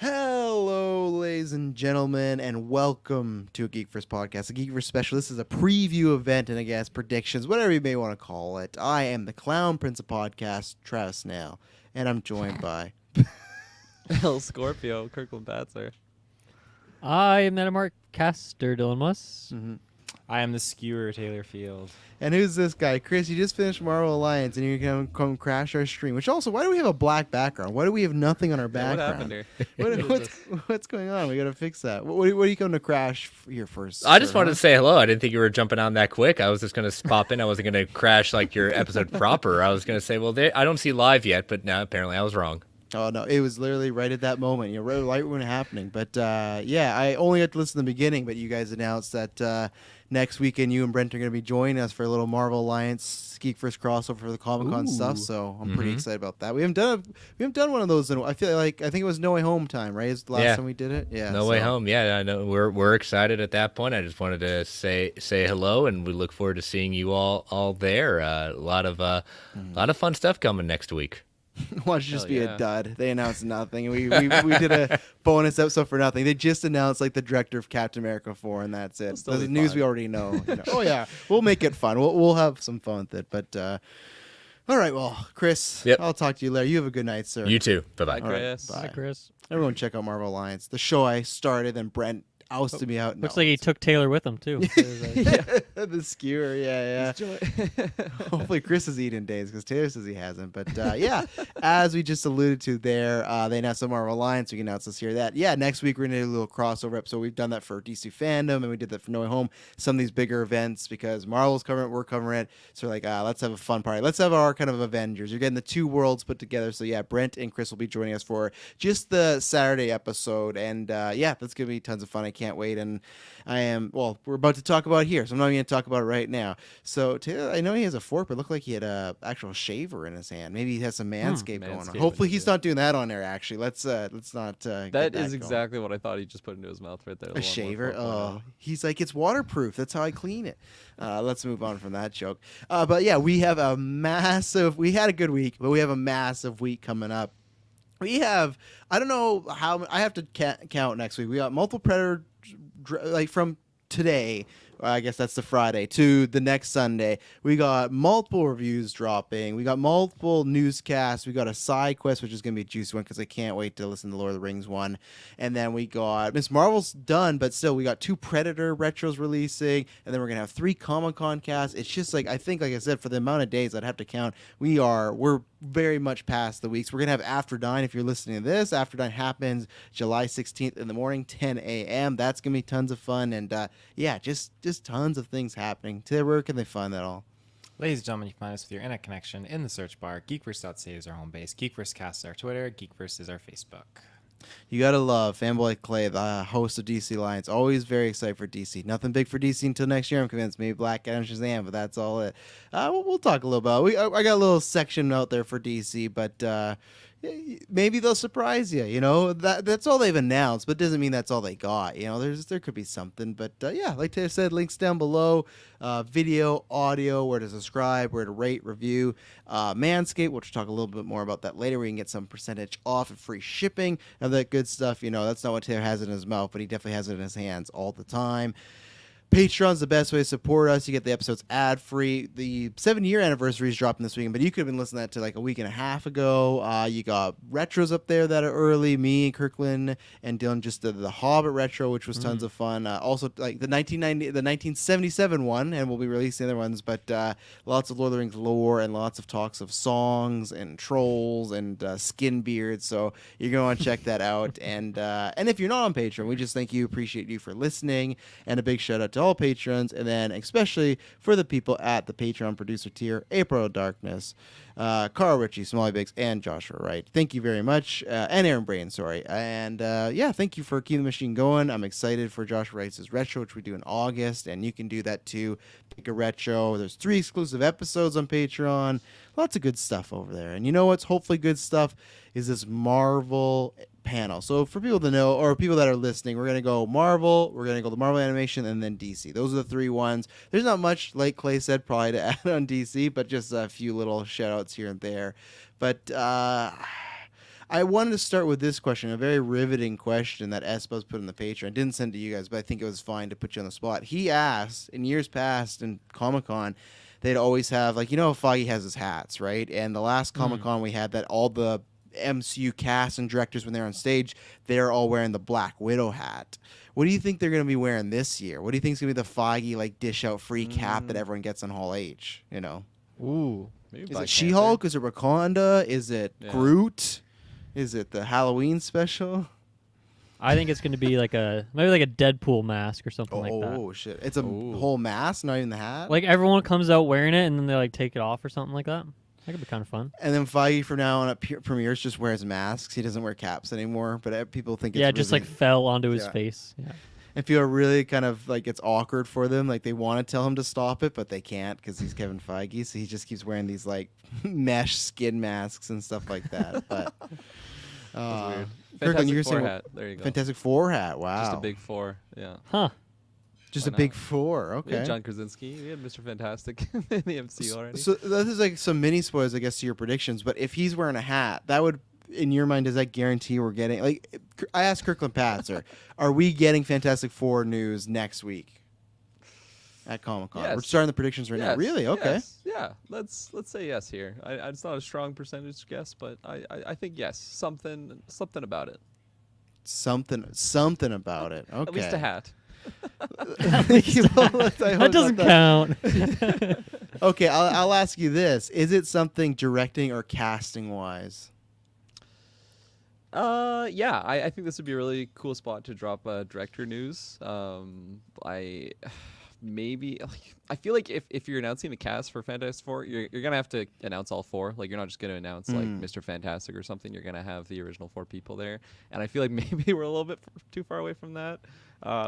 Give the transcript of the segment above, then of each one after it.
Hello, ladies and gentlemen, and welcome to a GeekVerse podcast, a GeekVerse special. This is a preview event and, I guess, predictions, whatever you may want to call it. I am the Clown Prince of Podcasts, Travis Snail, and I'm joined by... El Scorpio, Kirklin Batzer. I am Metamark Caster Dylan Muss. Mhm. I am the Skewer Taylor Field. And who's this guy? Chris, you just finished Marvel Alliance, and you're going to come crash our stream. Which also, why do we have a black background? Why do we have nothing on our Yeah, what background? happened here? What's going on? We got to fix that. What are you going to crash here first? I just sir, wanted huh? to say hello. I didn't think you were jumping on that quick. I was just going to pop in. I wasn't going to crash like your episode proper. I was going to say, well, I don't see live yet, but no, apparently I was wrong. Oh, no, it was literally right at that moment, right when it happening. But, yeah, I only got to listen to the beginning, but you guys announced that next weekend you and Brent are going to be joining us for a little Marvel Alliance GeekVerse crossover for the Comic-Con stuff, so I'm pretty excited about that. We haven't done one of those in, I think it was No Way Home time, right? Is the last time we did it? Yeah. No Way Home. Yeah, I know we're excited at that point. I just wanted to say hello, and we look forward to seeing you all there. A lot of fun stuff coming next week. Watch it just be yeah. a dud. They announced nothing. We did a bonus episode for nothing. They just announced like the director of Captain America 4, and that's it. still The be news fun. we already know. Oh yeah, we'll make it fun. We'll have some fun with it. But all right, well, Chris, Yep. I'll talk to you later. You have a good night, sir. You too. Bye-bye. Bye, All right, Chris. bye. Hi, Chris. Everyone, check out Marvel Alliance, the show I started, and Brent ousted me out. Looks like he took Taylor with him, too. The skewer, yeah. Hopefully Chris is eating days because Taylor says he hasn't. But yeah, as we just alluded to there, they announced the Marvel Alliance. We can announce this here that, yeah, next week we're going to do a little crossover episode. We've done that for DC Fandom, and we did that for No Way Home. Some of these bigger events because Marvel's covering it, we're covering it. So we're like, let's have a fun party. Let's have our kind of Avengers. You're getting the two worlds put together. So yeah, Brent and Chris will be joining us for just the Saturday episode. And yeah, that's going to be tons of fun. I can't wait. And we're about to talk about it here, so I'm not even going to talk about it right now. So Taylor, I know he has a fork, but it looked like he had a actual shaver in his hand. Maybe he has some manscape going on. Manscaping, Hopefully he's yeah. not doing that on air, actually. Let's not get That is going. exactly what I thought he just put into his mouth right there. A shaver? Oh, he's like, it's waterproof. That's how I clean it. Let's move on from that joke. But yeah, we had a good week, but we have a massive week coming up. We have, I don't know how, I have to count next week. We got multiple Predator, like from today, I guess that's the Friday, to the next Sunday. We got multiple reviews dropping. We got multiple newscasts. We got a side quest, which is going to be a juicy one because I can't wait to listen to the Lord of the Rings one. And then we got Miss Marvel's done, but still we got 2 Predator retros releasing, and then we're going to have 3 Comic-Con casts. It's just like, I think, like I said, for the amount of days I'd have to count, we're very much past the weeks. We're going to have After 9 if you're listening to this. After 9 happens July 16th in the morning, 10 a.m. That's going to be tons of fun. And yeah, just tons of things happening. Taylor, where can they find that all? Ladies and gentlemen, you can find us with your internet connection in the search bar. GeekVerse.ca is our home base. GeekVerseCast is our Twitter. GeekVerse is our Facebook. You got to love Fanboy Clay, the host of DC Alliance. Always very excited for DC. Nothing big for DC until next year, I'm convinced. Maybe Black Adam Shazam, but that's all it. We'll talk a little about it. I got a little section out there for DC, but maybe they'll surprise you. You know, that's all they've announced, but doesn't mean that's all they got. You know, there could be something. But yeah, like Taylor said, links down below. Video, audio, where to subscribe, where to rate, review. Manscaped, which we'll talk a little bit more about that later. We can get some percentage off and free shipping and that good stuff. You know, that's not what Taylor has in his mouth, but he definitely has it in his hands all the time. Patreon's the best way to support us. You get the episodes ad-free. The 7-year anniversary is dropping this weekend, but you could have been listening to that to like a week and a half ago. You got retros up there that are early. Me and Kirklin and Dylan just did the Hobbit retro, which was tons of fun. Also, like the 1977 one, and we'll be releasing other ones, but lots of Lord of the Rings lore and lots of talks of songs and trolls and skin beards. So you're going to want to check that out. And if you're not on Patreon, we just appreciate you for listening, and a big shout out to all patrons, and then especially for the people at the Patreon producer tier: April Darkness, Carl Ritchie, Smalley Biggs, and Joshua Wright. Thank you very much, and Aaron Brain, sorry. And yeah, thank you for keeping the machine going. I'm excited for Joshua Wright's retro, which we do in August, and you can do that too. Pick a retro. There's 3 exclusive episodes on Patreon. Lots of good stuff over there. And you know what's hopefully good stuff is this Marvel panel. So for people to know, or people that are listening, we're going to go Marvel, we're going to go the Marvel animation, and then DC. Those are the 3 ones. There's not much, like Clay said, probably to add on DC, but just a few little shout outs here and there. But I I wanted to start with this question, a very riveting question that Espo's put in the Patreon. I didn't send to you guys, but I think it was fine to put you on the spot. He asked, in years past in Comic-Con, they'd always have, like, Feige has his hats, right? And the last Comic-Con we had that all the MCU cast and directors, when they're on stage, they're all wearing the Black Widow hat. What do you think they're going to be wearing this year? What do you think is going to be the Feige, like, dish out free cap that everyone gets on Hall H, Ooh. Maybe Is Black it She-Hulk? Is it Wakanda? Is it Yeah. Groot? Is it the Halloween special? I think it's going to be maybe like a Deadpool mask or something like that. Oh, shit. It's a Ooh. whole mask, not even the hat? Like everyone comes out wearing it and then they like take it off or something like that. That could be kind of fun. And then Feige from now on at premieres just wears masks. He doesn't wear caps anymore, but people think it's Yeah, just like really, fell onto his Yeah. face. Yeah. and feel really kind of like it's awkward for them. Like they want to tell him to stop it, but they can't because he's Kevin Feige. So he just keeps wearing these like mesh skin masks and stuff like that. But That's weird. Kirklin, Fantastic you were Four saying hat. There you go. Fantastic Four hat. Wow, Just a big four. Yeah. Huh. just why a big not? four. We Okay. had John Krasinski. We had Mr. Fantastic in the MCU already. So this is like some mini spoilers, I guess, to your predictions. But if he's wearing a hat, that would, in your mind, does that guarantee we're getting? Like, I asked Kirkland Patzer, are we getting Fantastic Four news next week at Comic-Con? We're Yes. starting the predictions right now. Yes, Really? Okay. yes, yeah. Let's say yes here. It's not a strong percentage guess, but I think yes. Something about it. Something about it. Okay. At least a hat. That doesn't count. Okay, I'll ask you this: is it something directing or casting wise? Yeah, I think this would be a really cool spot to drop director news. Maybe I feel like if you're announcing the cast for Fantastic Four, you're gonna have to announce all four. Like you're not just gonna announce like Mr. Fantastic or something. You're gonna have the original four people there, and I feel like maybe we're a little bit too far away from that.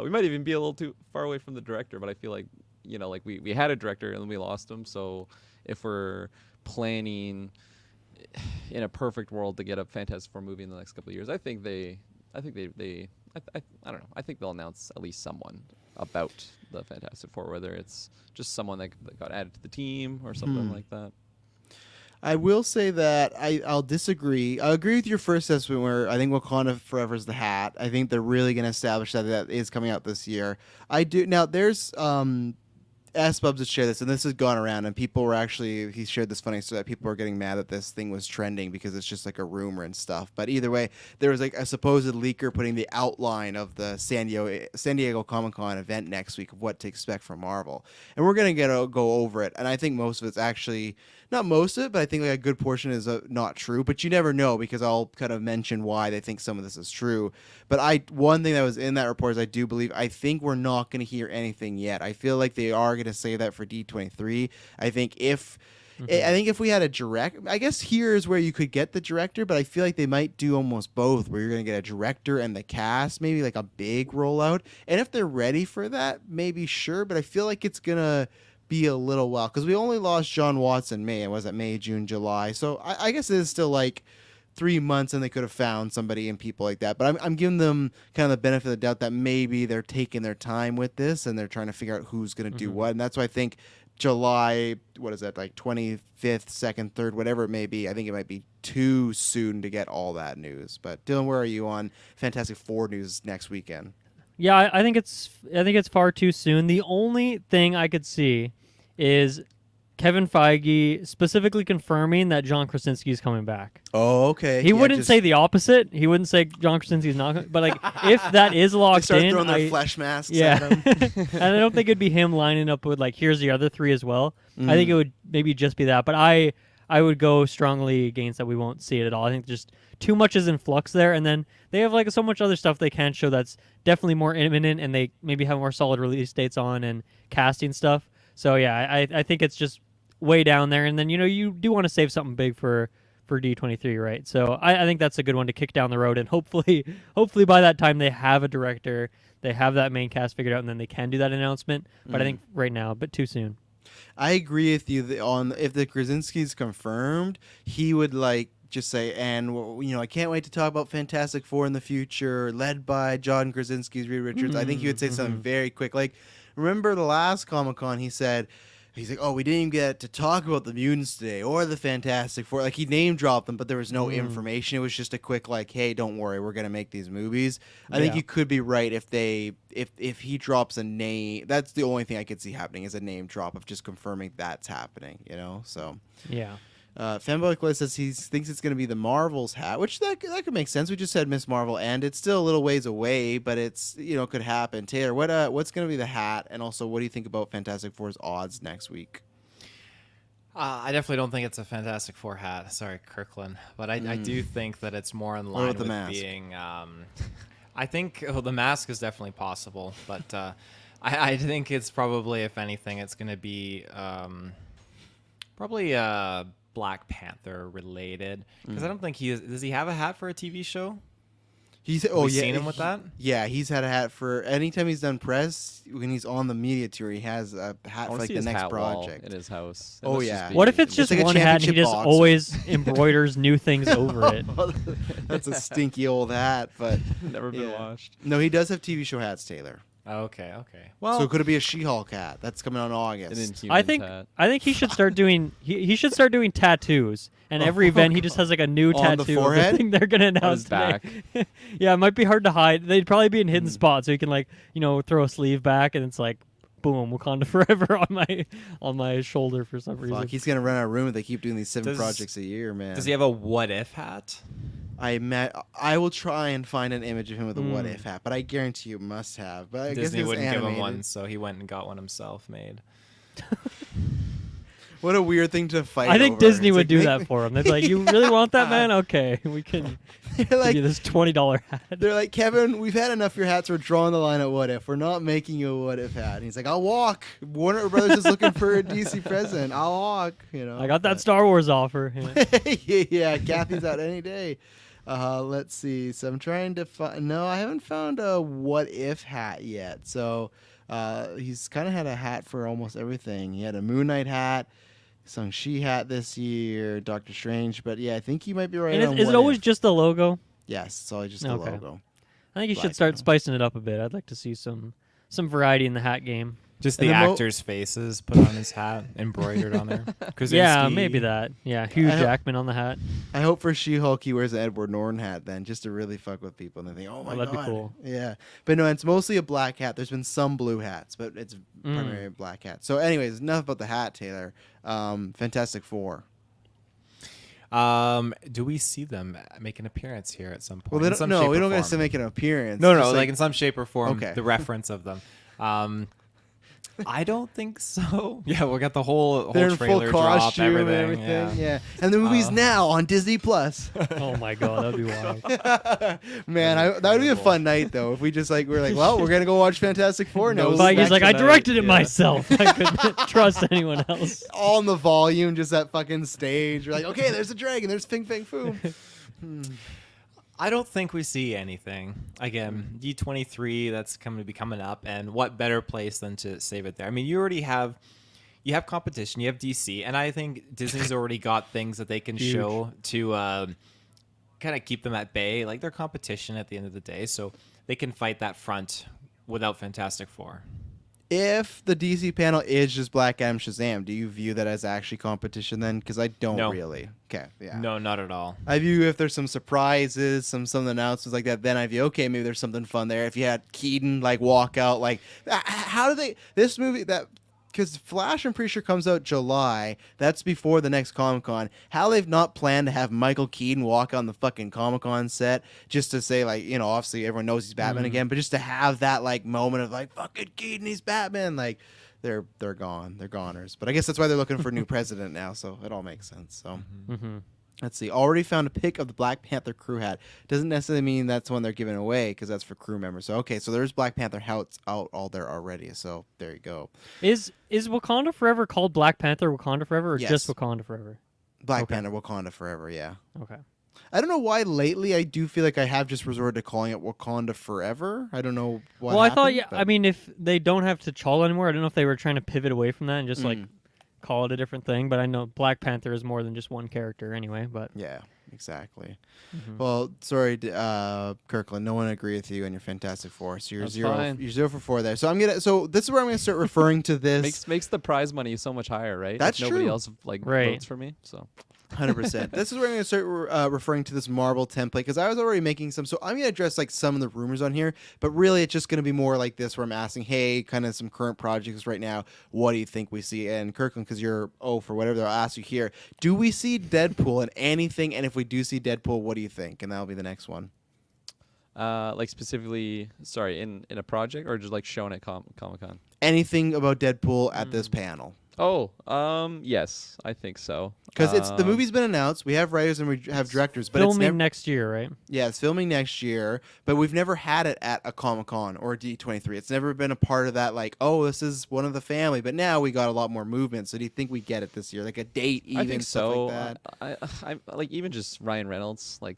We might even be a little too far away from the director, but I feel like like we had a director and then we lost him. So if we're planning in a perfect world to get a Fantastic Four movie in the next couple of years, I think they I don't know. I think they'll announce at least someone about the Fantastic Four, whether it's just someone that got added to the team or something like that. I will say that I'll disagree. I agree with your first assessment where I think Wakanda Forever is the hat. I think they're really going to establish that is coming out this year. I do. Now, there's Ask Bubs to share this, and this has gone around, and people were actually, he shared this funny story that people were getting mad that this thing was trending because it's just like a rumor and stuff. But either way, there was like a supposed leaker putting the outline of the San Diego Comic-Con event next week of what to expect from Marvel. And we're going to go over it, and I think most of it's actually, not most of it, but I think like a good portion is not true. But you never know because I'll kind of mention why they think some of this is true. But one thing that was in that report is I think we're not going to hear anything yet. I feel like they are going to save that for D23. I think if we had a direct, I guess here is where you could get the director, but I feel like they might do almost both, where you're going to get a director and the cast, maybe like a big rollout. And if they're ready for that, maybe sure, but I feel like it's going to be a little while because we only lost John Watts in May. It was May, June, July. So I guess it is still like 3 months and they could have found somebody and people like that. But I'm giving them kind of the benefit of the doubt that maybe they're taking their time with this and they're trying to figure out who's going to do what. And that's why I think July, what is that, like 25th, 2nd, 3rd, whatever it may be. I think it might be too soon to get all that news. But Dylan, where are you on Fantastic Four news next weekend? Yeah, I think it's far too soon. The only thing I could see is Kevin Feige specifically confirming that John Krasinski is coming back. Oh, okay. He wouldn't say the opposite. He wouldn't say John Krasinski's not. But like, if that is They locked start in, throwing their flesh masks yeah, at him. and I don't think it'd be him lining up with like, here's the other three as well. I think it would maybe just be that. But I would go strongly against that. We won't see it at all. I think just too much is in flux there, and then they have like so much other stuff they can show that's definitely more imminent, and they maybe have more solid release dates on and casting stuff. So yeah, I think it's just way down there, and then you do want to save something big for D23, right? So I think that's a good one to kick down the road, and hopefully by that time they have a director, they have that main cast figured out, and then they can do that announcement. But I think right now a bit too soon. I agree with you on if the Krasinski's confirmed, he would like just say, and I can't wait to talk about Fantastic Four in the future, led by John Krasinski's Reed Richards. I think he would say something very quick. Like, remember the last Comic-Con, he said, He's like, oh, we didn't even get to talk about the mutants today or the Fantastic Four. Like, he name dropped them, but there was no information. It was just a quick, like, hey, don't worry, we're gonna make these movies. I think you could be right if he drops a name. That's the only thing I could see happening is a name drop of just confirming that's happening. So Yeah. Fanboy Clay says he thinks it's going to be the Marvel's hat, which that could make sense. We just said Miss Marvel, and it's still a little ways away, but it's could happen. Taylor, what's going to be the hat, and also what do you think about Fantastic Four's odds next week? I definitely don't think it's a Fantastic Four hat. Sorry, Kirklin, but I do think that it's more in line with the with mask? being. I think the mask is definitely possible, but I think it's probably, if anything, it's going to be probably Black Panther related, because I don't think does he have a hat for a TV show? He's seen him with that? Yeah, he's had a hat for anytime he's done press. When he's on the media tour, he has a hat for like the next project in his house. Oh, must yeah. just be- What if it's It's just like a one hat and he championship just boxer. always embroiders new things over it? That's a stinky old hat, but never been yeah. washed? No, he does have TV show hats, Taylor. Okay. Well, So could it be a She-Hulk hat? That's coming out in An August. Inhumans hat. I think he should start doing he should start doing tattoos. And every event he just has like a new On the tattoo of forehead? the thing they're gonna announce his today. back. Yeah, it might be hard to hide. They'd probably be in hidden spots, so you can like throw a sleeve back, and it's like boom, Wakanda forever on my shoulder for some reason. Fuck, he's gonna run out of room if they keep doing these 7 Does- projects a year, man. does he have a what if hat? I will try and find an image of him with a what if hat, but I guarantee you must have. But I Disney guess it's wouldn't give him animated. one, so he went and got one himself made. What a weird thing to fight. I think over. Disney It's would like, do that for him. They'd be like, "You really want that, man? Okay, we can They're give like, you this $20 hat." they're like, Kevin, we've had enough of your hats. We're drawing the line at what if. We're not making you a what if hat. And he's like, I'll walk. Warner Brothers is looking for a DC president. I'll walk. I got that Star Wars offer. Yeah. yeah, Kathy's out any day. Let's see. So I'm trying to find. No, I haven't found a what if hat yet. So he's kind of had a hat for almost everything. He had a Moon Knight hat, Shang-Chi hat this year, Doctor Strange. But yeah, I think he might be right. And on is what it always if. just the logo? Yes, it's always just the Okay. logo. I think you Black should start now. spicing it up a bit. I'd like to see some variety in the hat game. Just And the the actors' faces put on his hat, embroidered on there. Yeah, Krasinski. maybe that. Yeah, Hugh I- Jackman on the hat. I hope for She-Hulk he wears an Edward Norton hat then, just to really fuck with people and they think, oh my that'd be god, cool. yeah. But no, it's mostly a black hat. There's been some blue hats, but it's primarily a black hat. So, anyways, enough about the hat, Taylor. Fantastic Four. Do we see them make an appearance here at some point? Well, they In don't. some No, shape we or don't get form? to make an appearance. No, Just like in some shape or form. Okay. The reference of them. I don't think so. Yeah, we'll get the whole they're in full trailer drop, costume everything. and everything. Yeah. And the movie's now on Disney Plus. Oh my god, that'd be wild. Man, that would be a fun night though if we just we're like, well, we're gonna go watch Fantastic Four now. No Feige's like, I tonight, directed it yeah. myself. I couldn't trust anyone else. All in the volume, just that fucking stage. We're like, okay, there's a dragon, there's Fing Fang Foom. I don't think we see anything. Again, D23, that's coming up, and what better place than to save it there? I mean, you have competition, you have DC, and I think Disney's already got things that they can Huge. show to kind of keep them at bay, like their competition at the end of the day, so they can fight that front without Fantastic Four. If the DC panel is just Black Adam Shazam, do you view that as actually competition then? Because I don't No. really. Okay, yeah. No, not at all. I view if there's some surprises, some announcements like that, then I view, okay, maybe there's something fun there. If you had Keaton walk out, how do they, this movie, that, because Flash, I'm pretty sure, comes out July. That's before the next Comic-Con. How they've not planned to have Michael Keaton walk on the fucking Comic-Con set just to say, obviously everyone knows he's Batman again, but just to have that, moment of, fucking Keaton, he's Batman. They're gone. They're goners. But I guess that's why they're looking for a new president now, so it all makes sense. So let's see. Already found a pic of the Black Panther crew hat. Doesn't necessarily mean that's one they're giving away because that's for crew members. So, okay, so there's Black Panther hats out all there already. So there you go. Is Wakanda Forever called Black Panther Wakanda Forever or Yes. just Wakanda Forever? Black Okay. Panther, Wakanda Forever, yeah. Okay. I don't know why lately I do feel like I have just resorted to calling it Wakanda Forever. I don't know why. Well, I thought, I mean, if they don't have T'Challa anymore, I don't know if they were trying to pivot away from that and just call it a different thing. But I know Black Panther is more than just one character anyway. But yeah. Exactly. Mhm. Well, sorry, Kirkland. No one agree with you and your Fantastic Four. So you're That's zero. fine. You're 0 for 4 there. So I'm gonna. So this is where I'm gonna start referring to this. Makes the prize money so much higher, right? That's if nobody true. else like Right. votes for me. So 100%. This is where I'm going to start referring to this Marvel template because I was already making some. So I'm going to address like some of the rumors on here, but really it's just going to be more like this where I'm asking, hey, kind of some current projects right now. What do you think we see? And Kirkland, because you're for whatever, I'll ask you here. Do we see Deadpool in anything? And if we do see Deadpool, what do you think? And that'll be the next one. like specifically, sorry, in a project or just like shown at Comic-Con? Anything about Deadpool at this panel? Oh, yes, I think so. Because it's the movie's been announced. We have writers and we have directors, but it's Filming never, next year, right? yeah, it's filming next year. But we've never had it at a Comic-Con or a D23. It's never been a part of that. Like, oh, this is one of the family. But now we got a lot more movement. So do you think we get it this year, like a date, even I think stuff so. like that? I like even just Ryan Reynolds like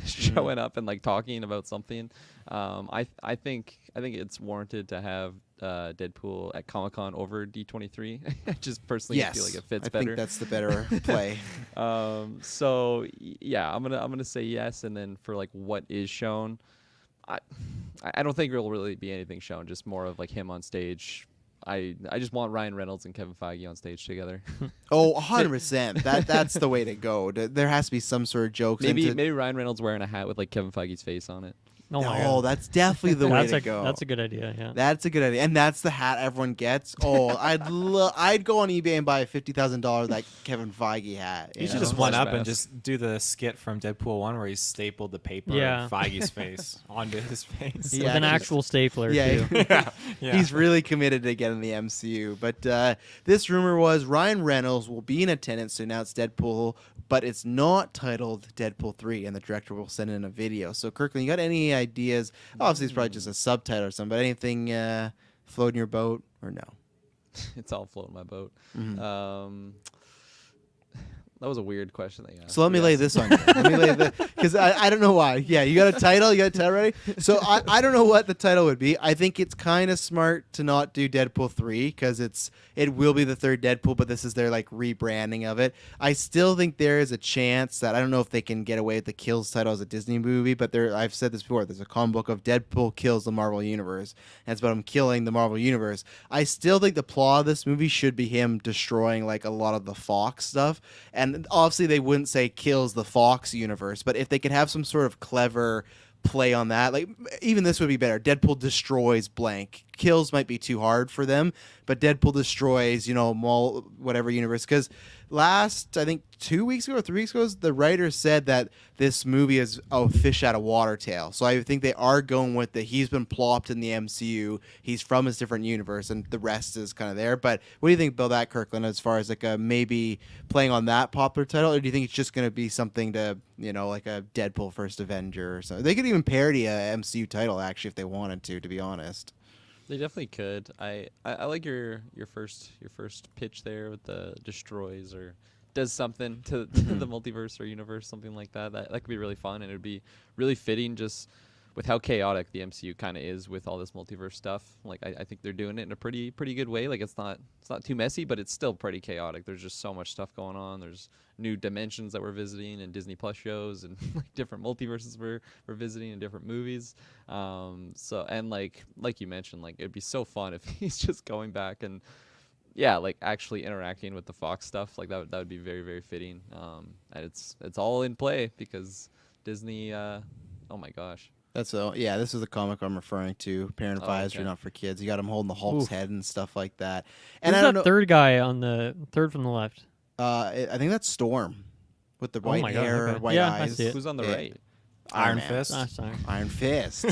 showing up and like talking about something. I think it's warranted to have Deadpool at Comic-Con over D23. I just personally Yes, feel like it fits I better. think that's the better play. So yeah, I'm gonna say yes, and then for like what is shown, I don't think there will really be anything shown. Just more of like him on stage. I just want Ryan Reynolds and Kevin Feige on stage together. Oh, 100%. That's the way to go. There has to be some sort of jokes. maybe Ryan Reynolds wearing a hat with like Kevin Feige's face on it. Oh my Oh, God. that's definitely the way That's to a go. that's a good idea. Yeah. That's a good idea, and that's the hat everyone gets. Oh, I'd go on eBay and buy a $50,000 like Kevin Feige hat. You should know? just one up Flashback. and just do the skit from Deadpool 1 where he stapled the paper Yeah. of Feige's face onto his face. Yeah, With an just- actual stapler Yeah, too. Yeah. He's really committed to getting the MCU. But this rumor was Ryan Reynolds will be in attendance to announce Deadpool, but it's not titled Deadpool 3, and the director will send in a video. So, Kirkland, you got any ideas? Obviously, it's probably just a subtitle or something, but anything floating your boat or no? It's all floating my boat. Mm-hmm. That was a weird question that you asked. So let me lay this on you. Let me lay this because I don't know why. Yeah, you got a title. You got a title ready. So I don't know what the title would be. I think it's kind of smart to not do Deadpool 3 because it will be the third Deadpool, but this is their like rebranding of it. I still think there is a chance that I don't know if they can get away with the Kills title as a Disney movie, but I've said this before. There's a comic book of Deadpool kills the Marvel Universe, and it's about him killing the Marvel Universe. I still think the plot of this movie should be him destroying like a lot of the Fox stuff, and obviously they wouldn't say kills the Fox universe, but if they could have some sort of clever play on that, like even this would be better. Deadpool destroys blank. Kills might be too hard for them, but Deadpool destroys, whatever universe. Because last, I think 2 weeks ago or 3 weeks ago, the writer said that this movie is a fish out of water tale. So I think they are going with he's been plopped in the MCU. He's from his different universe, and the rest is kind of there. But what do you think about that, Kirkland, as far as like maybe playing on that popular title, or do you think it's just going to be something to, like a Deadpool First Avenger or something? They could even parody a MCU title actually if they wanted to be honest. They definitely could. I like your first pitch there with the destroys or does something to the multiverse or universe, something like that. That could be really fun, and it would be really fitting just with how chaotic the MCU kind of is with all this multiverse stuff. Like I think they're doing it in a pretty good way. Like it's not too messy, but it's still pretty chaotic. There's just so much stuff going on. There's new dimensions that we're visiting and Disney Plus shows and like different multiverses we're visiting in different movies. So and like you mentioned, like it'd be so fun if he's just going back and like actually interacting with the Fox stuff. Like that would be very, very fitting. And it's all in play because Disney. Oh my gosh. This is the comic I'm referring to. Parent advisory, okay. not for kids. You got him holding the Hulk's Oof. head and stuff like that. And Who's I don't that know. third guy on the third from the left? I think that's Storm with the Oh white my God, hair, okay. white Yeah, I eyes. see it. Who's on the Yeah. right? Iron Man. Fist. Ah, sorry. Iron Fist.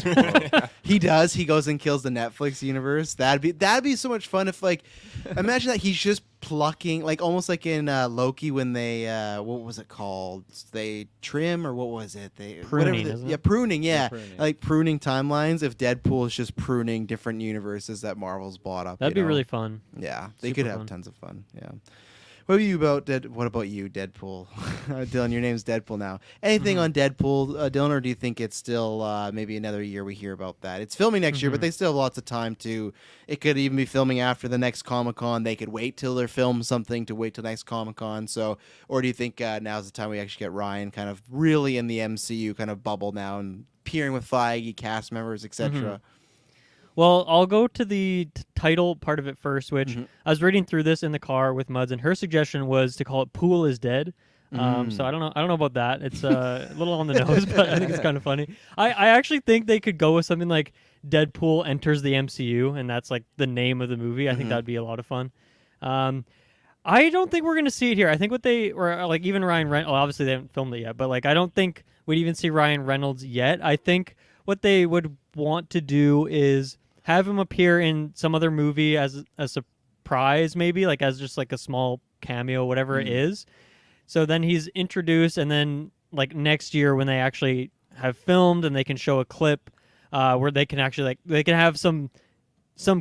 He does. He goes and kills the Netflix universe. That'd be so much fun if imagine that he's just plucking almost like in Loki when they what was it called? They trim or what was it? Pruning, isn't it? Yeah, pruning. Yeah, pruning. like pruning timelines. If Deadpool is just pruning different universes that Marvel's bought up, That'd be really fun. Yeah, they Super could have fun. tons of fun. Yeah. What about you, Deadpool? Dylan, your name's Deadpool now. Anything on Deadpool, Dylan, or do you think it's still maybe another year we hear about that? It's filming next year, but they still have lots of time to. It could even be filming after the next Comic-Con. They could wait till they're film something to wait till next Comic-Con. So, or do you think now's the time we actually get Ryan kind of really in the MCU kind of bubble now and appearing with Feige, cast members, etc.? Well, I'll go to the title part of it first, which I was reading through this in the car with Muds, and her suggestion was to call it "Pool is Dead." So I don't know about that. It's a little on the nose, but I think it's kind of funny. I actually think they could go with something like Deadpool enters the MCU, and that's like the name of the movie. I think that'd be a lot of fun. I don't think we're gonna see it here. I think what they or like even Ryan Reynolds. Obviously they haven't filmed it yet, but like I don't think we'd even see Ryan Reynolds yet. I think what they would want to do is have him appear in some other movie as a surprise, maybe like as just like a small cameo, whatever it is. So then he's introduced, and then like next year when they actually have filmed and they can show a clip where they can actually like they can have some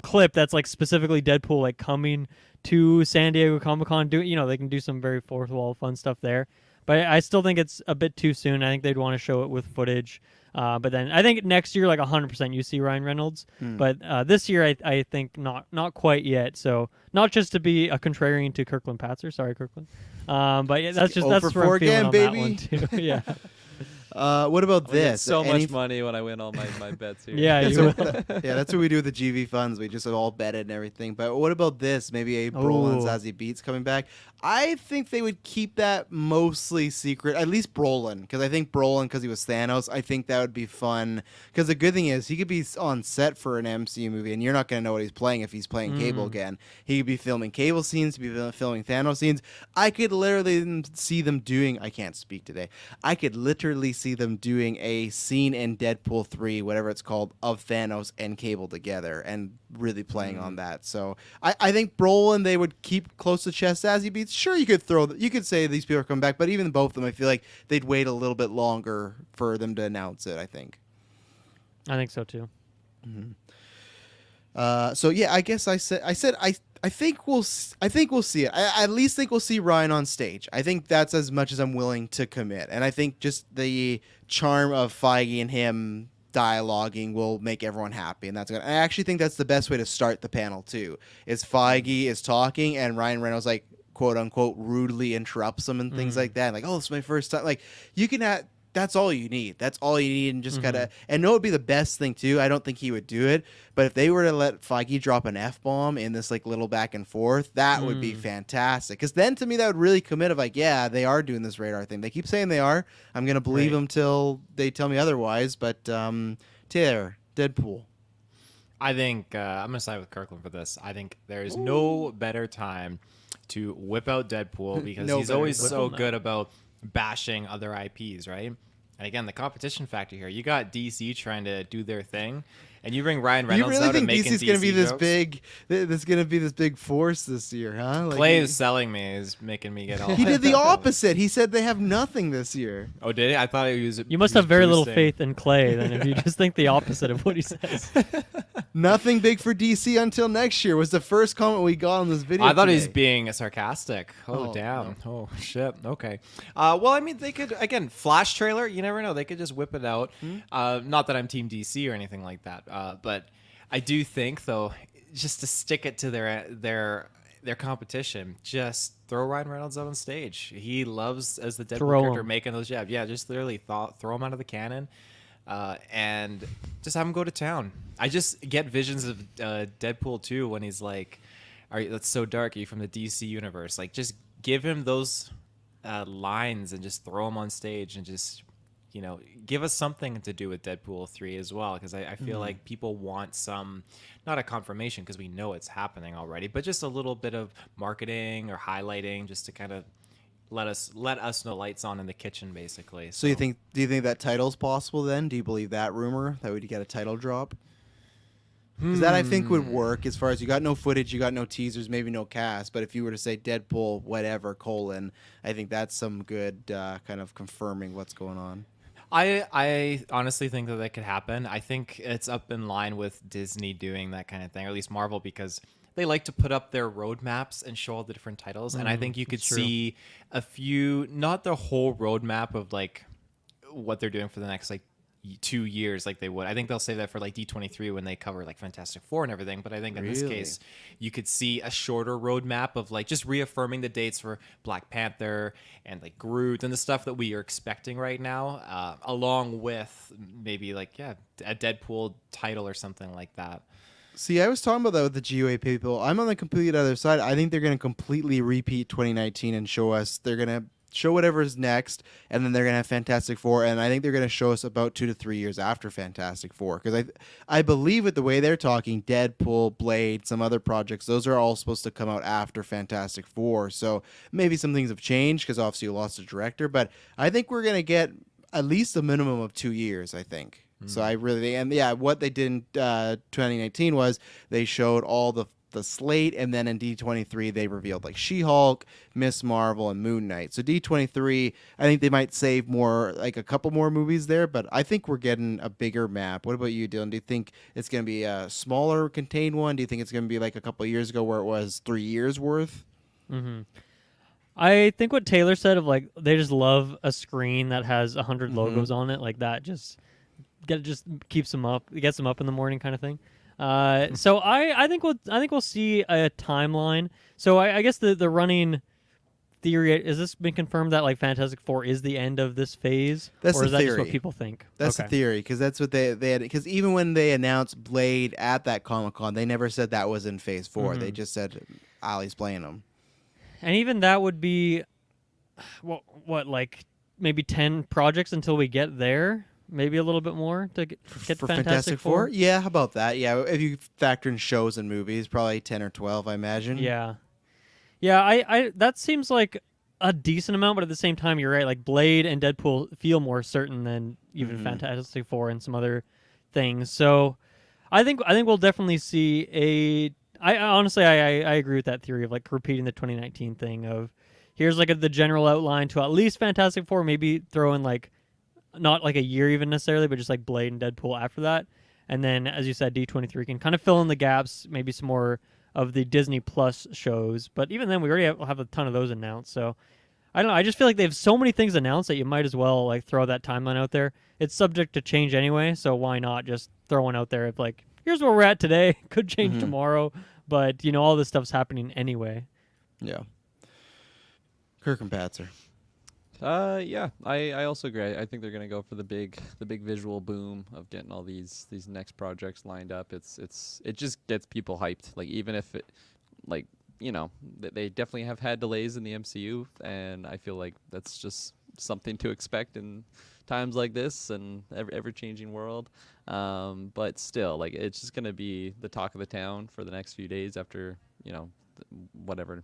clip that's like specifically Deadpool like coming to San Diego Comic-Con. They can do some very fourth wall fun stuff there. But I still think it's a bit too soon. I think they'd want to show it with footage. But then I think next year, like 100%, you see Ryan Reynolds. But this year, I think not quite yet. So not just to be a contrarian to Kirklin Patzer. Sorry, Kirklin. But yeah, that's where I'm feeling again, on baby. that one too. Yeah. What about I get this? so much money when I win all my bets here. Yeah, you will. Yeah, that's what we do with the GV funds. We just all bet it and everything. But what about this? Maybe a Brolin and Zazie Beetz coming back. I think they would keep that mostly secret, at least Brolin, because I think Brolin, because he was Thanos, I think that would be fun. Because the good thing is he could be on set for an MCU movie, and you're not going to know what he's playing if he's playing Cable again. He could be filming Cable scenes, he could be filming Thanos scenes. I could literally see them doing, I can't speak today, I could literally see them doing a scene in Deadpool 3, whatever it's called, of Thanos and Cable together, and really playing on that. So I think Brolin, they would keep close to chest as he beats. Sure, you could say these people are coming back, but even both of them, I feel like they'd wait a little bit longer for them to announce it. I think so too. So yeah, I guess I think we'll see it. I at least think we'll see Ryan on stage. I think that's as much as I'm willing to commit, and I think just the charm of Feige and him dialoguing will make everyone happy, and I actually think that's the best way to start the panel too. Is Feige is talking and Ryan Reynolds like quote unquote rudely interrupts him and things like that. Like, oh, it's my first time. Like, you can that's all you need. That's all you need, and just gotta. And know it'd be the best thing too. I don't think he would do it, but if they were to let Feige drop an F-bomb in this like little back and forth, that would be fantastic. Because then to me that would really commit of like, yeah, they are doing this radar thing. They keep saying they are. I'm gonna believe them till they tell me otherwise. But Taylor, Deadpool. I think I'm gonna side with Kirkland for this. I think there is no better time to whip out Deadpool because he's always so good about bashing other IPs, right? And again, the competition factor here. You got DC trying to do their thing, and you bring Ryan Reynolds out and making DC's gonna be this jokes. big? This gonna be this big force this year, huh? Like, Clay is selling me, is making me get all. he did the opposite. He said they have nothing this year. Oh, did he? I thought he was. You must have very little faith in Clay then if you just think the opposite of what he says. Nothing big for DC until next year was the first comment we got on this video. I thought he was today. being sarcastic. Oh, damn. no. Oh, shit. Okay. Well, I mean, they could, again, Flash trailer, you never know. They could just whip it out. Not that I'm Team DC or anything like that. But I do think, though, just to stick it to their competition, just throw Ryan Reynolds out on stage. He loves, as the Deadpool character, making those jabs. Yeah, just literally throw him out of the cannon. And just have him go to town. I just get visions of Deadpool 2 when he's like, that's so dark. Are you from the DC universe? Like, just give him those lines and just throw him on stage and just, give us something to do with Deadpool 3 as well. Because I feel like people want some, not a confirmation because we know it's happening already, but just a little bit of marketing or highlighting just to kind of let us know lights on in the kitchen, basically. So do you think that title's possible then? Do you believe that rumor that we'd get a title drop? Because that I think would work as far as you got no footage, you got no teasers, maybe no cast. But if you were to say Deadpool, whatever, : I think that's some good kind of confirming what's going on. I honestly think that could happen. I think it's up in line with Disney doing that kind of thing, or at least Marvel, because they like to put up their roadmaps and show all the different titles. And I think you could that's true. see a few, not the whole roadmap of like what they're doing for the next like 2 years like they would. I think they'll save that for like D23 when they cover like Fantastic Four and everything. But I think in this Really? case, you could see a shorter roadmap of like just reaffirming the dates for Black Panther and like Groot and the stuff that we are expecting right now, along with maybe like, yeah, a Deadpool title or something like that. See, I was talking about that with the GOA people. I'm on the complete other side. I think they're going to completely repeat 2019 and show us. They're going to show whatever's next, and then they're going to have Fantastic Four, and I think they're going to show us about 2 to 3 years after Fantastic Four. Because I believe with the way they're talking, Deadpool, Blade, some other projects, those are all supposed to come out after Fantastic Four. So maybe some things have changed because obviously you lost a director, but I think we're going to get at least a minimum of 2 years, I think. So I really, and yeah, what they did in 2019 was they showed all the slate, and then in D23 they revealed like She-Hulk, Miss Marvel, and Moon Knight. So D23, I think they might save more, like a couple more movies there, but I think we're getting a bigger map. What about you, Dylan? Do you think it's going to be a smaller, contained one? Do you think it's going to be like a couple of years ago where it was 3 years worth? Mm-hmm. I think what Taylor said of like they just love a screen that has 100 logos on it, like that just keeps them up, gets them up in the morning, kind of thing. So I think we'll see a timeline. So I guess the running theory, has this been confirmed that like Fantastic Four is the end of this phase? That's or the is that just theory. what people think? That's the theory, because that's what they had. Because even when they announced Blade at that Comic-Con, they never said that was in Phase 4. They just said Ali's playing them. And even that would be what like maybe 10 projects until we get there. Maybe a little bit more to get For Fantastic Four. Yeah, how about that? Yeah, if you factor in shows and movies, probably 10 or 12, I imagine. Yeah. I that seems like a decent amount, but at the same time, you're right. Like Blade and Deadpool feel more certain than even Fantastic Four and some other things. So I think we'll definitely see a. I honestly I agree with that theory of like repeating the 2019 thing of here's like the general outline to at least Fantastic Four, maybe throw in like. Not like a year even necessarily, but just like Blade and Deadpool after that. And then, as you said, D23 can kind of fill in the gaps, maybe some more of the Disney Plus shows. But even then, we already have a ton of those announced. So, I don't know. I just feel like they have so many things announced that you might as well like throw that timeline out there. It's subject to change anyway, so why not just throw one out there of like, here's where we're at today. Could change tomorrow, but, you know, all this stuff's happening anyway. Yeah. Kirk and Patzer. Yeah, I also agree. I think they're gonna go for the big visual boom of getting all these next projects lined up. It just gets people hyped. Like even if it, like you know, they definitely have had delays in the MCU, and I feel like that's just something to expect in times like this and ever changing world. But still, like it's just gonna be the talk of the town for the next few days after whatever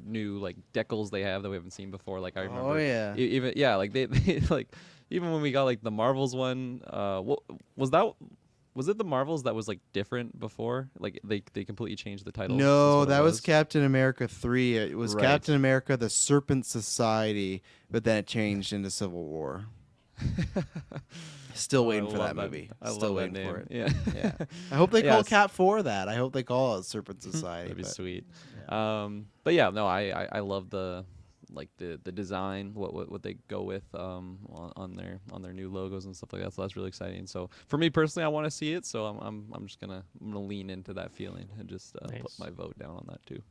new like decals they have that we haven't seen before. Like I remember, even like they like even when we got like the Marvels one, was it the Marvels that was like different before? Like they completely changed the title. No, that was Captain America 3. It was Right. Captain America: The Serpent Society, but then it changed into Civil War. Still waiting for that movie. Still waiting for it. Yeah. Yeah. I hope they call Yes. Cap 4 that. I hope they call it Serpent Society. That'd be but- sweet. But yeah, no, I love the design, what they go with on their new logos and stuff like that. So that's really exciting. So for me personally, I want to see it. So I'm just gonna lean into that feeling and just Nice. put my vote down on that too.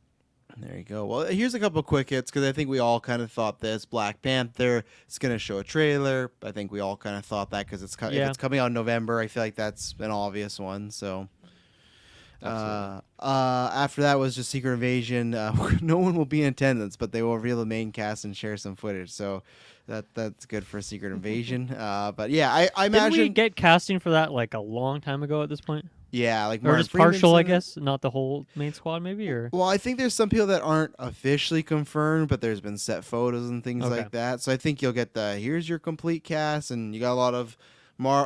There you go. Well, here's a couple quick hits because I think we all kind of thought this. Black Panther is going to show a trailer. I think we all kind of thought that because if it's coming out in November, I feel like that's an obvious one. So after that was just Secret Invasion. No one will be in attendance, but they will reveal the main cast and share some footage. So that's good for Secret Invasion. But yeah, I imagine. Didn't we get casting for that like a long time ago at this point? Yeah, like Or Martin just partial, Freeman's I in it. guess, not the whole main squad, maybe. Or Well, I think there's some people that aren't officially confirmed, but there's been set photos and things Okay. like that. So I think you'll get here's your complete cast, and you got a lot of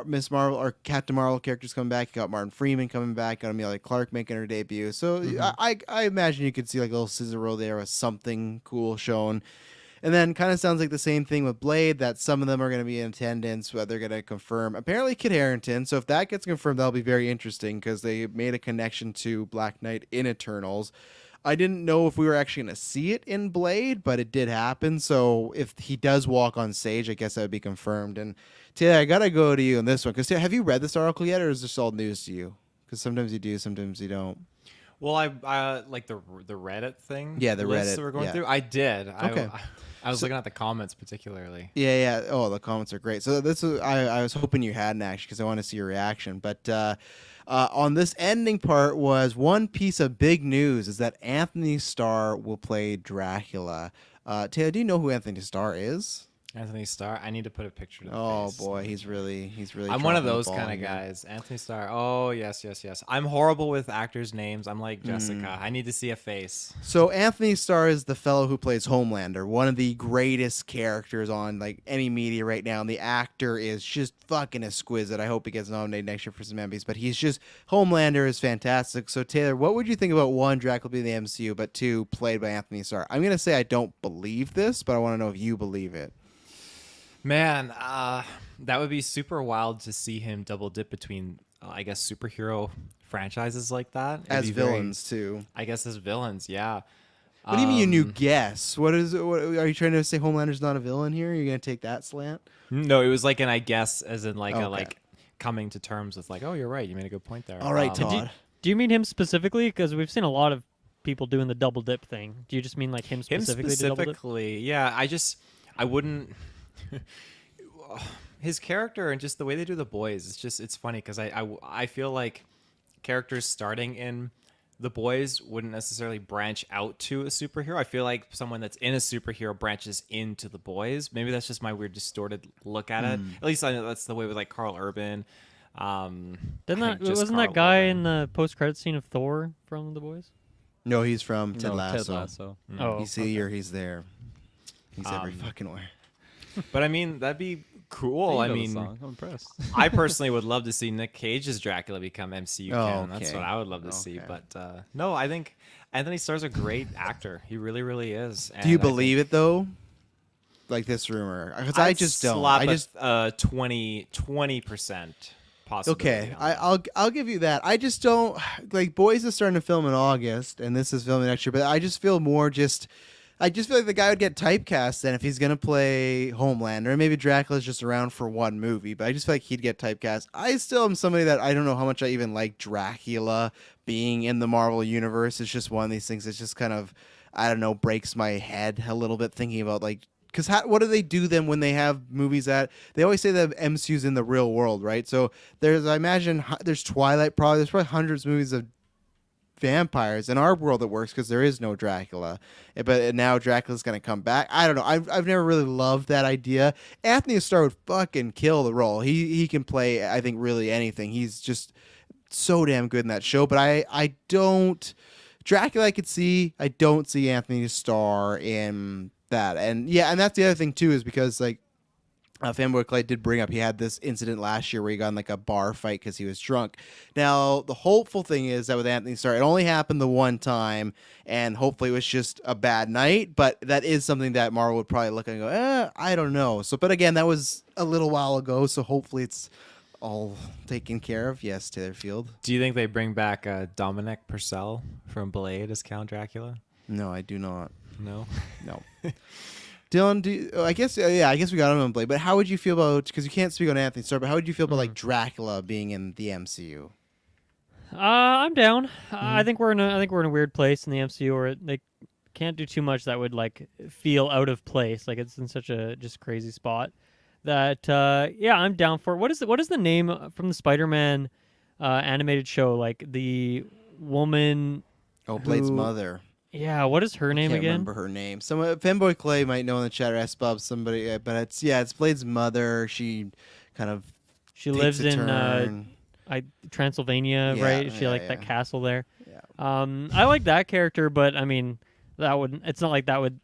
Miss Marvel or Captain Marvel characters coming back. You got Martin Freeman coming back. Got Amelia Clark making her debut. So I imagine you could see like a little scissor roll there with something cool shown. And then kind of sounds like the same thing with Blade, that some of them are going to be in attendance, what they're going to confirm. Apparently Kit Harington. So if that gets confirmed, that'll be very interesting because they made a connection to Black Knight in Eternals. I didn't know if we were actually going to see it in Blade, but it did happen. So if he does walk on stage, I guess that would be confirmed. And Taylor, I got to go to you on this one. Because have you read this article yet, or is this all news to you? Because sometimes you do, sometimes you don't. Well, I like the Reddit thing. Yeah, the list Reddit, that we're going yeah. through. I did. Okay. I was looking at the comments particularly. Yeah. Oh, the comments are great. So this is, I was hoping you hadn't actually, because I want to see your reaction. But on this ending part was one piece of big news is that Anthony Starr will play Dracula. Taylor, do you know who Anthony Starr is? Anthony Starr. I need to put a picture. To the Oh face. boy, he's really. I'm one of dropping the those ball kind of here. guys. Anthony Starr. Oh yes. I'm horrible with actors' names. I'm like Hmm. Jessica. I need to see a face. So Anthony Starr is the fellow who plays Homelander, one of the greatest characters on like any media right now, and the actor is just fucking exquisite. I hope he gets nominated next year for some Emmys, but he's just Homelander is fantastic. So Taylor, what would you think about one, Dracula being the MCU, but two, played by Anthony Starr? I'm gonna say I don't believe this, but I want to know if you believe it. Man, that would be super wild to see him double dip between, I guess, superhero franchises like that. It'd As be very- villains too. I guess as villains, yeah. What do you mean you new guess? What is? What, are you trying to say Homelander's not a villain here? You're gonna take that slant? No, it was like an I guess, as in like a Okay. like coming to terms with like, oh, you're right. You made a good point there. All right, Um, Todd. Do you mean him specifically? Because we've seen a lot of people doing the double dip thing. Do you just mean like him Him specifically? To double dip? specifically, yeah. I wouldn't. His character and just the way they do the boys, it's funny because I feel like characters starting in the boys wouldn't necessarily branch out to a superhero. I feel like someone that's in a superhero branches into the boys. Maybe that's just my weird distorted look at it. At least I know that's the way with like Carl Urban. Wasn't that guy in the post-credit scene of Thor from The Boys? No, he's from Ted No, Lasso. Ted Lasso. Oh, He's here, he's there. He's every fucking where. But I mean, that'd be cool. You I know the mean, song. I'm impressed. I personally would love to see Nick Cage's Dracula become MCU Oh, canon. That's okay. what I would love to see. Okay. But no, I think Anthony Starr's a great actor. He really, really is. Do you believe it though? Like this rumor? Because I just don't. I just 20% possibility. okay. on that. I'll give you that. I just don't like Boys is starting to film in August, and this is filming next year. But I just feel more just. I just feel like the guy would get typecast then if he's gonna play Homelander, and maybe Dracula's just around for one movie. But I just feel like he'd get typecast. I still am somebody that I don't know how much I even like Dracula being in the Marvel universe. It's just one of these things that just kind of I don't know breaks my head a little bit thinking about like. Because what do they do then when they have movies that they always say that MCU's in the real world, right? So I imagine there's Twilight, there's probably hundreds of movies of vampires in our world that works because there is no Dracula, but now Dracula's gonna come back. I don't know. I've never really loved that idea. Anthony Starr would fucking kill the role. He can play I think really anything. He's just so damn good in that show. But I don't Dracula I could see. I don't see Anthony Starr in that. And yeah, and that's the other thing too is because like. Fanboy Clay did bring up he had this incident last year where he got in like a bar fight because he was drunk. Now the hopeful thing is that with Anthony Starr, it only happened the one time, and hopefully it was just a bad night. But that is something that Marvel would probably look at and go, I don't know. So, but again, that was a little while ago, so hopefully it's all taken care of. Yes, Taylor Field. Do you think they bring back Dominic Purcell from Blade as Count Dracula? No, I do not. No. No. Dylan, I guess we got him on Blade, but how would you feel about, because you can't speak on Anthony Starr, but how would you feel about like Dracula being in the MCU? I'm down. I think we're in a weird place in the MCU where they can't do too much that would like feel out of place. Like it's in such a just crazy spot that I'm down for it. What is the name from the Spider-Man animated show? Like the woman. Oh, Blade's who- mother. Yeah, what is her name Can't again? remember her name. Fanboy Clay might know in the chat or ask Bob somebody, but it's Blade's mother. She kind of She takes lives a in turn. Transylvania, Yeah, right? She yeah, like that yeah. castle there. Yeah. I like that character, but I mean, it's not like that would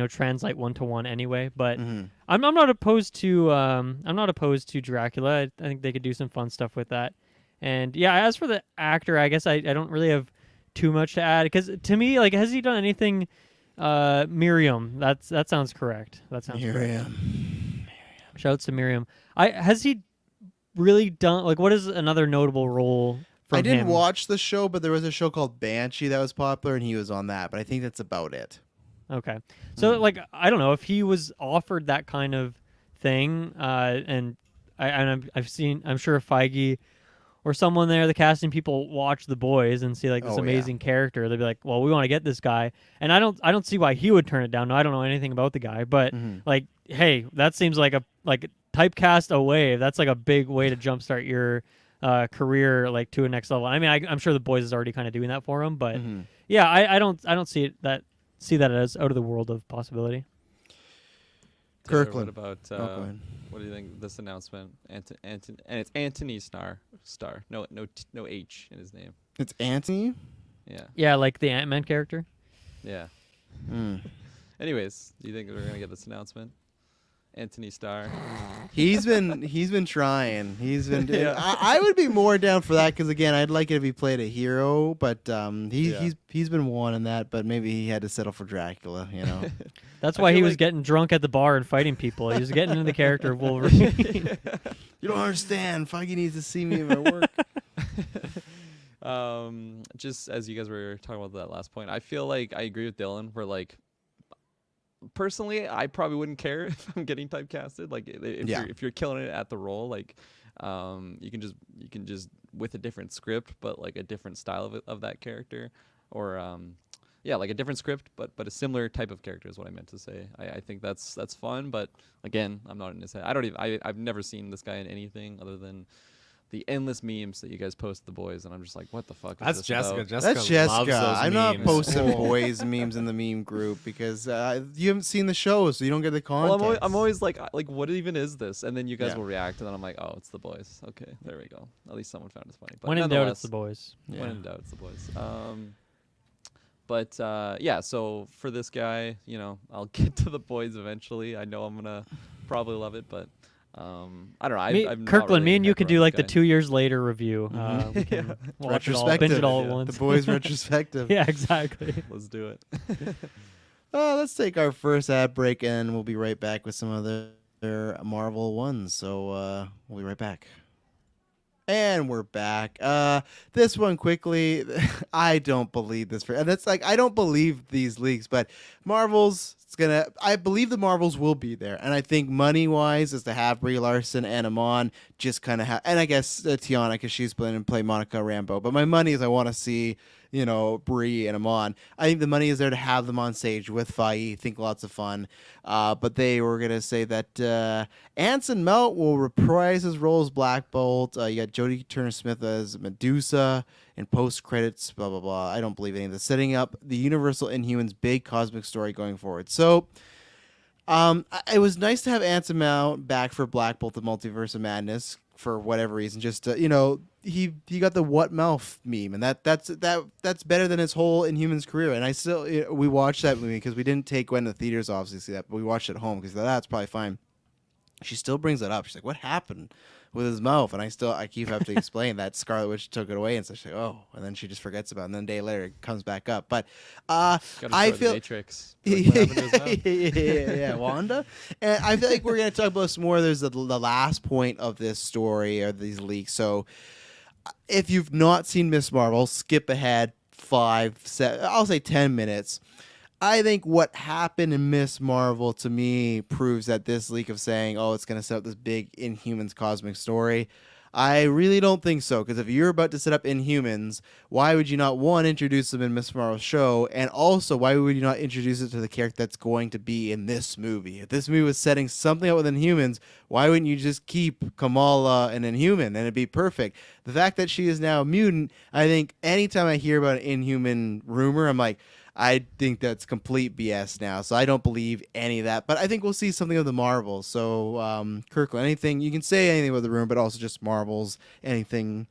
translate 1-to-1 anyway. But Mhm. I'm not opposed to Dracula. I think they could do some fun stuff with that. And yeah, as for the actor, I guess I don't really have too much to add because to me, like, has he done anything Miriam. That sounds correct. That sounds correct. Miriam. Shouts to Miriam. Has he really done like what is another notable role from I didn't him? watch the show, but there was a show called Banshee that was popular, and he was on that. But I think that's about it. Okay. So like I don't know if he was offered that kind of thing, and I'm sure Feige or someone there, the casting people watch The Boys and see like this Oh, yeah. amazing character. They'll be like, well, we want to get this guy, and I don't see why he would turn it down. No, I don't know anything about the guy, but like, hey, that seems like a typecast away. That's like a big way to jumpstart your career like to a next level. I mean, I'm sure The Boys is already kind of doing that for him, but yeah, I don't see that as out of the world of possibility. Taylor, Kirklin. what about go ahead. what do you think of this announcement? And it's Anthony Star. No H in his name. It's Anthony. Yeah. Yeah, like the Ant-Man character. Yeah. Mm. Anyways, do you think we're gonna get this announcement? Anthony Starr. He's been trying. He's been. Yeah. I would be more down for that because again, I'd like it if he played a hero, but he's been wanting that, but maybe he had to settle for Dracula. You know. That's I why feel he was like- getting drunk at the bar and fighting people. He was getting into the character of Wolverine. You don't understand. Feige needs to see me in my work. Just as you guys were talking about that last point, I feel like I agree with Dylan. Where like, personally, I probably wouldn't care if I'm getting typecasted. Like, if you're killing it at the role, like, you can just with a different script, but like a different style of that character, or yeah, like a different script, but a similar type of character is what I meant to say. I think that's fun, but again, I'm not in his head. I've never seen this guy in anything other than the endless memes that you guys post The Boys, and I'm just like, what the fuck is That's this Jessica. about? Jessica That's loves Jessica. those I'm not memes. posting boys memes in the meme group because you haven't seen the show, so you don't get the context. Well, I'm always like, what even is this? And then you guys Yeah. will react, and then I'm like, oh, it's The Boys. Okay, there we go. At least someone found it funny. But When in doubt, nonetheless, it's The Boys. Yeah. When in doubt, it's The Boys. But yeah, so for this guy, you know, I'll get to The Boys eventually. I know I'm gonna probably love it, but I don't know. I've not Kirkland, really me and you hyped could around do like this the guy. 2 years later review. We can watch it all, binge it all at Yeah. once. The Boys retrospective. Yeah, exactly. Let's do it. Let's take our first ad break, and we'll be right back with some other Marvel ones. So we'll be right back. And we're back. This one quickly. I don't believe this. And that's like I don't believe these leaks, but Marvel's I believe the Marvels will be there, and I think money wise is to have Brie Larson and Amon just kind of and I guess Tiana because she's going to play Monica Rambeau. But my money is I want to see Brie and Amon. I think the money is there to have them on stage with Feige. I think lots of fun. But they were gonna say that Anson Mount will reprise his role as Black Bolt. You got Jodie Turner-Smith as Medusa in post credits. Blah blah blah. I don't believe any of this. Setting up the Universal Inhumans big cosmic story going forward. So. It was nice to have Anson Mount back for Black Bolt: The Multiverse of Madness for whatever reason. Just he got the what mouth meme, and that's better than his whole Inhumans career. And I still we watched that movie because we didn't take Gwen to the theaters, obviously see that, but we watched it at home because that's probably fine. She still brings it up. She's like, "What happened with his mouth?" And I keep having to explain that Scarlet Witch took it away, and so she's like, "Oh," and then she just forgets about it, and then a day later it comes back up. But I feel the Matrix. Like, what happened to his mouth? yeah, Wanda. And I feel like we're gonna talk about this more. There's the last point of this story or these leaks. So if you've not seen Miss Marvel, skip ahead I'll say 10 minutes. I think what happened in Miss Marvel to me proves that this leak of saying, oh, it's going to set up this big Inhumans cosmic story, I really don't think so. Because if you're about to set up Inhumans, why would you not, one, introduce them in Miss Marvel's show? And also, why would you not introduce it to the character that's going to be in this movie? If this movie was setting something up with Inhumans, why wouldn't you just keep Kamala an Inhuman and it'd be perfect? The fact that she is now a mutant, I think anytime I hear about an Inhuman rumor, I'm like, I think that's complete BS now, so I don't believe any of that. But I think we'll see something of the Marvels. So, Kirkland, anything you can say anything about the room, but also just Marvels, anything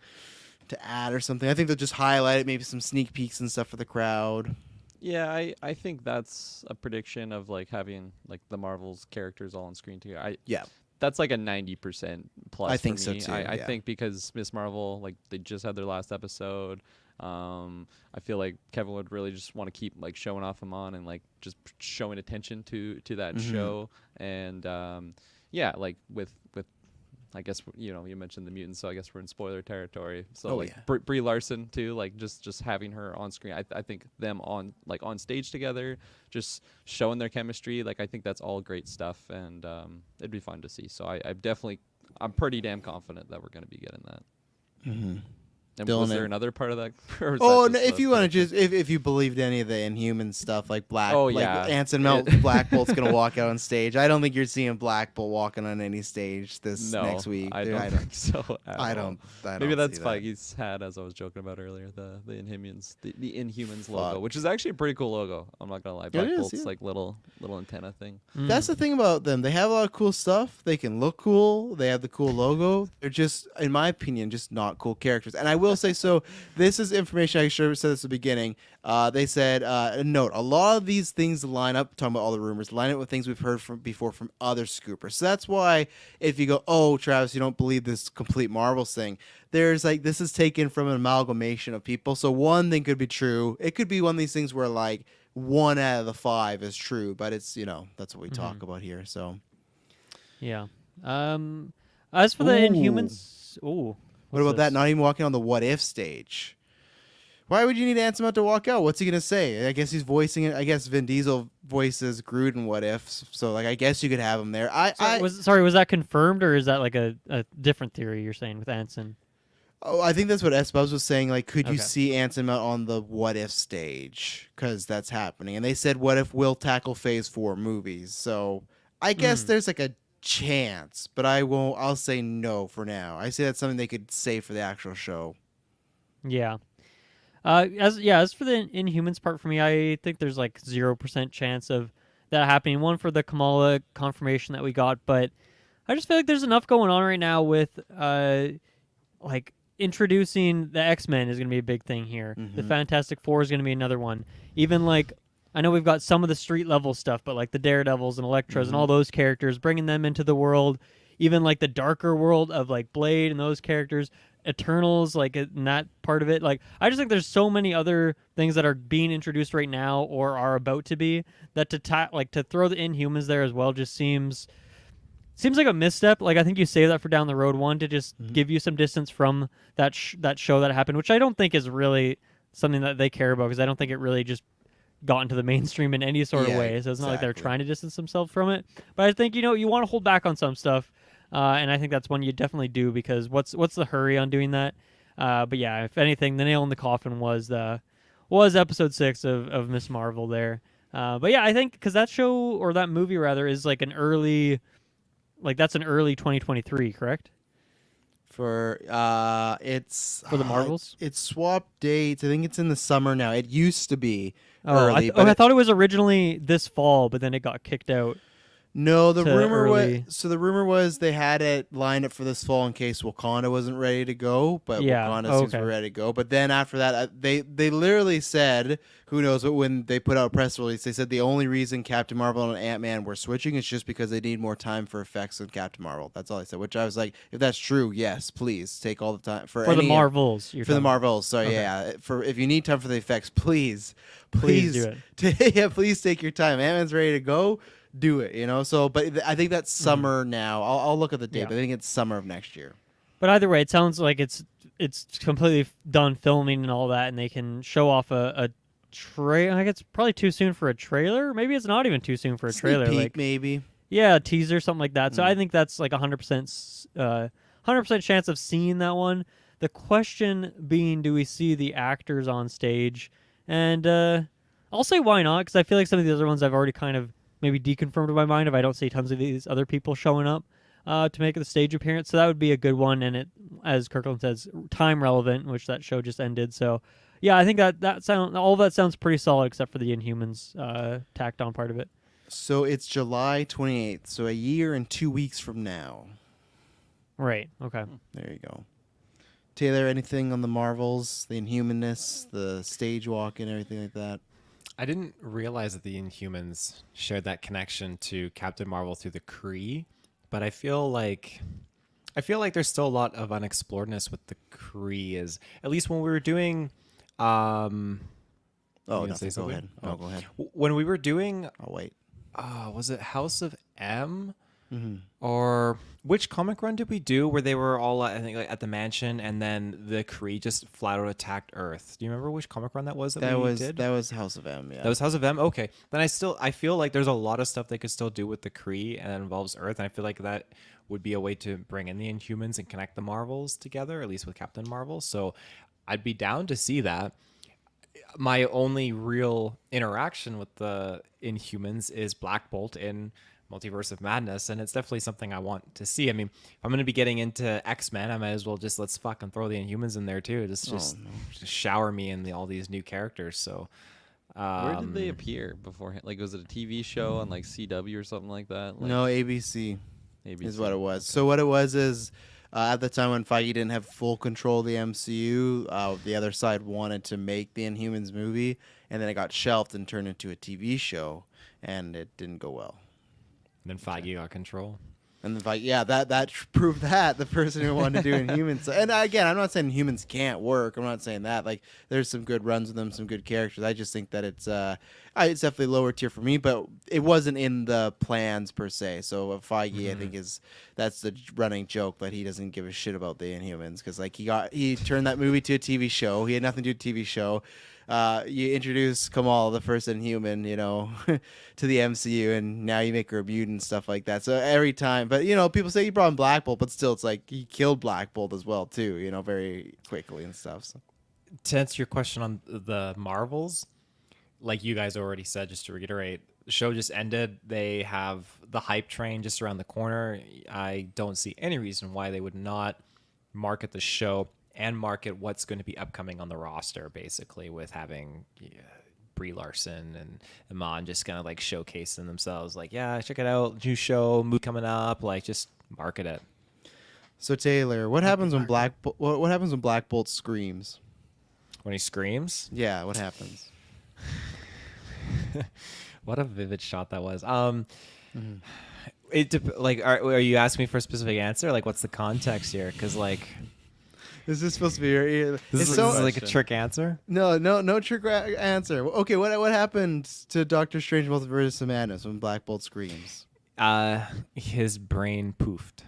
to add or something? I think they'll just highlight it, maybe some sneak peeks and stuff for the crowd. Yeah, I think that's a prediction of like having like the Marvel's characters all on screen together. Yeah. That's like a 90% plus. I think for so me. too, I yeah. think because Miss Marvel, like they just had their last episode. I feel like Kevin would really just want to keep like showing off Amon and like just showing attention to that show. And yeah, like with I guess you mentioned the mutants, so I guess we're in spoiler territory. So Brie Larson too, like just having her on screen. I think them on stage together, just showing their chemistry. Like I think that's all great stuff, and it'd be fun to see. So I'm pretty damn confident that we're going to be getting that. Mm-hmm. And was there another part of that? Or was Oh, that no, just if you want to just if you believed any of the Inhuman stuff, like Anson Mount Black Bolt's gonna walk out on stage. I don't think you're seeing Black Bolt walking on any stage next week. I don't think so. I don't. Maybe that's see Feige's hat, as I was joking about earlier. The Inhumans, the Inhumans logo, which is actually a pretty cool logo. I'm not gonna lie. Black Bolt's like little antenna thing. That's the thing about them. They have a lot of cool stuff. They can look cool. They have the cool logo. They're just, in my opinion, just not cool characters. And I will say so. This is information I should have said this at the beginning. They said, note, a lot of these things line up, talking about all the rumors, line up with things we've heard before from other scoopers. So that's why if you go, oh, Travis, you don't believe this complete Marvels thing, there's like, this is taken from an amalgamation of people. So one thing could be true. It could be one of these things where like 1 out of the 5 is true, but it's, that's what we talk about here. So, yeah. As for the Inhumans, what about that? Not even walking on the What If stage. Why would you need Anson Mount to walk out? What's he gonna say? I guess he's voicing it. I guess Vin Diesel voices Groot in What If, so like I guess you could have him there. Was that confirmed, or is that like a different theory you're saying with Anson? Oh, I think that's what S Bubs was saying. Like, could you see Anson Mount on the What If stage? Because that's happening, and they said What If will tackle Phase 4 movies. So I guess there's like a chance, but I'll say no for now. I say that's something they could say for the actual show. Yeah. As for the Inhumans part for me, I think there's like 0% chance of that happening. One for the Kamala confirmation that we got, but I just feel like there's enough going on right now with like introducing the X-Men is going to be a big thing here. The Fantastic Four is going to be another one. Even like I know we've got some of the street level stuff, but like the Daredevils and Electras and all those characters, bringing them into the world, even like the darker world of like Blade and those characters, Eternals, like in that part of it. Like I just think there's so many other things that are being introduced right now or are about to be that to throw the Inhumans there as well just seems like a misstep. Like I think you save that for down the road, one to just give you some distance from that show that happened, which I don't think is really something that they care about because I don't think it really just got into the mainstream in any sort of way. So it's not like they're trying to distance themselves from it. But I think, you want to hold back on some stuff. And I think that's one you definitely do because what's the hurry on doing that? But yeah, if anything, the nail in the coffin was episode 6 of Miss Marvel there. But yeah, I think because that show or that movie rather is like an early 2023, correct? For it's for the Marvels. It's swapped dates. I think it's in the summer now. It used to be early. I thought it was originally this fall, but then it got kicked out. No, the rumor was they had it lined up for this fall in case Wakanda wasn't ready to go, but Wakanda seems ready to go. But then after that, they literally said, who knows, but when they put out a press release, they said the only reason Captain Marvel and Ant-Man were switching is just because they need more time for effects on Captain Marvel. That's all they said, which I was like, if that's true, yes, please take all the time for the Marvels. For the Marvels, sorry, yeah. For if you need time for the effects, please do it. Please take your time. Ant-Man's ready to go. Do it, So, but I think that's summer now. I'll look at the date, but I think it's summer of next year. But either way, it sounds like it's completely done filming and all that, and they can show off a trailer. I think it's probably too soon for a trailer. Maybe it's not even too soon for a trailer. Sneak peek, like maybe. Yeah, a teaser, something like that. So I think that's like 100% chance of seeing that one. The question being, do we see the actors on stage? And I'll say why not, because I feel like some of the other ones I've already kind of maybe deconfirmed in my mind if I don't see tons of these other people showing up to make the stage appearance. So that would be a good one. And it, as Kirklin says, time relevant, which that show just ended. So yeah, I think all of that sounds pretty solid except for the Inhumans tacked on part of it. So it's July 28th. So a year and 2 weeks from now. Right. Okay. There you go. Taylor, anything on the Marvels, the Inhumanness, the stage walk and everything like that? I didn't realize that the Inhumans shared that connection to Captain Marvel through the Kree, but I feel like there's still a lot of unexploredness with the Kree. Is at least when we were doing Oh, gonna no, say go something? ahead. No, go ahead. When we were doing, I'll wait. was it House of M? Mm-hmm. Or which comic run did we do where they were all, I think, like, at the mansion, and then the Kree just flat out attacked Earth? Do you remember which comic run that was? That we was did? that was House of M. Yeah. That was House of M. Okay, then I feel like there's a lot of stuff they could still do with the Kree, and it involves Earth, and I feel like that would be a way to bring in the Inhumans and connect the Marvels together, at least with Captain Marvel. So I'd be down to see that. My only real interaction with the Inhumans is Black Bolt in Multiverse of Madness, and it's definitely something I want to see. I mean, if I'm going to be getting into X-Men, I might as well just let's fucking throw the Inhumans in there too. Just shower me in all these new characters. So Where did they appear beforehand? Like, was it a TV show on like CW or something like that? Like, No, ABC ABC. is what it was. So what it was is at the time when Feige didn't have full control of the MCU, the other side wanted to make the Inhumans movie, and then it got shelved and turned into a TV show, and it didn't go well. then Feige got control. And the Feige, yeah, that proved that the person who wanted to do Inhumans. And again, I'm not saying Inhumans can't work. I'm not saying that. Like, there's some good runs with them, some good characters. I just think that it's definitely lower tier for me, but it wasn't in the plans per se. So Feige, I think, that's the running joke that he doesn't give a shit about the Inhumans, because like he turned that movie to a TV show. He had nothing to do with TV show. You introduce Kamal, the first Inhuman, to the MCU, and now you make her a mutant and stuff like that. So every time, but people say you brought in Black Bolt, but still, it's like he killed Black Bolt as well too, very quickly and stuff. So. To answer your question on the Marvels, like you guys already said, just to reiterate, the show just ended. They have the hype train just around the corner. I don't see any reason why they would not market the show and market what's going to be upcoming on the roster, basically, with having Brie Larson and Iman just kind of like showcasing themselves. Like, yeah, check it out, new show, movie coming up. Like, just market it. So Taylor, what happens when what happens when Black Bolt screams? When he screams? Yeah, what happens? What a vivid shot that was. Are you asking me for a specific answer? Like, what's the context here? Because like, Is this supposed to be your? this is like a trick answer. No trick answer. Okay, what happened to Doctor Strange Multiverse of Madness when Black Bolt screams? His brain poofed.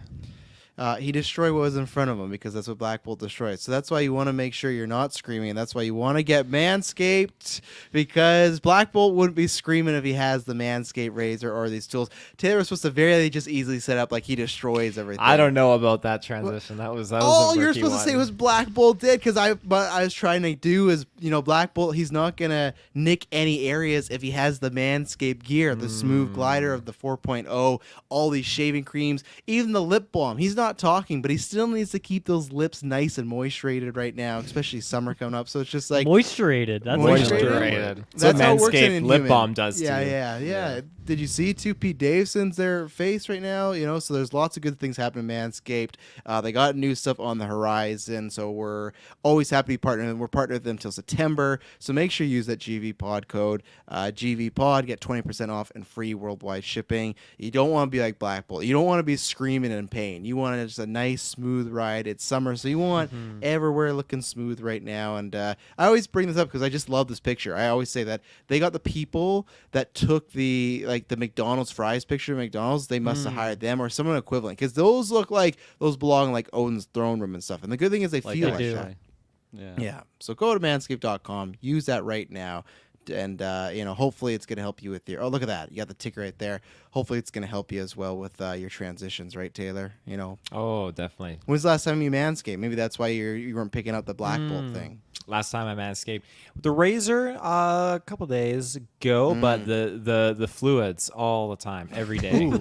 He destroyed what was in front of him, because that's what Black Bolt destroyed. So that's why you want to make sure you're not screaming. And that's why you want to get Manscaped, because Black Bolt wouldn't be screaming if he has the Manscaped razor or these tools. Taylor was supposed to very just easily set up like he destroys everything. I don't know about that transition. That was all a you're rookie supposed to say one. was Black Bolt did, because I was trying to do is Black Bolt, he's not gonna nick any areas if he has the Manscaped gear, the smooth glider of the 4.0, all these shaving creams, even the lip balm. He's not talking, but he still needs to keep those lips nice and moisturated right now, especially summer coming up. So it's just like Moisturated. That's Moisturated. That's That's how what it works in Manscaped lip Inhuman. balm does Yeah, to you. yeah. Did you see Pete Davidson's their face right now? So there's lots of good things happening in Manscaped. They got new stuff on the horizon, so we're always happy to partner. We're partnered with them till September, so make sure you use that GVPOD code, GVPOD, get 20% off and free worldwide shipping. You don't want to be like Black Bolt. You don't want to be screaming in pain. You want just a nice, smooth ride. It's summer, so you want everywhere looking smooth right now. And I always bring this up because I just love this picture. I always say that they got the people that took the McDonald's fries picture of McDonald's. They must have hired them or someone equivalent, because those look like those belong in like Odin's throne room and stuff. And the good thing is they feel like that. Yeah. So go to manscaped.com. Use that right now. And hopefully it's going to help you with your. Oh, look at that! You got the ticker right there. Hopefully it's going to help you as well with your transitions, right, Taylor? Oh, definitely. When's the last time you manscaped? Maybe that's why you weren't picking up the Black Bolt thing. Last time I manscaped the razor a couple days ago, but the fluids all the time, every day.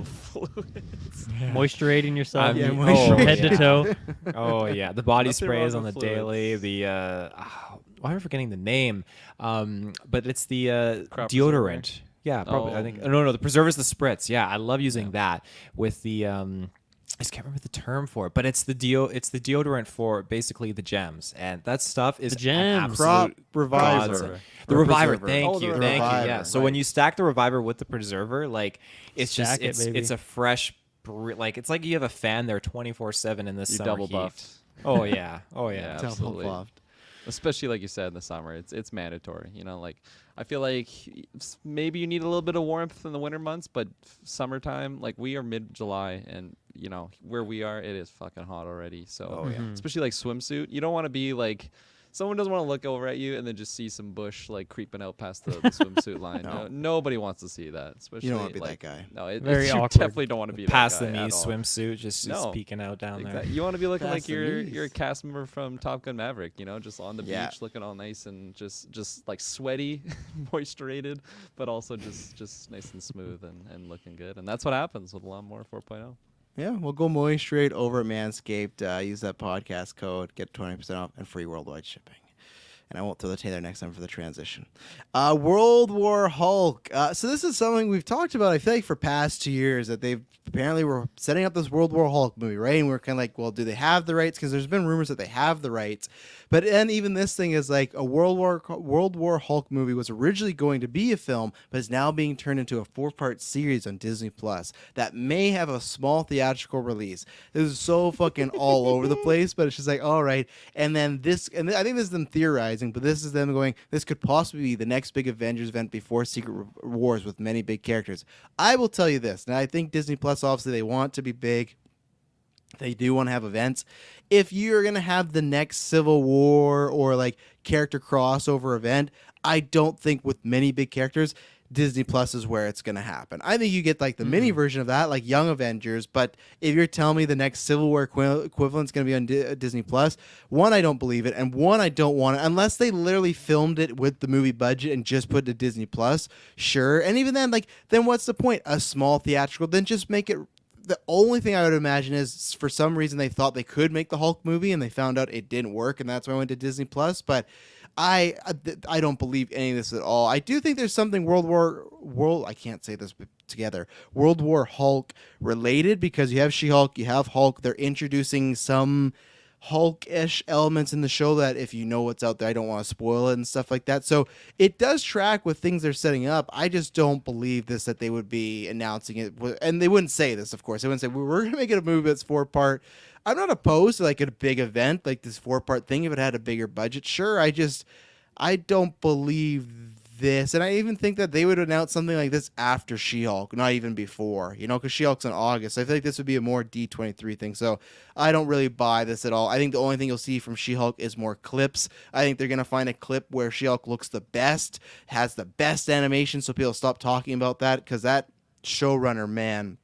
Moisturating yourself Yeah, from moisturating. head to toe. Oh yeah, the body Nothing sprays wrong on the with fluids. daily. The why am I forgetting the name? But it's the Crop deodorant. preserver? Yeah, probably. I Oh. think no. The preserver's the spritz. Yeah, I love using that with the. I just can't remember the term for it, but it's the deodorant for basically the gems, and that stuff is The gems. an absolute Reviver. godsend. The Or Reviver, preserver. thank Oh, the you. Reviver, Yeah. So right. when you stack the Reviver with the preserver, like it's Stack it, just baby. it's a fresh, like it's like you have a fan there 24/7 in this You summer double heat. buffed. Oh yeah. Oh yeah. Yeah. Double Absolutely. buffed. especially like you said in the summer. It's mandatory. You know, like I feel like maybe you need a little bit of warmth in the winter months, but summertime, like we are mid-July, and you know where we are, it is fucking hot already. So especially like swimsuit, you don't want to be like. Someone doesn't want to look over at you and then just see some bush like creeping out past the swimsuit line. No. Nobody wants to see that. Especially You don't wanna be like, that guy. No, Very you awkward. definitely don't want to be Past that the guy knees at all. swimsuit, just No. peeking out down there. You want to be looking Past like the you're knees. a cast member from Top Gun Maverick, you know, just on the Yeah. beach, looking all nice and just like sweaty, moisturated, but also just nice and smooth and looking good. And that's what happens with Lawnmower 4.0. Yeah, we'll go moisturate over at Manscaped. Use that podcast code, get 20% off and free worldwide shipping. And I won't throw the Taylor next time for the transition. World War Hulk. So this is something we've talked about, I feel like, for past 2 years, that they've apparently were setting up this World War Hulk movie, right? And we're kind of like, well, do they have the rights? Because there's been rumors that they have the rights. But then even this thing is like a World War Hulk movie was originally going to be a film, but is now being turned into a 4-part series on Disney Plus that may have a small theatrical release. This is so fucking all over the place, but it's just like, all right. And then this, and I think this is them theorizing, but this is them going, this could possibly be the next big Avengers event before Secret Wars with many big characters. I will tell you this, and I think Disney Plus, obviously, they want to be big. They do want to have events. If you're going to have the next Civil War or like character crossover event, I don't think with many big characters, Disney Plus is where it's going to happen. I think you get like the mini version of that, like Young Avengers. But if you're telling me the next Civil War equivalent is going to be on Disney Plus, one, I don't believe it. And one, I don't want it unless they literally filmed it with the movie budget and just put it to Disney Plus. Sure. And even then, like, then what's the point? A small theatrical, then just make it. The only thing I would imagine is for some reason they thought they could make the Hulk movie and they found out it didn't work, and that's why I went to Disney Plus. But I don't believe any of this at all. I do think there's something World War Hulk related, because you have She-Hulk, you have Hulk. They're introducing some Hulk-ish elements in the show that if you know what's out there, I don't want to spoil it and stuff like that. So it does track with things they're setting up. I just don't believe this, that they would be announcing it. And they wouldn't say this, of course. They wouldn't say, we're going to make it a movie that's 4-part. I'm not opposed to like a big event like this 4-part thing if it had a bigger budget. Sure, I don't believe this. And I even think that they would announce something like this after She-Hulk, not even before, you know, because She-Hulk's in August. I feel like this would be a more D23 thing. So I don't really buy this at all. I think the only thing you'll see from She-Hulk is more clips. I think they're going to find a clip where She-Hulk looks the best, has the best animation, so people stop talking about that, because that showrunner, man,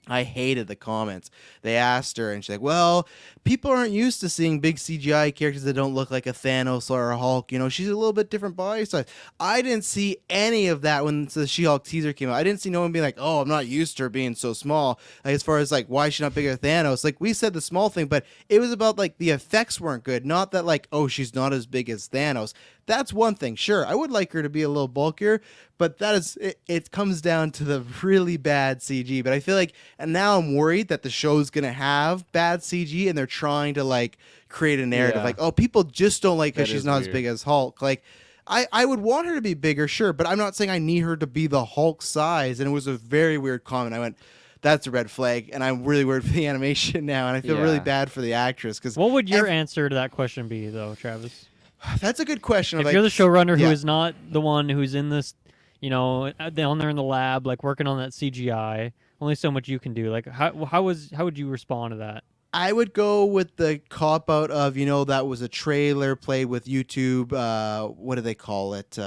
I hated the comments. They asked her, and she's like, well, people aren't used to seeing big CGI characters that don't look like a Thanos or a Hulk. You know, she's a little bit different body size. I didn't see any of that when the She-Hulk teaser came out. I didn't see no one being like, oh, I'm not used to her being so small. Like, as far as, like, why is she not bigger than Thanos? Like, we said the small thing, but it was about, like, the effects weren't good. Not that, like, oh, she's not as big as Thanos. That's one thing. Sure, I would like her to be a little bulkier, but that is it comes down to the really bad CG. But I feel like, and now I'm worried that the show's going to have bad CG, and they're trying to like create a narrative Yeah. like, oh, people just don't like her, That she's is not as weird. big as Hulk. Like, I would want her to be bigger, sure, but I'm not saying I need her to be the Hulk size. And it was a very weird comment. I went, that's a red flag, and I'm really worried for the animation now, and I feel really Yeah. bad for the actress. Because What would your answer to that question be, though, Travis? that's a good question. If like, you're the showrunner who yeah. is not the one who's in this, you know, down there in the lab, like working on that CGI, only so much you can do. Like, how would you respond to that? I would go with the cop out of, you know, that was a trailer played with YouTube. What do they call it?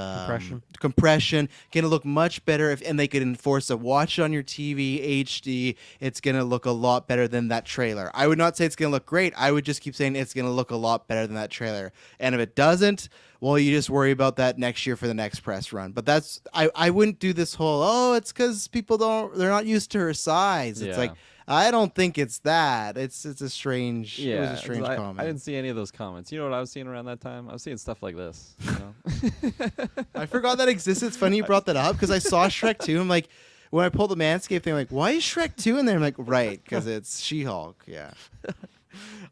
Compression. Gonna look much better and they could enforce a watch it on your TV HD. It's gonna look a lot better than that trailer. I would not say it's gonna look great. I would just keep saying it's gonna look a lot better than that trailer. And if it doesn't, well, you just worry about that next year for the next press run. But that's I wouldn't do this whole, oh, it's because they're not used to her size. It's Yeah. like, I don't think it's that. It's a strange. Yeah, It was a strange I comment. didn't see any of those comments. You know what I was seeing around that time? I was seeing stuff like this. You know? I forgot that existed. It's funny you brought that up because I saw Shrek 2. I'm like, when I pulled the Manscaped thing, I'm like, why is Shrek 2 in there? I'm like, right, because it's She-Hulk. Yeah.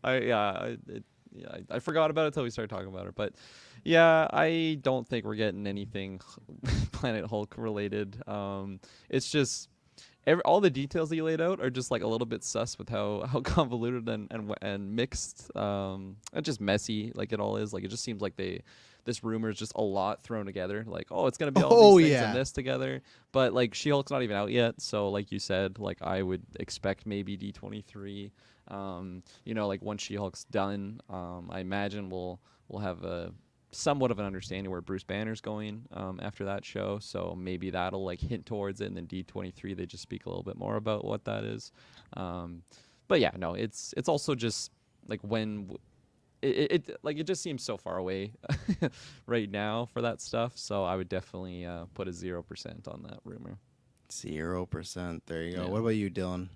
I forgot about it until we started talking about it. But yeah, I don't think we're getting anything Planet Hulk related. It's just all the details that you laid out are just like a little bit sus with how convoluted and mixed and just messy like it all is. Like it just seems like this rumor is just a lot thrown together. Like, oh, it's gonna be all these things and this together. But like She-Hulk's not even out yet, so like you said, like I would expect maybe D23. Like once She-Hulk's done, I imagine we'll have a somewhat of an understanding where Bruce Banner's going after that show. So maybe that'll like hint towards it, and then D23 they just speak a little bit more about what that is. But yeah, no, it's also just like when it just seems so far away right now for that stuff. So I would definitely put a 0% on that rumor. 0%. There you go. Yeah. What about you, Dylan?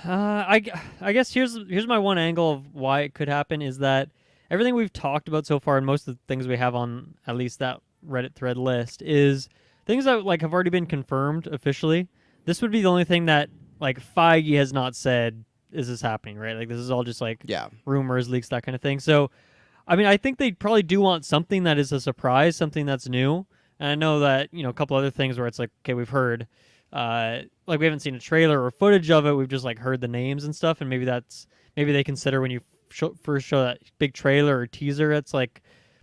I guess here's my one angle of why it could happen is that everything we've talked about so far and most of the things we have on at least that Reddit thread list is things that like have already been confirmed officially. This would be the only thing that like Feige has not said is this happening, right? Like this is all just like rumors, leaks, that kind of thing. So I mean, I think they probably do want something that is a surprise, something that's new. And I know that, a couple other things where it's like, okay, we've heard like we haven't seen a trailer or footage of it. We've just like heard the names and stuff, and maybe they consider when you first show that big trailer or teaser, it's like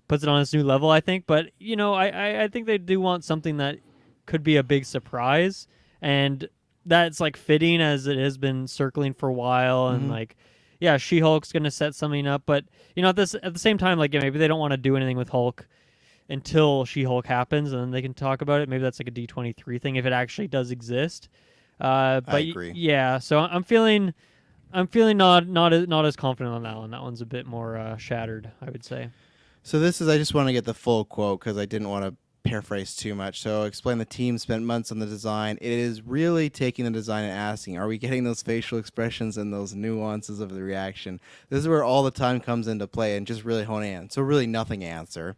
puts it on this new level, I think. But I think they do want something that could be a big surprise, and that's like fitting as it has been circling for a while. And like, yeah, She-Hulk's gonna set something up, but at the same time, like maybe they don't want to do anything with Hulk until She-Hulk happens, and then they can talk about it. Maybe that's like a D23 thing if it actually does exist. But I agree. Yeah, so I'm feeling not as confident on that one. That one's a bit more shattered, I would say. So I just want to get the full quote because I didn't want to paraphrase too much. So explain the team spent months on the design. It is really taking the design and asking, are we getting those facial expressions and those nuances of the reaction? This is where all the time comes into play and just really honing in. So really nothing answer.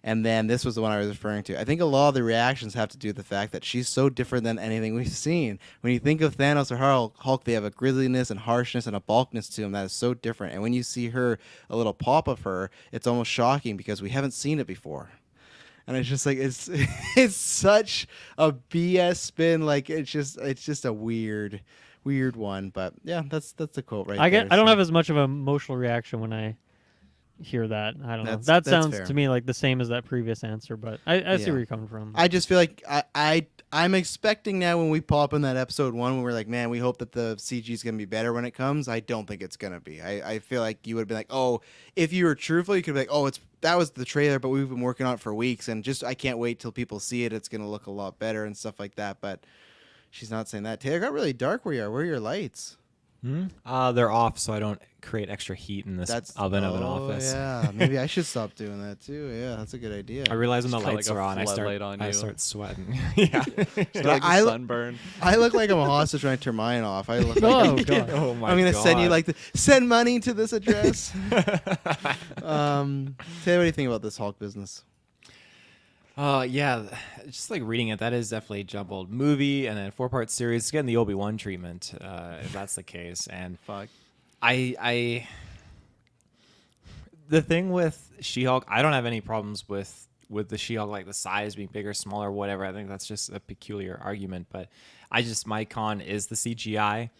And then this was the one I was referring to. I think a lot of the reactions have to do with the fact that she's so different than anything we've seen. When you think of Thanos or Hulk, they have a grisliness and harshness and a bulkness to them that is so different. And when you see her, a little pop of her, it's almost shocking because we haven't seen it before. And it's just like it's such a BS spin. Like it's just a weird one. But yeah, that's the quote right there. I don't have as much of an emotional reaction when I hear that. I don't know. That sounds fair to me like the same as that previous answer, but I see where you're coming from. I just feel like I'm expecting now when we pop in that episode 1 when we're like, man, we hope that the CG is going to be better when it comes. I don't think it's going to be. I feel like you would be like, oh, if you were truthful, you could be like, oh, that was the trailer, but we've been working on it for weeks, and just I can't wait till people see it. It's going to look a lot better and stuff like that. But she's not saying that. Taylor, it got really dark where you are. Where are your lights? They're off, so I don't create extra heat in this oven of an office. Yeah, maybe I should stop doing that too. Yeah, that's a good idea. I realize when the Just kinda lights like a are on, floodlight I you. start sweating. Yeah. Like I sunburn. I look like I'm a hostage trying to turn mine off. I look Oh, like God. Oh my I'm gonna send you God. send money to this address. Taylor, what do you think about this Hulk business? Yeah, just like reading it, that is definitely a jumbled movie and then a 4-part series. It's getting the Obi-Wan treatment, if that's the case. And Fuck. the thing with She-Hulk, I don't have any problems with the She-Hulk, like the size being bigger, smaller, whatever. I think that's just a peculiar argument. But my con is the CGI.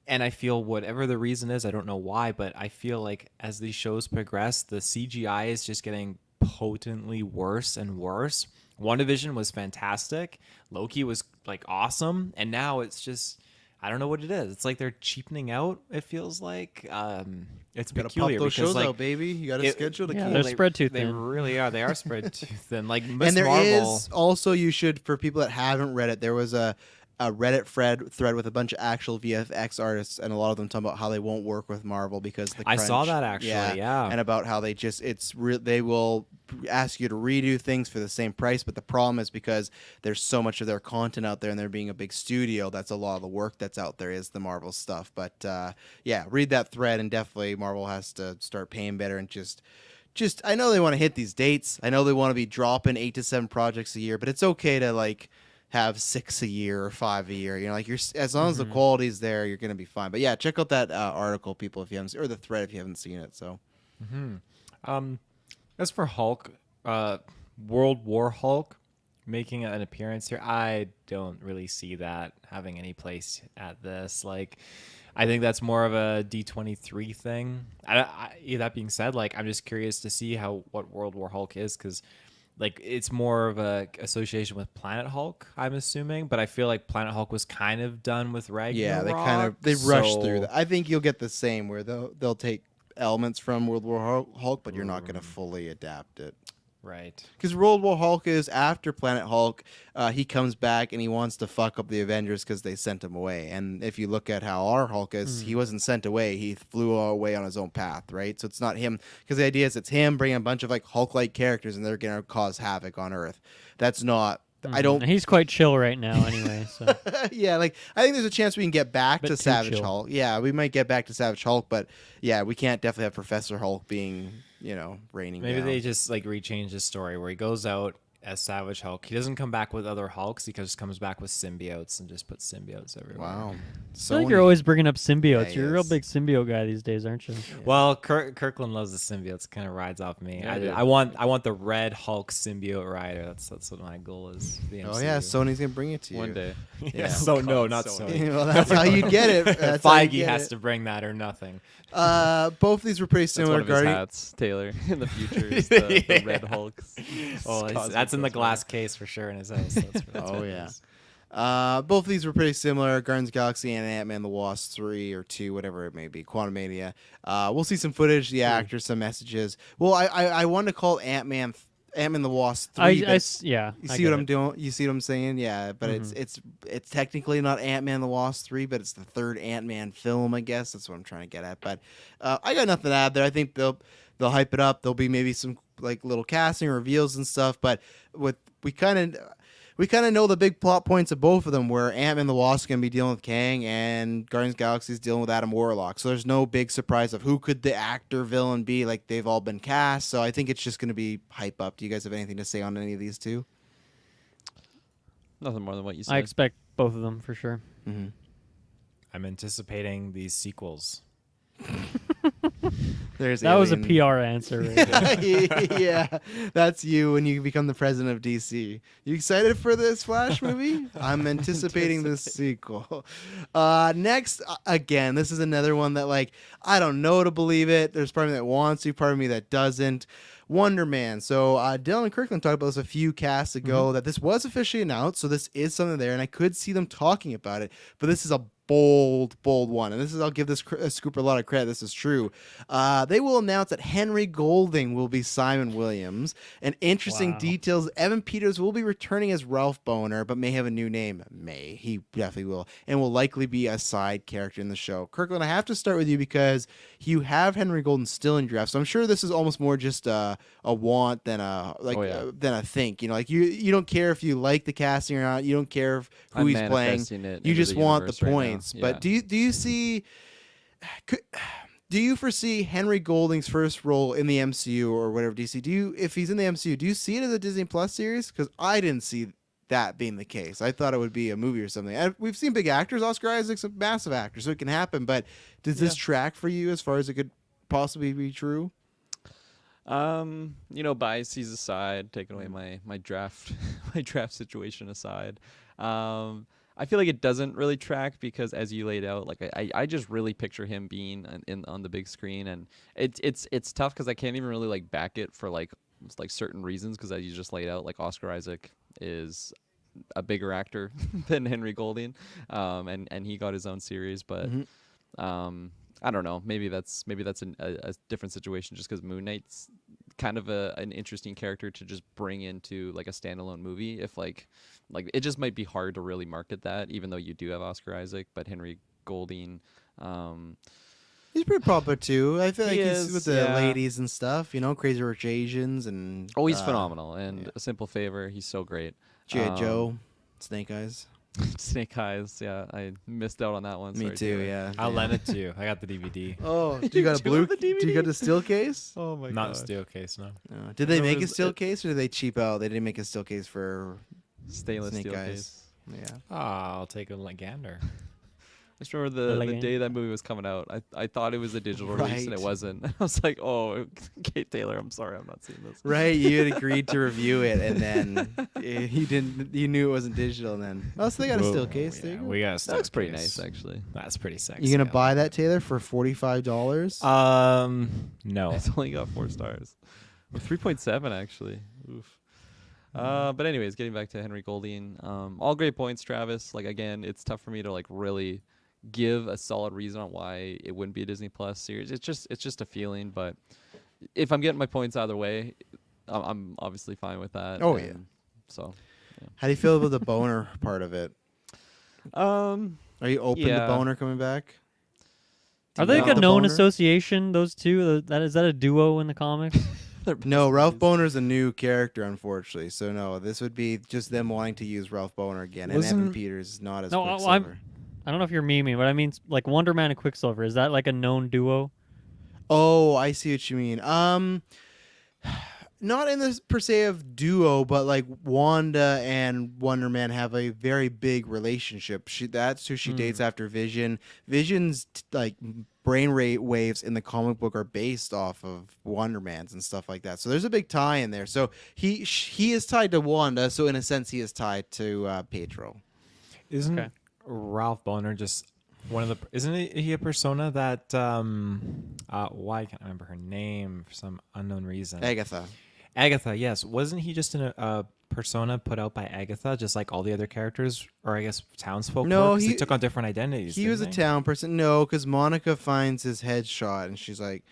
And I feel whatever the reason is, I don't know why, but I feel like as these shows progress, the CGI is just getting potently worse and worse. WandaVision was fantastic. Loki was like awesome. And now it's just, I don't know what it is. It's like they're cheapening out, it feels like. It's Gotta peculiar pop those because shows like out, baby. You got to schedule to yeah, keep. they're spread too they thin. really are. They are spread too thin. Like And Miss there Marvel. is also, you should, for people that haven't read it, there was a Reddit thread with a bunch of actual VFX artists, and a lot of them talking about how they won't work with Marvel because the I saw crunch. that actually, yeah. And about how they just they will ask you to redo things for the same price, but the problem is because there's so much of their content out there, and they're being a big studio. That's a lot of the work that's out there is the Marvel stuff. But yeah, read that thread, and definitely Marvel has to start paying better and just I know they want to hit these dates. I know they want to be dropping 8 to 7 projects a year, but it's okay to like have 6 a year or 5 a year. As long as the quality's there, you're gonna be fine. But yeah, check out that article, people, if you haven't, or the thread if you haven't seen it. So, As for Hulk, World War Hulk, making an appearance here. I don't really see that having any place at this. Like, I think that's more of a D23 thing. That being said, like, I'm just curious to see what World War Hulk is, because like it's more of a association with Planet Hulk, I'm assuming. But I feel like Planet Hulk was kind of done with Ragnarok. Yeah, they rushed through that. I think you'll get the same where they'll take elements from World War Hulk, but you're not going to fully adapt it. Right. Because World War Hulk is after Planet Hulk. He comes back and he wants to fuck up the Avengers because they sent him away. And if you look at how our Hulk is, he wasn't sent away. He flew away on his own path, right? So it's not him. Because the idea is it's him bringing a bunch of like Hulk-like characters and they're going to cause havoc on Earth. That's not... I don't... And he's quite chill right now anyway. So. Yeah, like I think there's a chance we can get back Bit to too Savage chill. Hulk. Yeah, we might get back to Savage Hulk, but yeah, we can't definitely have Professor Hulk being, raining Maybe down. they just like rechange his story where he goes out as Savage Hulk. He doesn't come back with other Hulks. He just comes back with symbiotes and just puts symbiotes everywhere. Wow. I feel like you're always bringing up symbiotes. Yeah, You're a real yes. big symbiote guy these days, aren't you? Well, Kirklin loves the symbiotes. Kind of rides off me. Yeah, I do. I want the Red Hulk symbiote rider. That's what my goal is. The Oh yeah, MCU. Sony's gonna bring it to you One day. Yeah. So no, God, not Sony. Sony. Well, that's how you get it. That's how you Feige get has it. to bring that or nothing. Both of these were pretty That's similar. one of his hats, Taylor. In the future, is the Red Hulks. Oh, that's in the glass case for sure in his house. That's Oh, what it yeah. is. Both of these were pretty similar. Guardians of the Galaxy and Ant-Man the Wasp 3 or 2, whatever it may be. Quantumania. We'll see some footage, the actors, some messages. Well, I wanted to call Ant-Man the Wasp 3. Yeah. You I see get what I'm it. doing? You see what I'm saying? Yeah, but it's technically not Ant-Man the Wasp 3, but it's the third Ant-Man film, I guess. That's what I'm trying to get at. But I got nothing to add there. I think they'll hype it up. There'll be maybe some like little casting reveals and stuff, but we kind of know the big plot points of both of them, where Ant-Man the Wasp is going to be dealing with Kang and Guardians of the Galaxy is dealing with Adam Warlock. So there's no big surprise of who could the actor villain be. Like, they've all been cast. So I think it's just going to be hype up. Do you guys have anything to say on any of these two? Nothing more than what you said. I expect both of them for sure. Mm-hmm. I'm anticipating these sequels. That was a PR answer. Right there. Yeah, that's you when you become the president of DC. You excited for this Flash movie? I'm anticipating this sequel. Next, again, this is another one that, like, I don't know to believe it. There's part of me that wants to, part of me that doesn't. Wonder Man. So Dylan and Kirkland talked about this a few casts ago, that this was officially announced, so this is something there, and I could see them talking about it, but this is a bold one, and this is, I'll give this Scooper a lot of credit. This is true. They will announce that Henry Golding will be Simon Williams, and interesting Wow. details. Evan Peters will be returning as Ralph Boner, but may have a new name. He definitely will, and will likely be a side character in the show. Kirkland, I have to start with you because you have Henry Golding still in draft, so I'm sure this is almost more just a want than than a think. Like you don't care if you like the casting or not. You don't care who I'm he's playing. manifesting it You into just the want the universe right now. points. But do you see? Do you foresee Henry Golding's first role in the MCU or whatever DC? If he's in the MCU, do you see it as a Disney Plus series? Because I didn't see that being the case. I thought it would be a movie or something. And we've seen big actors. Oscar Isaac's a massive actor, so it can happen. But does this track for you as far as it could possibly be true? Biases aside, taking away my draft situation aside, I feel like it doesn't really track because, as you laid out, like I just really picture him being on the big screen, and it's tough because I can't even really like back it for like certain reasons, because as you just laid out, like Oscar Isaac is a bigger actor than Henry Golding, and he got his own series, but I don't know. Maybe that's a different situation, just because Moon Knight's kind of an interesting character to just bring into like a standalone movie. If like it just might be hard to really market that, even though you do have Oscar Isaac, but Henry Golding. He's pretty popular too. I feel like he's is, with the yeah. ladies and stuff. Crazy Rich Asians and. Oh, he's phenomenal, and A Simple Favor. He's so great. G.I. Joe, Snake Eyes. Snake Eyes. Yeah, I missed out on that one. Me Sorry, too. Taylor. Yeah. I'll lend it to you. I got the DVD. Oh, do you got a Do you blue? have the Do you DVD? got a steel case? Oh my Not a god. steel case, no. Did they No, make a it was- steel case or did they cheap out? They didn't make a steel case for Stainless Snake steel Eyes. case. Yeah. I'll take a gander. just remember the Like- day that movie was coming out. I thought it was a digital release and it Right. wasn't. I was like, oh, Kate Taylor, I'm sorry, I'm not seeing this. Right, you had agreed to review it, and then you didn't. You knew it wasn't digital, and then so they got a still case. There you go. We got a That still looks pretty case. nice, actually. That's pretty sexy. You gonna buy that, Taylor, for $45? No. It's only got 4 stars. Or 3.7 actually. Oof. But anyways, getting back to Henry Golding, all great points, Travis. Like again, it's tough for me to like really give a solid reason on why it wouldn't be a Disney Plus series. It's just a feeling, but if I'm getting my points either way, I'm obviously fine with that. Oh, yeah. And so, How do you feel about the boner part of it? Are you open to Yeah. boner coming back? Are they know like a the known Boner? association? Those two? Is that a duo in the comics? No, Ralph Boner's a new character, unfortunately. So no, this would be just them wanting to use Ralph Boner again, and Evan Wasn't- Peters is not as No, Quicksilver. I don't know if you're memeing, but I mean like Wonder Man and Quicksilver. Is that like a known duo? Oh, I see what you mean. Not in this per se of duo, but like Wanda and Wonder Man have a very big relationship. That's who she dates after Vision. Vision's like brain rate waves in the comic book are based off of Wonder Man's and stuff like that. So there's a big tie in there. So he is tied to Wanda. So in a sense, he is tied to Pedro. Isn't Okay. Ralph Boner just one of the? Isn't he a persona that? Why can't I remember her name for some unknown reason? Agatha, yes. Wasn't he just a persona put out by Agatha, just like all the other characters, or I guess townsfolk? No, were? 'Cause he they took on different identities. He was a didn't they? town person. No, because Monica finds his headshot and she's like,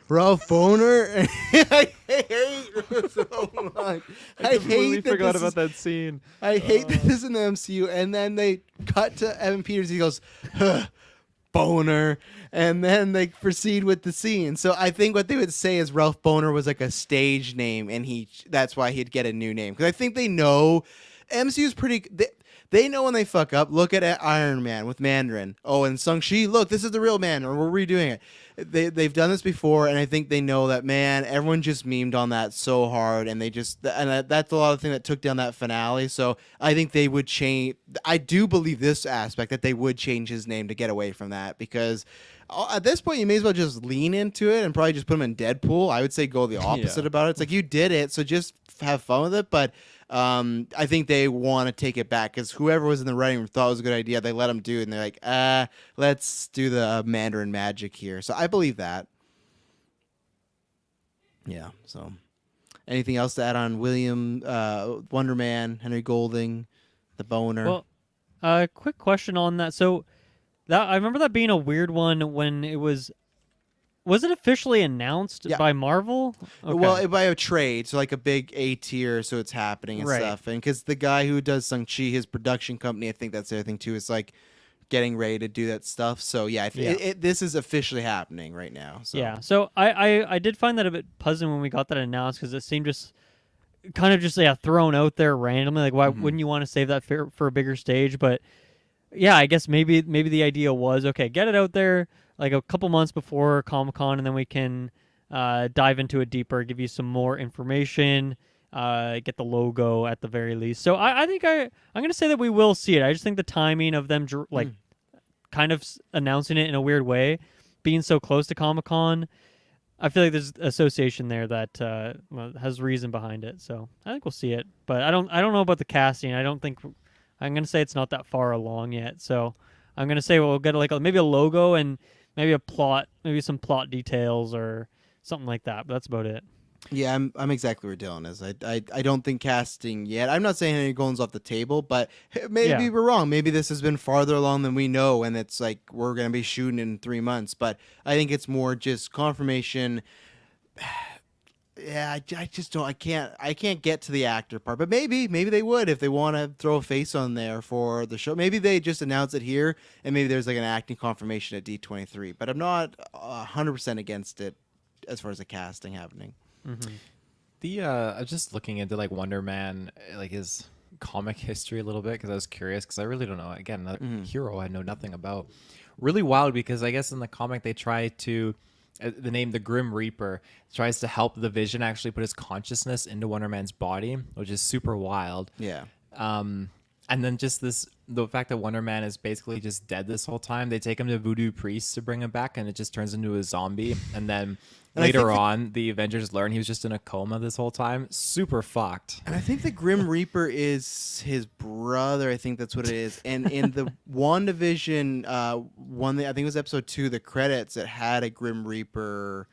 Ralph Boner? I hate it so much. I completely hate that forgot this about is- that scene. I hate that this is in the MCU. And then they cut to Evan Peters. He goes, huh, Boner. And then they proceed with the scene. So I think what they would say is Ralph Boner was like a stage name, and that's why he'd get a new name. Because I think they know MCU's pretty. They know when they fuck up. Look at Iron Man with Mandarin. Oh, and Shang-Chi, look, this is the real man, or we're redoing it. They've done this before, and I think they know that, man, everyone just memed on that so hard, and that's a lot of thing that took down that finale. So I think they would change. I do believe this aspect that they would change his name to get away from that, because at this point you may as well just lean into it and probably just put him in Deadpool. I would say go the opposite about it. It's like you did it, so just have fun with it. But I think they want to take it back because whoever was in the writing room thought it was a good idea. They let him do it, and they're like, let's do the Mandarin magic here. So I believe that. Yeah. So, anything else to add on William, Wonder Man, Henry Golding, the Boner? Well, quick question on that. So that I remember that being a weird one when it was. Was it officially announced Yeah. by Marvel? Okay. Well, by a trade, so like a big A tier, so it's happening and Right. stuff. And because the guy who does Shang-Chi, his production company, I think that's the other thing too, is like getting ready to do that stuff. So yeah, this is officially happening right now. So. Yeah. So I did find that a bit puzzling when we got that announced because it seemed just kind of just thrown out there randomly. Like, why wouldn't you want to save that for a bigger stage? But yeah, I guess maybe the idea was, okay, get it out there like a couple months before Comic-Con, and then we can dive into it deeper, give you some more information, get the logo at the very least. So I think I'm going to say that we will see it. I just think the timing of them kind of announcing it in a weird way, being so close to Comic-Con, I feel like there's association there that has reason behind it. So I think we'll see it. But I don't know about the casting. I'm going to say it's not that far along yet. So I'm going to say we'll get maybe a logo and maybe a plot, maybe some plot details or something like that. But that's about it. Yeah, I'm exactly where Dylan is. I don't think casting yet. I'm not saying Henry Golding's off the table, but maybe we're wrong. Maybe this has been farther along than we know, and it's like we're gonna be shooting in 3 months. But I think it's more just confirmation. Yeah, I just don't. I can't get to the actor part. But maybe they would if they want to throw a face on there for the show. Maybe they just announce it here, and maybe there's like an acting confirmation at D23. But I'm not 100% against it as far as the casting happening. Mm-hmm. I was just looking into like Wonder Man, like his comic history a little bit because I was curious because I really don't know. Again, another hero I know nothing about. Really wild because I guess in the comic they try to the name the Grim Reaper tries to help the Vision actually put his consciousness into Wonder Man's body, which is super wild. Yeah. And then just the fact that Wonder Man is basically just dead this whole time. They take him to voodoo priests to bring him back, and it just turns into a zombie. And then And I think later on, the Avengers learn he was just in a coma this whole time. Super fucked. And I think the Grim Reaper is his brother. I think that's what it is. And in the WandaVision, I think it was episode 2, the credits, it had a Grim Reaper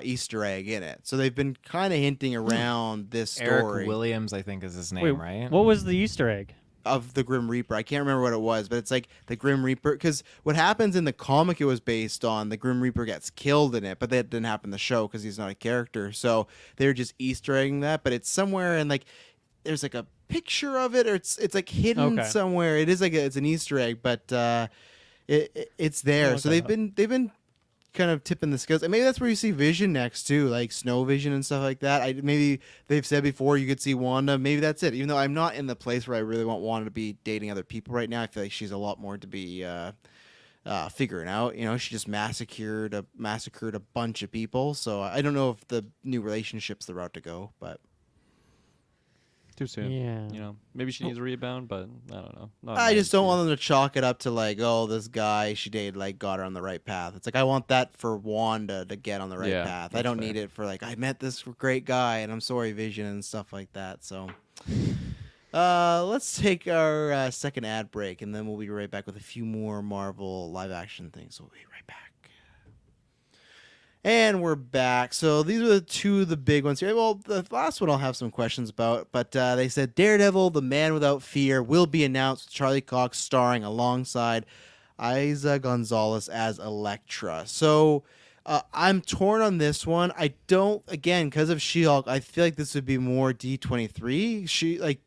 Easter egg in it. So they've been kind of hinting around this story Eric Williams, I think, is his name, Wait, right? what was the Easter egg? of the Grim Reaper. I can't remember what it was, but it's like the Grim Reaper. Because what happens in the comic it was based on, the Grim Reaper gets killed in it, but that didn't happen in the show because he's not a character. So they're just Easter egging that, but it's somewhere in like there's like a picture of it, or it's like hidden Okay. somewhere. It is like it's an Easter egg, but it's there. look So that they've been kind of tipping the scales, and maybe that's where you see Vision next too, like Snow Vision and stuff like that. Maybe they've said before you could see Wanda. Maybe that's it. Even though I'm not in the place where I really want Wanda to be dating other people right now, I feel like she's a lot more to be figuring out. You know, she just massacred a bunch of people. So I don't know if the new relationship's the route to go, but. Too soon. Yeah. You know, maybe she needs a rebound, but I don't know. Not I my just don't view. want them to chalk it up to like, oh, this guy she dated like got her on the right path. It's like I want that for Wanda to get on the right Yeah, path. I that's don't fair. need it for like I met this great guy and I'm sorry Vision and stuff like that. So let's take our second ad break and then we'll be right back with a few more Marvel live action things. We'll be right back. And we're back. So these are two of the big ones here. Well, the last one I'll have some questions about, but they said Daredevil, The Man Without Fear, will be announced with Charlie Cox starring alongside Isa Gonzalez as Elektra. So I'm torn on this one. I don't, again, because of She-Hulk, I feel like this would be more D23.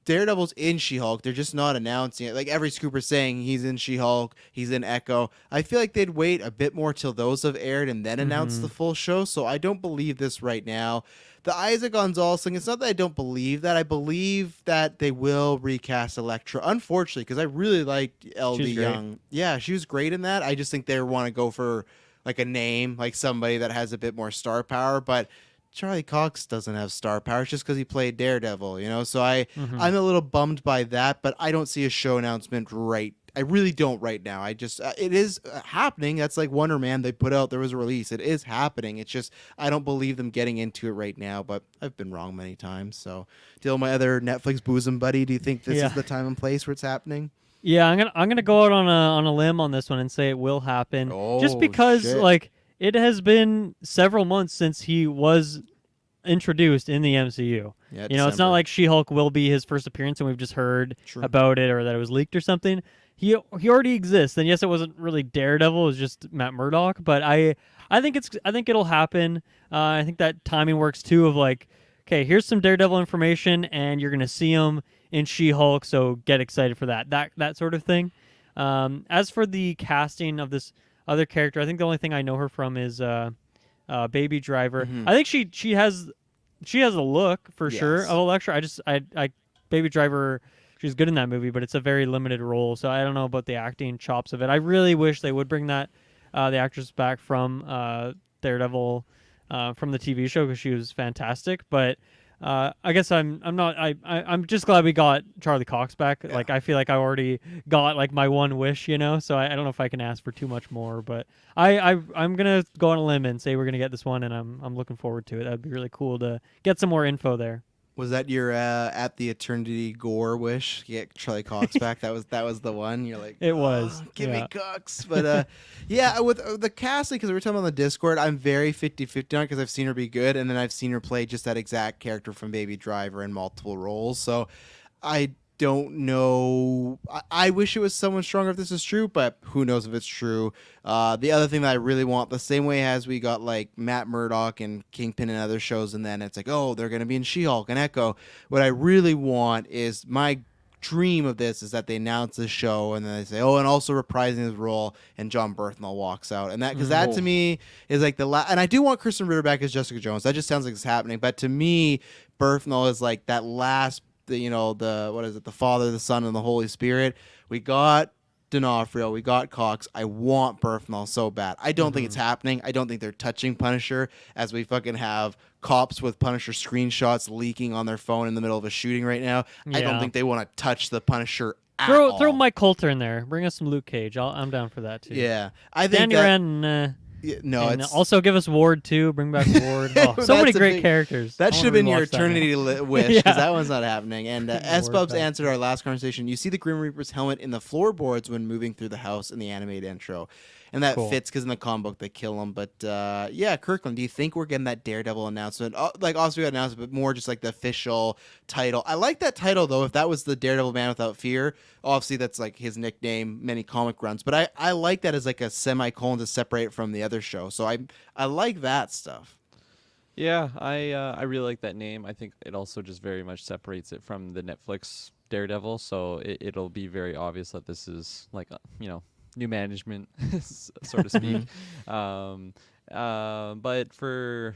Daredevil's in She-Hulk. They're just not announcing it. Like every scooper's saying he's in She-Hulk, he's in Echo. I feel like they'd wait a bit more till those have aired and then announce the full show. So I don't believe this right now. The Isaac Gonzalez thing, it's not that I don't believe that. I believe that they will recast Elektra. Unfortunately, because I really liked LD She was great. Young. Yeah, she was great in that. I just think they want to go for like a name, like somebody that has a bit more star power. But Charlie Cox doesn't have star power. It's just because he played Daredevil, you know? So I'm a little bummed by that, but I don't see a show announcement I really don't right now. I just, it is happening. That's like Wonder Man they put out. There was a release. It is happening. It's just, I don't believe them getting into it right now, but I've been wrong many times. So, Dill, my other Netflix bosom buddy, do you think this Yeah. is the time and place where it's happening? Yeah, I'm gonna go out on a limb on this one and say it will happen. Just Oh, because shit. like it has been several months since he was introduced in the MCU. Yeah, You know, it's not December. like She-Hulk will be his first appearance and we've just heard True. about it or that it was leaked or something. He already exists. And yes, it wasn't really Daredevil, it was just Matt Murdock, but I think it'll happen. I think that timing works too of like, okay, here's some Daredevil information and you're going to see him in She-Hulk, so get excited for that sort of thing. As for the casting of this other character, I think the only thing I know her from is Baby Driver. Mhm. I think she has a look for sure Yes. of Elektra. I Baby Driver, she's good in that movie, but it's a very limited role, so I don't know about the acting chops of it. I really wish they would bring that the actress back from Daredevil from the TV show because she was fantastic. But I guess I'm not. I'm just glad we got Charlie Cox back. Yeah. Like I feel like I already got like my one wish, you know. So I don't know if I can ask for too much more. But I'm gonna go on a limb and say we're gonna get this one, and I'm looking forward to it. That'd be really cool to get some more info there. Was that your at the Eternity Gore wish? Get Charlie Cox back. That was the one. You're like, It was, "Oh, give me yeah. Cox. But yeah, with the casting, because we were talking on the Discord, I'm very 50-50 on it because I've seen her be good, and then I've seen her play just that exact character from Baby Driver in multiple roles. So I don't know. I wish it was someone stronger if this is true, but who knows if it's true. The other thing that I really want, the same way as we got like Matt Murdock and Kingpin and other shows, and then it's like, oh, they're going to be in She-Hulk and Echo. What I really want is my dream of this is that they announce this show and then they say, oh, and also reprising his role, and John Berthnell walks out, and that because that to me is like and I do want Kristen Ritter back as Jessica Jones. That just sounds like it's happening, but to me, Berthnell is like that last. The what is it? The Father, the Son, and the Holy Spirit. We got D'Onofrio, we got Cox. I want Berthnall so bad. I don't think it's happening. I don't think they're touching Punisher, as we fucking have cops with Punisher screenshots leaking on their phone in the middle of a shooting right now. I don't Yeah. think they want to touch the Punisher at Throw all. Mike Coulter in there. Bring us some Luke Cage. I'm down for that too. Yeah, I think Danny that. Rand. Yeah, no, And it's also give us Ward too. Bring back Ward. Oh, so many That's a great big- characters. That I should have wanna been your rewatch that now. eternity wish, because Yeah. that one's not happening. And S Ward Bubs back. answered our last conversation. You see the Grim Reaper's helmet in the floorboards when moving through the house in the animated intro, and that Cool. fits because in the comic book they kill him. But yeah, Kirkland, do you think we're getting that Daredevil announcement? Like, also we got an announcement, but more just like the official title. I like that title though. If that was the Daredevil Man Without Fear, obviously that's like his nickname, many comic runs. But I like that as like a semicolon to separate it from the other show. So I like that stuff. Yeah, I really like that name. I think it also just very much separates it from the Netflix Daredevil, so it'll be very obvious that this is like new management, so to speak. But for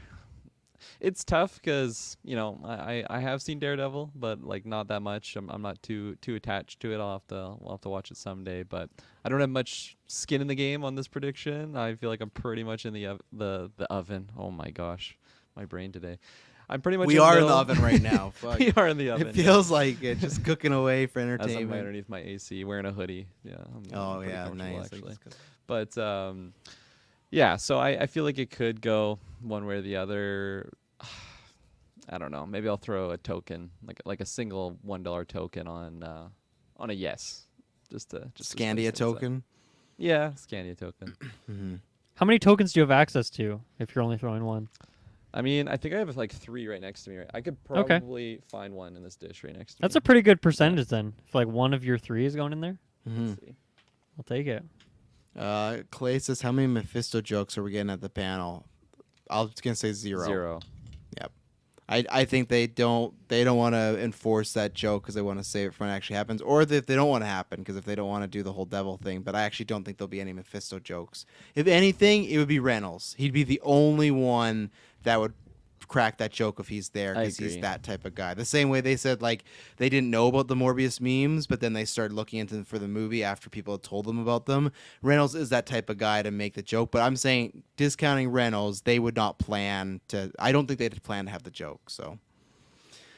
it's tough because I have seen Daredevil, but like not that much. I'm not too attached to it. I'll have to watch it someday. But I don't have much skin in the game on this prediction. I feel like I'm pretty much in the oven. Oh my gosh, my brain today. I'm pretty much. We are in the middle- oven right now. Fuck. We are in the oven. It feels like it, just cooking away for as I'm entertainment. underneath my AC, wearing a hoodie. Yeah. I'm pretty Yeah, comfortable, nice. Actually. But yeah, so I feel like it could go one way or the other. I don't know. Maybe I'll throw a token, like a single $1 token on a yes, just to spice Scandia things up. token. Yeah, Scandia token. How many tokens do you have access to if you're only throwing one? I mean, I think I have like 3 right next to me. Right, I could Okay. probably find one in this dish right next to That's me. a pretty good percentage then. If like one of your 3 is going in there, Let's see. I'll take it. Clay says, "How many Mephisto jokes are we getting at the panel?" I was gonna say 0. 0. Yep. I think they don't want to enforce that joke because they want to save it for when it actually happens, or if they don't want to happen because if they don't want to do the whole devil thing. But I actually don't think there'll be any Mephisto jokes. If anything, it would be Reynolds. He'd be the only one that would crack that joke if he's there I because he's agree. that type of guy. The same way they said like they didn't know about the Morbius memes, but then they started looking into them for the movie after people had told them about them. Reynolds is that type of guy to make the joke, but I'm saying discounting Reynolds, they would not plan to. I don't think they'd plan to have the joke. So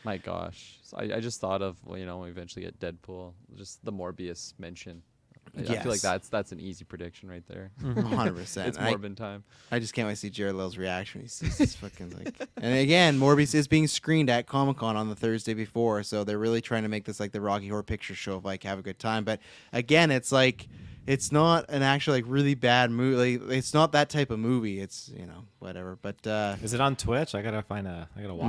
My gosh. So I just thought of, when we eventually get Deadpool, just the Morbius mention. I feel like Yes. that's an easy prediction right there. 100%. It's Morbin time. I just can't wait to see Jared Lill's reaction when he sees this fucking like. And again, Morbius is being screened at Comic-Con on the Thursday before, so they're really trying to make this like the Rocky Horror Picture Show of like have a good time. But again, it's like it's not an actual like really bad movie. Like, it's not that type of movie. It's whatever. But Is it on Twitch? I gotta watch.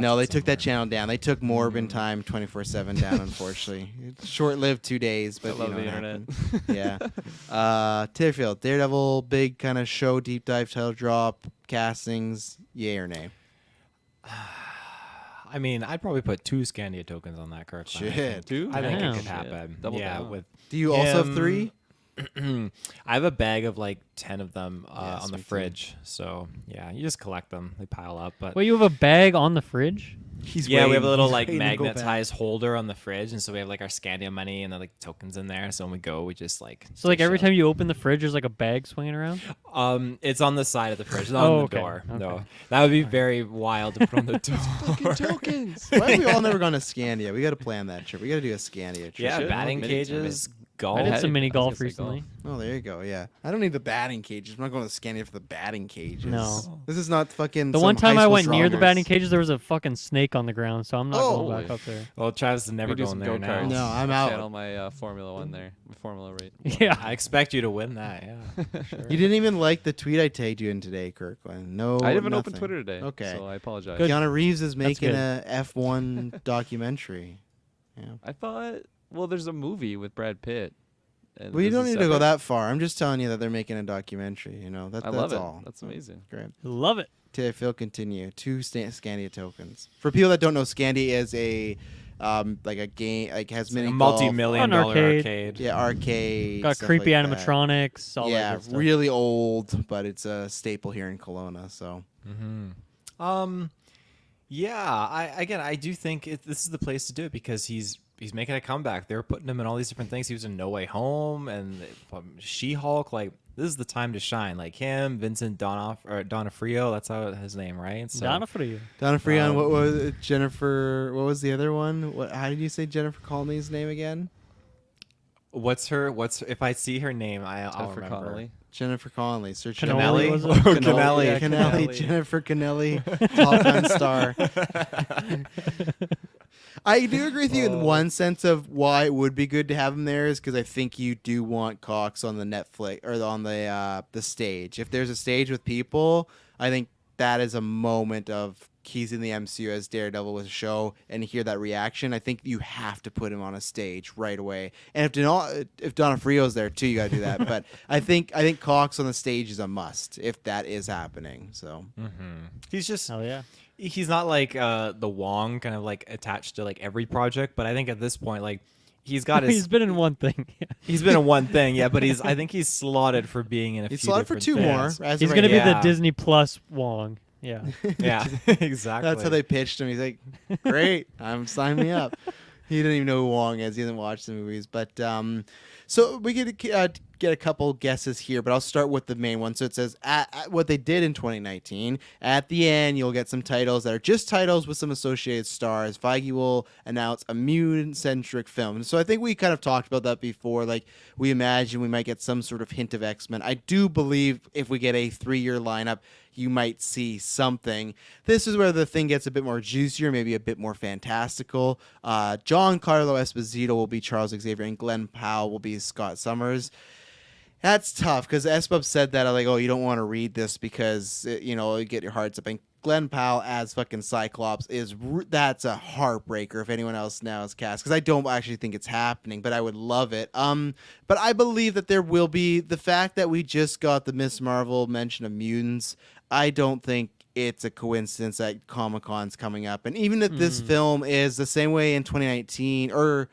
no, it they took that somewhere. channel down. They took Morbin Time 24/7 down. Unfortunately, it's short-lived 2 days, but I love you know, the it internet. happened. Yeah. Titterfield, Daredevil, big kind of show deep dive title drop, castings, yay or nay? I mean, I'd probably put 2 Scandia tokens on that Kirkland. Shit. 2? I think Damn. it could Shit. happen. Double yeah, down. with Do you also have him, 3? I have a bag of like 10 of them Yes, on the me too. fridge. So yeah, you just collect them. They pile up. But Wait, you have a bag on the fridge? He's yeah, we have a waiting. little He's like waiting to go back. magnetized holder on the fridge, and so we have like our Scandia money and then like tokens in there. So when we go, we just like. So like every dish time you open the fridge, there's like a bag swinging around. up. It's on the side of the fridge, not Oh, on the okay. door. No, Okay. that would be very wild to put on the door. Tokens. Why have we all never gone to Scandia? We got to plan that trip. We got to do a Scandia trip. Yeah, should. batting Mini- cages, golf. I did some mini I was gonna golf say recently. Oh, there you go. Yeah, I don't need the batting cages. I'm not going to Scandia for the batting cages. No. This is not fucking. The some one time high I school went near the dramas. batting cages, there was a fucking snake on the ground, so I'm not Oh. going back up there. Well, Travis is never We do going some there now. go-karts. No, I'm I'll out. Channel my Formula 1 there. My Formula rate. Yeah. I expect you to win that. Yeah. for sure. You didn't even like the tweet I tagged you in today, Kirkland. No, I haven't opened nothing. Twitter today. Okay. So I apologize. Good. Keanu Reeves is making good. a F1 documentary. Yeah. I thought, well, there's a movie with Brad Pitt. and Well, you this don't is need to go separate. that far. I'm just telling you that they're making a documentary. That, I that's love it. all. That's amazing. Great. Love it. Phil, continue. 2 Scandia tokens. For people that don't know, Scandia is a like a game, like has It's like many a golf- multi-million An dollar arcade. arcade. Yeah, arcade. Got stuff creepy like that. animatronics. All that Yeah, good stuff. really old, but it's a staple here in Kelowna. So Yeah, I do think this is the place to do it because he's he's making a comeback. They were putting him in all these different things. He was in No Way Home and She-Hulk. Like, this is the time to shine. Like him, Vincent D'Onofrio. That's how his name, right? So, Donofrio. Donna Freon, what was it? Jennifer? What was the other one? How did you say Jennifer Connelly's name again? What's if I see her name, I'll Jennifer remember. Connelly. Jennifer Connelly. Search Cannoli, Cannelli. was it? Or Cannelli. Cannelli. Cannelli. Jennifer Cannelli. Top Gun star. I do agree with you in one sense of why it would be good to have him there is because I think you do want Cox on the Netflix or on the stage. If there's a stage with people, I think that is a moment of he's in the MCU as Daredevil with a show and hear that reaction. I think you have to put him on a stage right away. And if Donofrio's there too, you got to do that. But I think Cox on the stage is a must if that is happening. So He's just Hell yeah. he's not like the Wong kind of like attached to like every project, but I think at this point like he's got his He's been in one thing. he's been in one thing, yeah, but I think he's slotted for being in a he's few slotted for different 2 more. things. as He's of going to right be now. the Disney Plus Wong. Yeah. Yeah, exactly. That's how they pitched him. He's like, "Great, sign me up." He didn't even know who Wong is. He hasn't watched the movies, but so we get a couple guesses here. But I'll start with the main one. So it says at what they did in 2019. At the end, you'll get some titles that are just titles with some associated stars. Feige will announce a mutant-centric film. So I think we kind of talked about that before. Like we imagine we might get some sort of hint of X-Men. I do believe if we get a 3-year lineup, you might see something. This is where the thing gets a bit more juicier, maybe a bit more fantastical. Giancarlo Esposito will be Charles Xavier, and Glenn Powell will be Scott Summers. That's tough because Espub said that like, oh, you don't want to read this because you get your hearts up. And Glenn Powell as fucking Cyclops that's a heartbreaker if anyone else now is cast because I don't actually think it's happening, but I would love it. But I believe that there will be the fact that we just got the Miss Marvel mention of mutants. I don't think it's a coincidence that Comic-Con's coming up, and even if this film is the same way in 2019 or.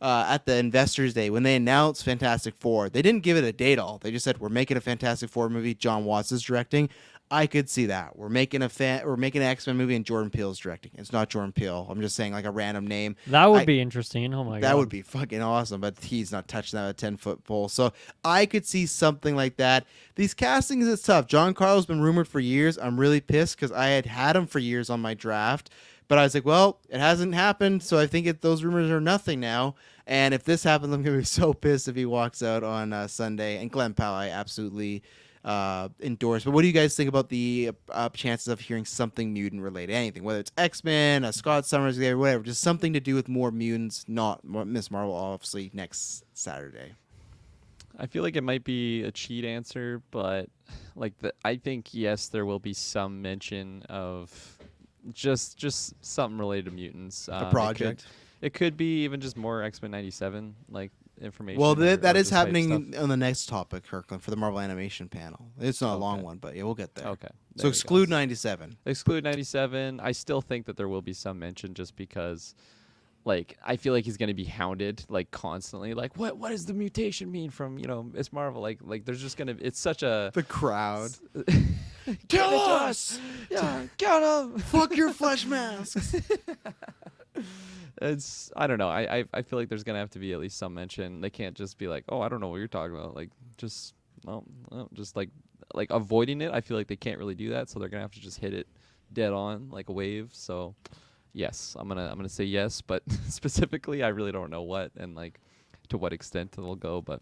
At the Investors Day, when they announced Fantastic Four, they didn't give it a date all. They just said, we're making a Fantastic Four movie. John Watts is directing. I could see that. We're making an X-Men movie and Jordan Peele's directing. It's not Jordan Peele. I'm just saying like a random name. That would be interesting. Oh my god. That would be fucking awesome, but he's not touching that with a 10-foot pole. So I could see something like that. These castings is tough. John Carlo's been rumored for years. I'm really pissed because I had him for years on my draft. But I was like, well, it hasn't happened, so I think those rumors are nothing now. And if this happens, I'm going to be so pissed if he walks out on Sunday. And Glenn Powell, I absolutely endorse. But what do you guys think about the chances of hearing something mutant-related? Anything, whether it's X-Men, Scott Summers, whatever, just something to do with more mutants, not Miss Marvel, obviously, next Saturday. I feel like it might be a cheat answer, but I think, yes, there will be some mention of just something related to mutants. A project. It could be even just more X-Men 97 information. Well, or that is just hype happening stuff. on the next topic, Kirklin, for the Marvel Animation panel. It's not a long one, but yeah, we'll get there. Okay. So exclude 97. Exclude 97. I still think that there will be some mention just because I feel like he's going to be hounded constantly. What does the mutation mean from, Miss Marvel? There's just going to it's such a The crowd. Kill us. Yeah, get him. Fuck your flesh masks. I don't know. I feel like there's gonna have to be at least some mention. They can't just be like, oh, I don't know what you're talking about. Just avoiding it. I feel like they can't really do that, so they're gonna have to just hit it dead on like a wave. So yes, I'm gonna say yes, but specifically, I really don't know what and to what extent it'll go. But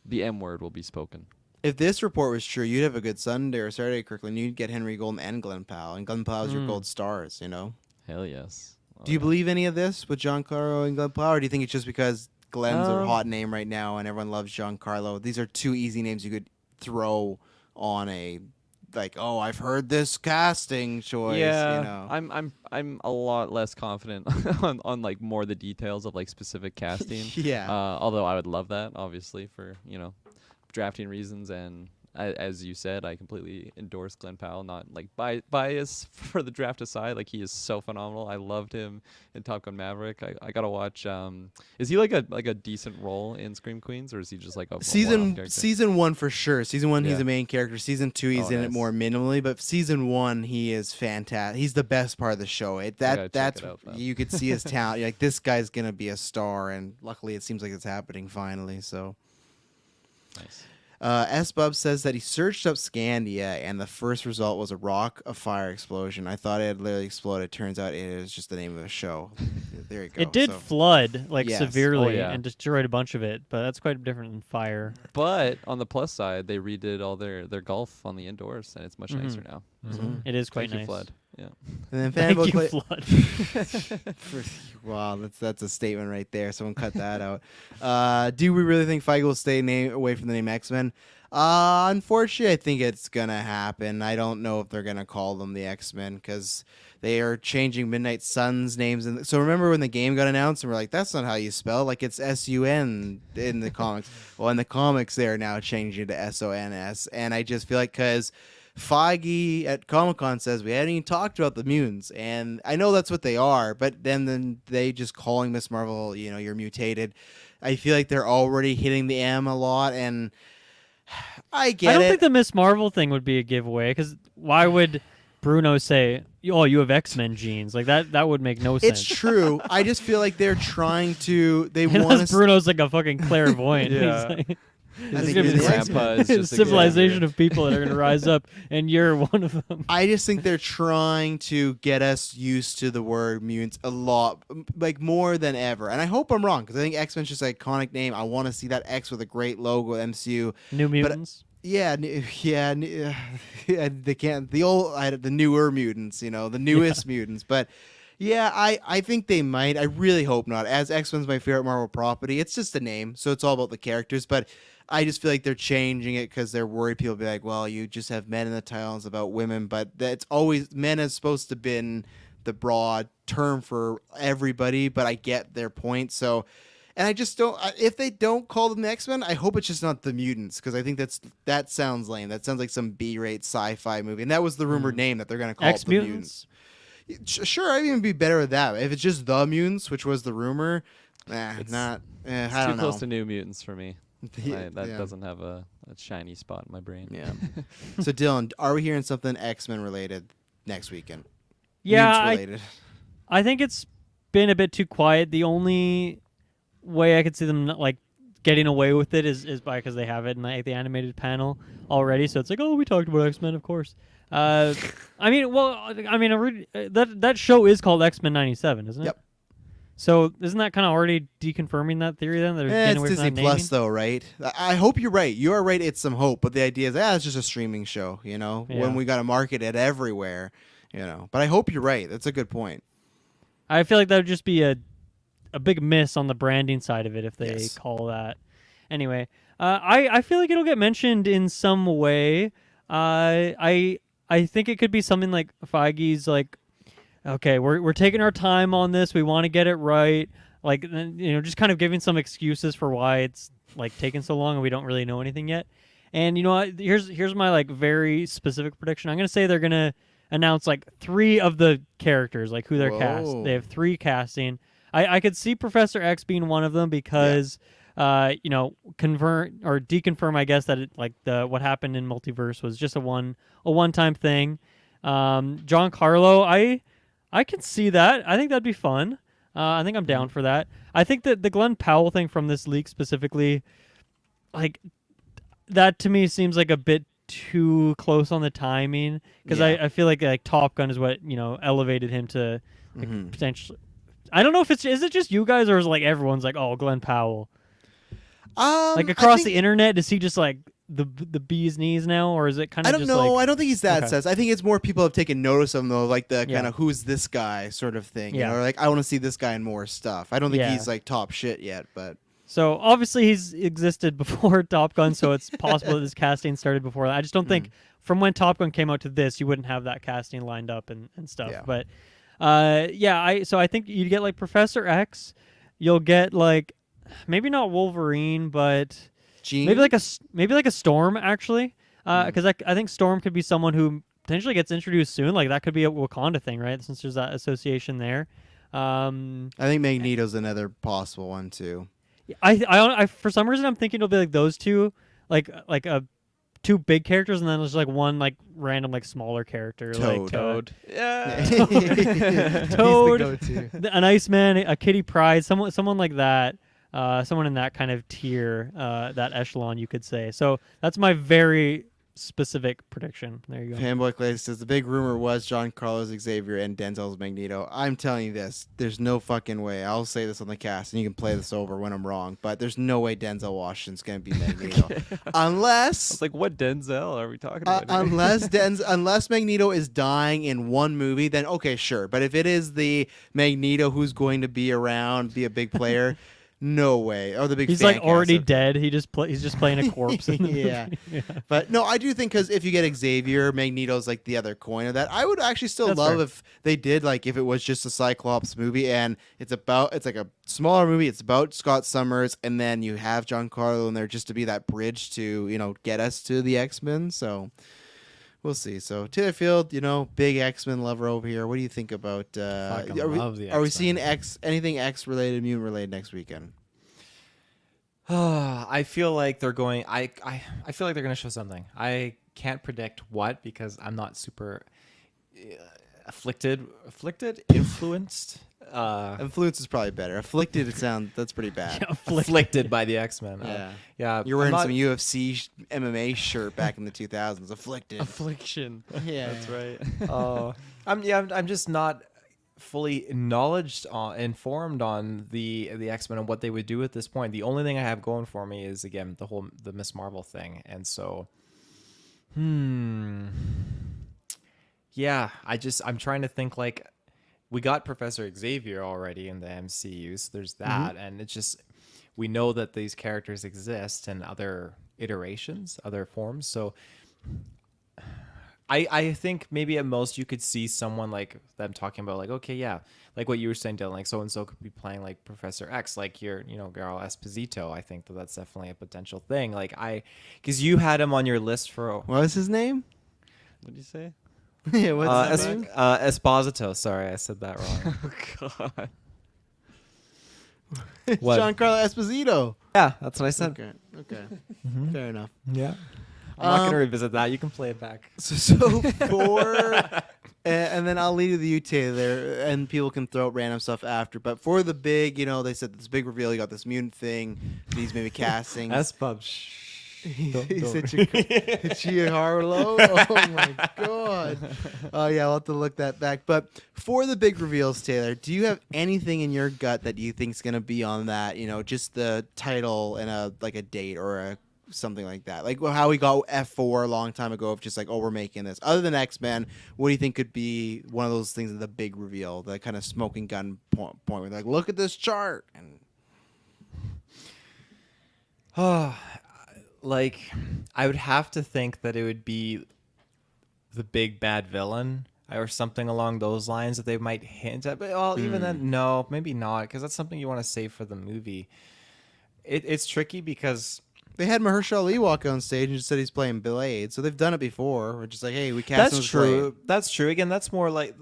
the M word will be spoken. If this report was true, you'd have a good Sunday or Saturday, Kirkland. You'd get Henry Golden and Glenn Powell, and Glenn Powell's your gold stars. Hell yes. Do you believe any of this with Giancarlo and Glenn Powell, or do you think it's just because Glenn's a hot name right now and everyone loves Giancarlo? These are two easy names you could throw on a I've heard this casting choice. Yeah, I'm a lot less confident on more the details of specific casting. Yeah. Although I would love that, obviously, for drafting reasons and as you said, I completely endorse Glenn Powell. Not like bias for the draft aside. Like he is so phenomenal. I loved him in Top Gun Maverick. I gotta watch. Is he like a decent role in Scream Queens, or is he just like a one-off character? Season 1 for sure. Season 1 he's Yeah. a main character. Season 2 he's in it Nice. more minimally, but season 1 he is fantastic. He's the best part of the show. gotta check That's it out then. you could see his talent. You're like, this guy's gonna be a star, and luckily it seems like it's happening finally. So. Nice. S-Bub says that he searched up Scandia and the first result was a rock of fire explosion. I thought it had literally exploded. Turns out it is just the name of a show. There you go. It did So, flood like Yes. severely Oh, yeah. and destroyed a bunch of it, but that's quite different than fire. But on the plus side, they redid all their golf on the indoors, and it's much Mhm. nicer now. It is quite Thank you, nice. Flood. Yeah. and then Thank Fanboy you, Clay- flood. Wow, that's a statement right there. Someone cut that out. Do we really think Feige will stay away from the name X-Men? Unfortunately, I think it's gonna happen. I don't know if they're gonna call them the X-Men because they are changing Midnight Sun's names. And so remember when the game got announced and we're like, that's not how you spell. Like it's S-U-N in the comics. Well, in the comics, they are now changing to S-O-N-S. And I just feel like because Feige at Comic-Con says we hadn't even talked about the mutants, and I know that's what they are, but then they just calling Miss Marvel, you're mutated. I feel like they're already hitting the M a lot, and I get I don't it. think the Miss Marvel thing would be a giveaway because why would Bruno say, "Oh, you have X-Men genes"? Like that would make no sense. It's true. I just feel like they're trying to. They want Unless to. Bruno's like a fucking clairvoyant. Yeah. He's like, I think gonna you're be the the grandpa is a just a civilization kid. of people that are going to rise up, and you're one of them. I just think they're trying to get us used to the word mutants a lot, like more than ever. And I hope I'm wrong because I think X-Men's just an iconic name. I want to see that X with a great logo, MCU. New Mutants. Yeah, yeah, they can't the newer mutants, the newest mutants. But yeah, I think they might. I really hope not. As X-Men's my favorite Marvel property, it's just a name, so it's all about the characters. But I just feel like they're changing it because they're worried people will be like, well, you just have men in the title, it's about women. But that's always men is supposed to been the broad term for everybody. But I get their point. So. And I just don't. If they don't call them the X-Men, I hope it's just not the mutants because I think that sounds lame. That sounds like some B-rate sci-fi movie, and that was the rumored name that they're going to call it the X-Mutants? mutants. Sure, I'd even be better with that. If it's just the mutants, which was the rumor, It's I It's don't too know. close to New Mutants for me. Yeah, That yeah. doesn't have a shiny spot in my brain. Yeah. So Dylan, are we hearing something X-Men related next weekend? Yeah, Mutants related. I think it's been a bit too quiet. The only way I could see them not, like getting away with it is by because they have it in like the animated panel already. So it's like, oh, we talked about X-Men, of course. That show is called X-Men '97, isn't it? Yep. So isn't that kind of already deconfirming that theory then? They're getting It's away from Disney that Plus naming? though, right? I hope you're right. You are right. It's some hope, but the idea is, it's just a streaming show. Yeah. When we got to market it everywhere. But I hope you're right. That's a good point. I feel like that would just be a big miss on the branding side of it if they Yes. call that. Anyway, I feel like it'll get mentioned in some way. I think it could be something like Feige's like, okay, we're taking our time on this. We want to get it right. Like, just kind of giving some excuses for why it's like taking so long and we don't really know anything yet. And you know what? Here's my like very specific prediction. I'm gonna say they're gonna announce like 3 of the characters, like who they're cast. Whoa. They have 3 casting. I could see Professor X being one of them because convert or deconfirm, I guess, that what happened in Multiverse was just a one-time thing. Giancarlo, I can see that. I think that'd be fun. I think I'm down for that. I think that the Glenn Powell thing from this leak specifically, like that to me seems like a bit too close on the timing because Yeah. I feel like Top Gun is what elevated him to Mhm. potentially. I don't know if is it just you guys or is like everyone's like, oh, Glenn Powell. Like across the internet, is he just like the bee's knees now, or is it kind of? I don't just know. Like, I don't think he's that Okay. sense. I think it's more people have taken notice of him though, like the Yeah. kind of who's this guy sort of thing. Yeah. Like I want to see this guy in more stuff. I don't think Yeah. he's like top shit yet, but So obviously he's existed before Top Gun, so it's possible that this casting started before that. I just don't think from when Top Gun came out to this, you wouldn't have that casting lined up and stuff. Yeah. But I think you'd get like Professor X, you'll get like maybe not Wolverine, but Gene. maybe like a Storm actually. because I think Storm could be someone who potentially gets introduced soon. Like that could be a Wakanda thing, right? Since there's that association there. I think Magneto's another possible one too. I for some reason I'm thinking it'll be like those two, like a two big characters, and then there's like one like random like smaller character, like Toad. Yeah. Toad, He's the go-to. an Iceman, a Kitty Pryde, someone like that, someone in that kind of tier, that echelon, you could say. So that's my very specific prediction. There you go. Fanboy Clay says the big rumor was Giancarlo's Xavier and Denzel's Magneto. I'm telling you this, there's no fucking way. I'll say this on the cast, and you can play this over when I'm wrong, but there's no way Denzel Washington's gonna be Magneto, unless It's like, what Denzel are we talking about? here? unless Magneto is dying in one movie, then okay, sure. But if it is the Magneto who's going to be around, be a big player, no way. Oh, the big. He's fan like already cast. dead. He's just playing a corpse. In the Yeah. movie. Yeah. But no, I do think because if you get Xavier, Magneto's like the other coin of that. I would actually still That's love fair. if they did like if it was just a Cyclops movie and it's like a smaller movie. It's about Scott Summers and then you have Giancarlo in there just to be that bridge to get us to the X-Men. So we'll see. So Taylor Field, big X-Men lover over here. What do you think about? Fucking love the are we X-Men. seeing anything X related, mutant related next weekend? I feel like they're going. I feel like they're going to show something. I can't predict what because I'm not super influenced. Influence is probably better. Afflicted, that's pretty bad. Afflicted by the X-Men. Yeah. Yeah. You're wearing I'm not- some UFC MMA shirt back in the 2000s. Afflicted. Affliction. Yeah. That's right. I'm just not fully informed on the X-Men and what they would do at this point. The only thing I have going for me is again the Miss Marvel thing, and so yeah, I'm trying to think. Like, we got Professor Xavier already in the MCU, so there's that, and it's just we know that these characters exist in other iterations, other forms, so I think maybe at most you could see someone like them talking about like, okay, yeah, like what you were saying, Dylan, like so and so could be playing like Professor X, like your girl Esposito. I think that's definitely a potential thing. Like because you had him on your list for What was his name? What did you say? Yeah, what's his name? Esposito. Sorry, I said that wrong. Oh God. What? Giancarlo Esposito. Yeah, that's what I said. Okay. Fair enough. Yeah. I'm not gonna revisit that. You can play it back. So for, and then I'll leave it to you, Taylor, and people can throw out random stuff after. But for the big, they said this big reveal, you got this mutant thing, these maybe castings. Espub. He said Chia Harlow. Oh my god. Oh yeah, I'll have to look that back. But for the big reveals, Taylor, do you have anything in your gut that you think is gonna be on that? Just the title and a date or something like that. Like how we got F4 a long time ago of just like, oh, we're making this. Other than X-Men, what do you think could be one of those things in the big reveal, the kind of smoking gun point where they're like, look at this chart and. Like, I would have to think that it would be the big bad villain or something along those lines that they might hint at. But even then, no, maybe not, because that's something you want to save for the movie. It's tricky because They had Mahershala Ali walk on stage and just said he's playing Blade, so they've done it before. We're just like, hey, we cast him that's as true. Blade. That's true. Again, that's more like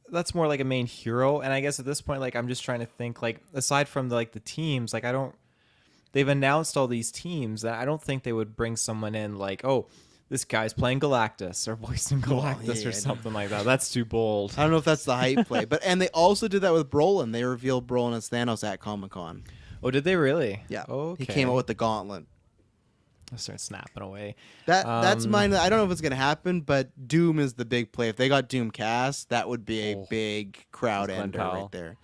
a main hero. And I guess at this point, like, I'm just trying to think, like, aside from the teams, like, they've announced all these teams that I don't think they would bring someone in like, oh, this guy's playing Galactus or voicing Galactus or something like that. That's too bold. I don't know if that's the hype play, and they also did that with Brolin. They revealed Brolin as Thanos at Comic-Con. Oh, did they really? Yeah. Okay. He came out with the gauntlet. I'll start snapping away. That's mine. I don't know if it's gonna happen, but Doom is the big play. If they got Doom cast, that would be a big crowd As Glenn ender Powell. right there.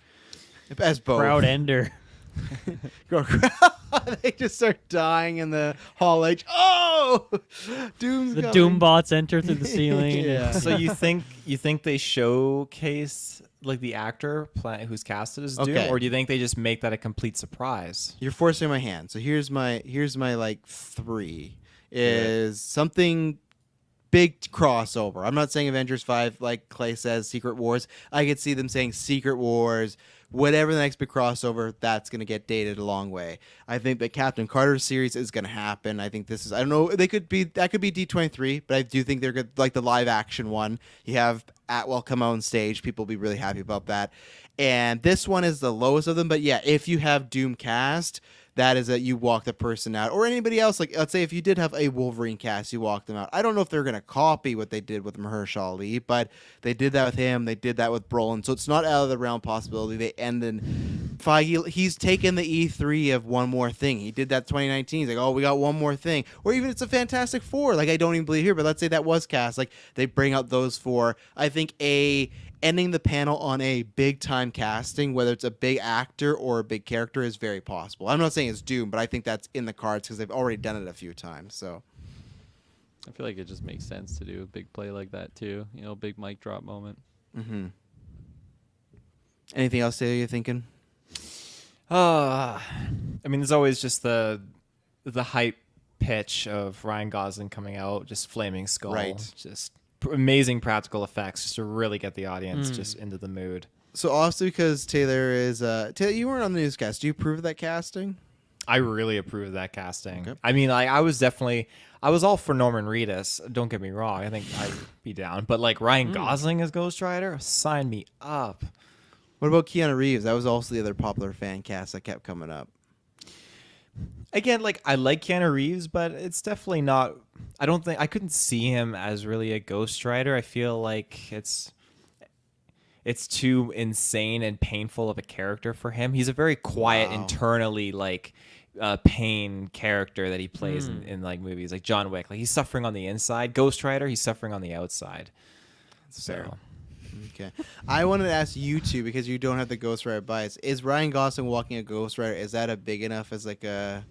As both. Crowd ender. They just start dying in the Hall H. Oh, Doom's The coming. Doom bots enter through the ceiling. Yeah. So you think they showcase like the actor who's casted as Doom, Okay. or do you think they just make that a complete surprise? You're forcing my hand. So here's my like 3 is something big crossover. I'm not saying Avengers 5, like Clay says, Secret Wars. I could see them saying Secret Wars, whatever the next big crossover, that's going to get dated a long way. I think that Captain Carter series is going to happen. I think this is, I don't know, that could be D23, but I do think they're good, like the live action one. You have Atwell come out on stage. People will be really happy about that. And this one is the lowest of them. But yeah, if you have Doom cast, that is that you walk the person out, or anybody else. Like, let's say if you did have a Wolverine cast, you walk them out. I don't know if they're going to copy what they did with Mahershala Ali, but they did that with him. They did that with Brolin. So it's not out of the realm of possibility. They end in Feige. He's taken the E3 of one more thing. He did that 2019. He's like, oh, we got one more thing. Or even it's a Fantastic Four. Like, I don't even believe here, but let's say that was cast. Like, they bring out those four. I think ending the panel on a big time casting, whether it's a big actor or a big character, is very possible. I'm not saying it's Doom, but I think that's in the cards because they've already done it a few times. So I feel like it just makes sense to do a big play like that too. You know, big mic drop moment. Mm-hmm. Anything else you're thinking? I mean, there's always just the hype pitch of Ryan Gosling coming out, just flaming skull, Right. just amazing practical effects, just to really get the audience just into the mood. So also because Taylor is Taylor, you weren't on the newscast. Do you approve of that casting? I really approve of that casting. Okay. I mean, I was all for Norman Reedus. Don't get me wrong. I think I'd be down. But like Ryan Gosling as Ghost Rider, sign me up. What about Keanu Reeves? That was also the other popular fan cast that kept coming up. Again, like I like Keanu Reeves, but it's definitely not. I couldn't see him as really a Ghost Rider. I feel like it's too insane and painful of a character for him. He's a very quiet, internally like pain character that he plays in like movies like John Wick. Like he's suffering on the inside. Ghost Rider, he's suffering on the outside. Fair. Okay. I wanted to ask you two, because you don't have the Ghost Rider bias. Is Ryan Gosling walking a Ghost Rider, is that a big enough as like a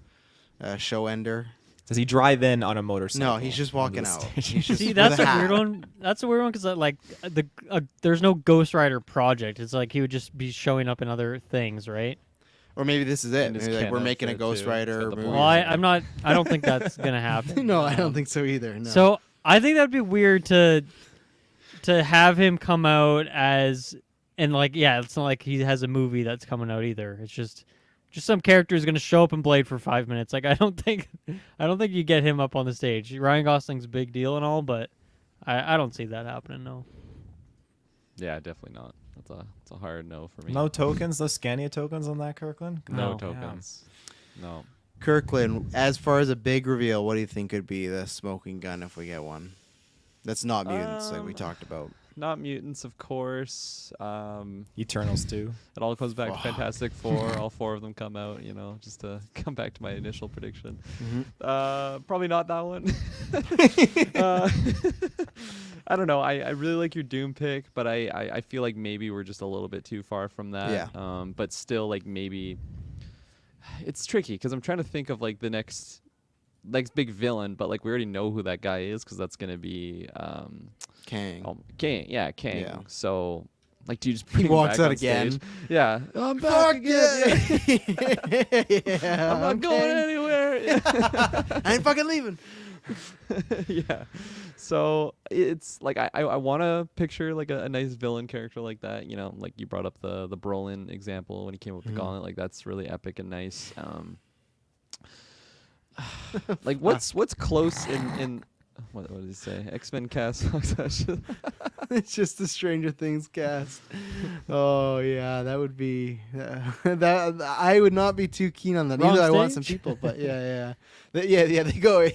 show ender? Does he drive in on a motorcycle? No, he's just walking out. He's just See, with that's a hat. weird one. That's a weird one because like there's no Ghost Rider project. It's like he would just be showing up in other things, right? Or maybe this is it. And his Maybe like we're Ken making a outfit, Ghost too. Rider It's got the movie. blue Well, I'm not. I don't think that's gonna happen. No, I don't think so either. No. So I think that'd be weird to have him come out as, and like, yeah, it's not like he has a movie that's coming out either. It's just some character is going to show up in Blade for 5 minutes. Like, I don't think you get him up on the stage. Ryan Gosling's a big deal and all, but I don't see that happening. No. Yeah, definitely not. That's a hard no for me. No tokens, no Scania tokens on that, Kirkland? No No. tokens. No. Kirklin, as far as a big reveal, what do you think could be the smoking gun if we get one? That's not mutants like we talked about. Not mutants, of course. Eternals too. It all comes back to Fantastic Four. All four of them come out, you know, just to come back to my initial prediction. Probably not that one. I don't know. I really like your Doom pick, but I feel like maybe we're just a little bit too far from that. Yeah. But still, like, maybe it's tricky because I'm trying to think of like the next big villain, but like we already know who that guy is because that's gonna be Kang. Kang. Yeah, Kang. Yeah. So like, do you just bring He him walks back out on again. stage? Yeah, I'm back Fuck again. yeah. I'm not going anywhere. I ain't fucking leaving. Yeah. So it's like I want to picture like a nice villain character like that. You know, like you brought up the Brolin example when he came up with the gauntlet. Like that's really epic and nice. Like what's close in what did he say? X-Men cast. It's just the Stranger Things cast. Oh yeah, that would be that. I would not be too keen on that. Wrong Either I want some stage? people, but yeah. They go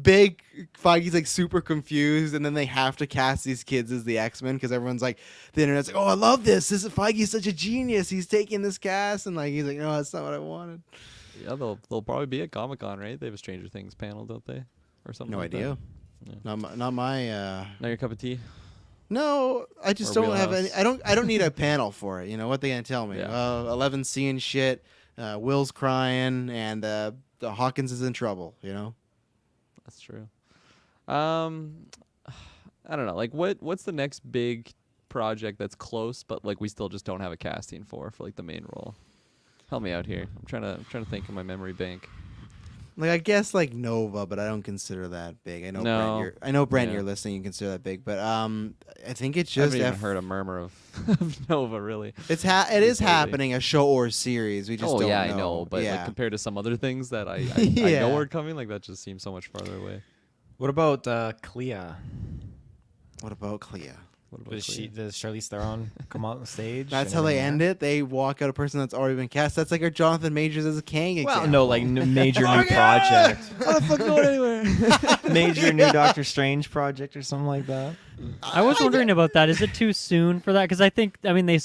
big. Feige's like super confused, and then they have to cast these kids as the X-Men because everyone's like, the internet's like, oh, I love this. This is Feige's such a genius. He's taking this cast, and like he's like, no, that's not what I wanted. Yeah, they'll probably be at Comic-Con, right? They have a Stranger Things panel, don't they? Or something. No like idea. that. Not my. Not your cup of tea. No, I just Or don't have any. Wheelhouse. I don't need a panel for it. You know what they gonna tell me? Yeah. 11 seeing shit. Will's crying, and the Hawkins is in trouble. You know. That's true. I don't know. Like, what's the next big project that's close, but like we still just don't have a casting for like the main role? Help me out here. I'm trying to think of my memory bank. Like I guess like Nova, but I don't consider that big. I know No. Brent, Yeah. you're listening. You consider that big, but I think it's I just haven't even heard a murmur of, of Nova really. it is Lately. happening, a show or series. We just Oh don't yeah, know. I know, but yeah. like compared to some other things that I Yeah. know are coming, like that just seems so much farther away. What about Clea? What about Clea? What about Does Charlize Theron come on the stage? That's and how they everything end there? it. They walk out a person that's already been cast. That's like our Jonathan Majors as a Kang Well, example. no, like major new project, How the fuck going anywhere? major new Doctor Strange project or something like that. I was wondering about that. Is it too soon for that? Because I think, I mean, they're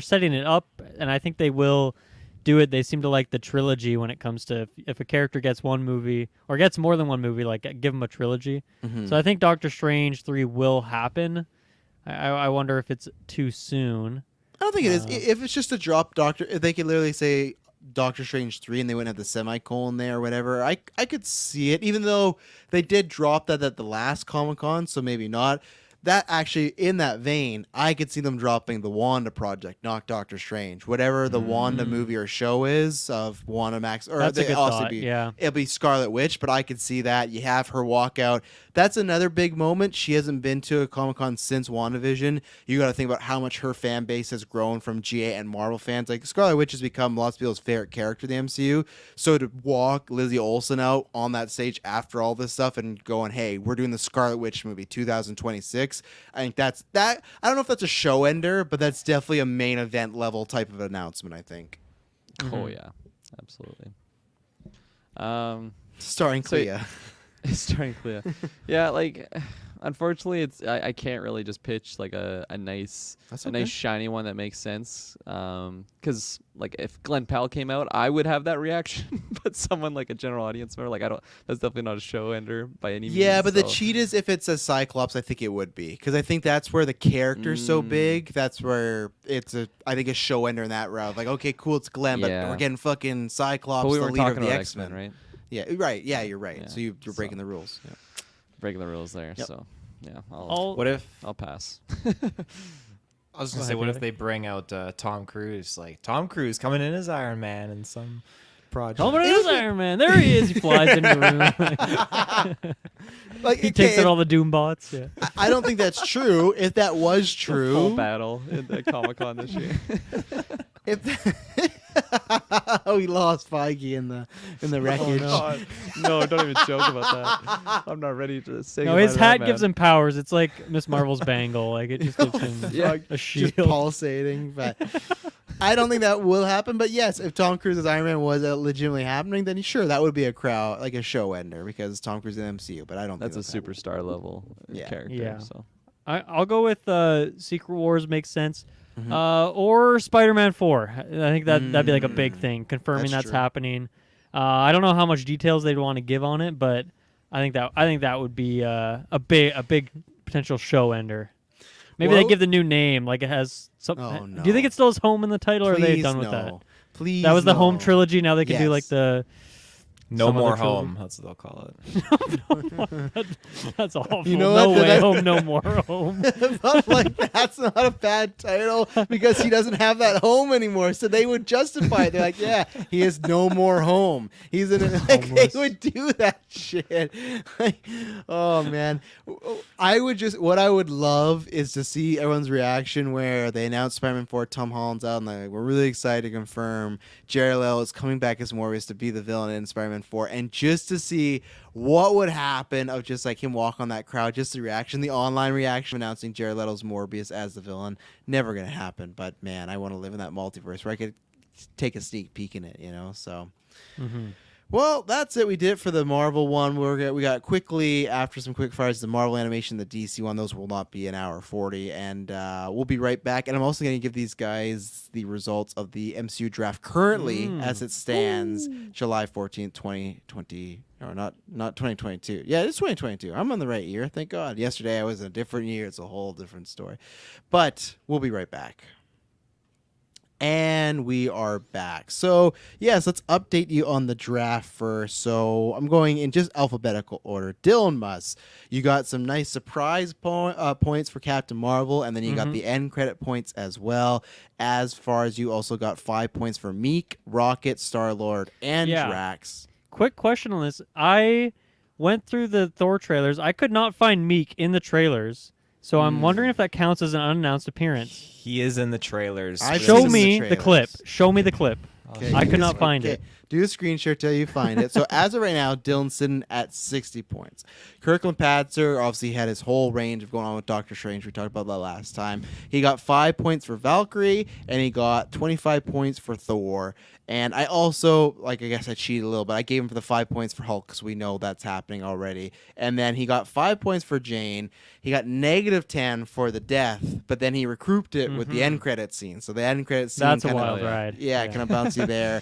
setting it up, and I think they will do it. They seem to like the trilogy when it comes to if a character gets one movie or gets more than one movie, like give them a trilogy. Mhm. So I think Doctor Strange 3 will happen. I wonder if it's too soon. I don't think it is. If it's just a drop Doctor, if they could literally say Doctor Strange 3 and they wouldn't have the semicolon there or whatever, I could see it, even though they did drop that at the last Comic-Con, so maybe not. That actually, in that vein, I could see them dropping the Wanda project, not Doctor Strange. Whatever the Wanda movie or show is of Wanda Max, or That's a they good also thought, be, yeah. it'll be Scarlet Witch, but I could see that. You have her walk out. That's another big moment. She hasn't been to a Comic-Con since WandaVision. You got to think about how much her fan base has grown from GA and Marvel fans. Like Scarlet Witch has become lots of people's favorite character in the MCU. So to walk Lizzie Olsen out on that stage after all this stuff and going, hey, we're doing the Scarlet Witch movie 2026. I think that's that. I don't know if that's a show ender, but that's definitely a main event level type of announcement, I think. Oh yeah, absolutely. Starring So- Clea. Starting Clea. Yeah, like unfortunately it's I can't really just pitch like a nice That's a okay. nice shiny one that makes sense. Cause like if Glenn Powell came out, I would have that reaction. But someone like a general audience member, like that's definitely not a show ender by any means. Yeah, but the so- cheat is if it's a Cyclops, I think it would be, because I think that's where the character's so big. That's where it's I think a show ender in that route. Like, okay, cool, it's Glenn, but Yeah. we're getting fucking Cyclops, But we the weren't leader talking of the about X-Men, X-Men, right? Yeah, right. Yeah, you're right. Yeah, So you're breaking so- the rules. Yeah. Breaking the rules there. Yep. So yeah, What if I'll pass. I was gonna Go say, ahead, what if Taylor. they bring out Tom Cruise? Like Tom Cruise coming in as Iron Man in some project. Oh, but it is Iron Man. There he is. He flies into the room. Like He takes out all the Doom bots. Yeah. I don't think that's true. If that was Full true, battle at Comic-Con this year. oh, he lost Feige in the wreckage. No, don't even joke about that. I'm not ready to say. No, goodbye his to hat that gives man. him powers. It's like Miss Marvel's bangle. Like it just gives him Yeah, a shield. Just pulsating, but I don't think that will happen. But yes, if Tom Cruise's Iron Man was legitimately happening, then sure, that would be a crowd, like a show ender, because Tom Cruise is in the MCU. But I don't. That's a think superstar level Yeah. character. Yeah. So I'll go with Secret Wars makes sense. Mhm. Or Spider-Man 4. I think that'd be like a big thing, confirming That's that's true. happening. I don't know how much details they'd want to give on it, but I think that would be a big potential show ender. Maybe they Well- give the new name, like it has some. Oh, Do you think no. it still has Home in the title, or are they Please done with no. that? Please, That was the Home no. trilogy. Now they can do like Yes. the. No some More other trilogy. Home. That's what they'll call it. That's awful. You know no what? way, That- Home, no more Home. But like that's not a bad title because he doesn't have that home anymore. So they would justify it. They're like, yeah, he has no more home. He's in it. Like, they Homeless. would do that shit. Like, oh man, I would love is to see everyone's reaction where they announced Spider-Man 4, Tom Holland's out, and they're like, we're really excited to confirm Jared Leto is coming back as Morbius to be the villain in Spider-Man 4, and just to see what would happen of just like him walk on that crowd, just the reaction, the online reaction announcing Jared Leto's Morbius as the villain. Never gonna happen, but man, I want to live in that multiverse where I could take a sneak peek in it, you know. So, well, that's it. We did it for the Marvel one. We got quickly after some quick fires the Marvel animation, the DC one. Those will not be an hour 40, and we'll be right back. And I'm also going to give these guys the results of the MCU draft currently as it stands, July 14th, 2020. Or not 2022. Yeah, it's 2022. I'm on the right year. Thank God. Yesterday I was in a different year. It's a whole different story. But we'll be right back. And we are back. So, yes, let's update you on the draft first. So, I'm going in just alphabetical order. Dylan Muss, you got some nice surprise points for Captain Marvel, and then you got the end credit points as well. As far as you also got 5 points for Meek, Rocket, Star-Lord, and Yeah. Drax. quick question on this. I went through the Thor trailers. I could not find Meek in the trailers, so I'm wondering if that counts as an unannounced appearance. He is in the trailers. I've Show seen me the the clip. trailers. Show me the clip. Okay, I could not okay, find it. Do a screen share till you find it. So as of right now, Dylan's sitting at 60 points. Kirklin Patzer obviously had his whole range of going on with Doctor Strange. We talked about that last time. He got 5 points for Valkyrie, and he got 25 points for Thor. And I also, I guess I cheated a little bit. I gave him for the 5 points for Hulk because we know that's happening already. And then he got 5 points for Jane. He got -10 for the death, but then he recouped it with the end credit scene. So the end credit scene That's a kind wild of, ride. yeah, kind of bounce you there.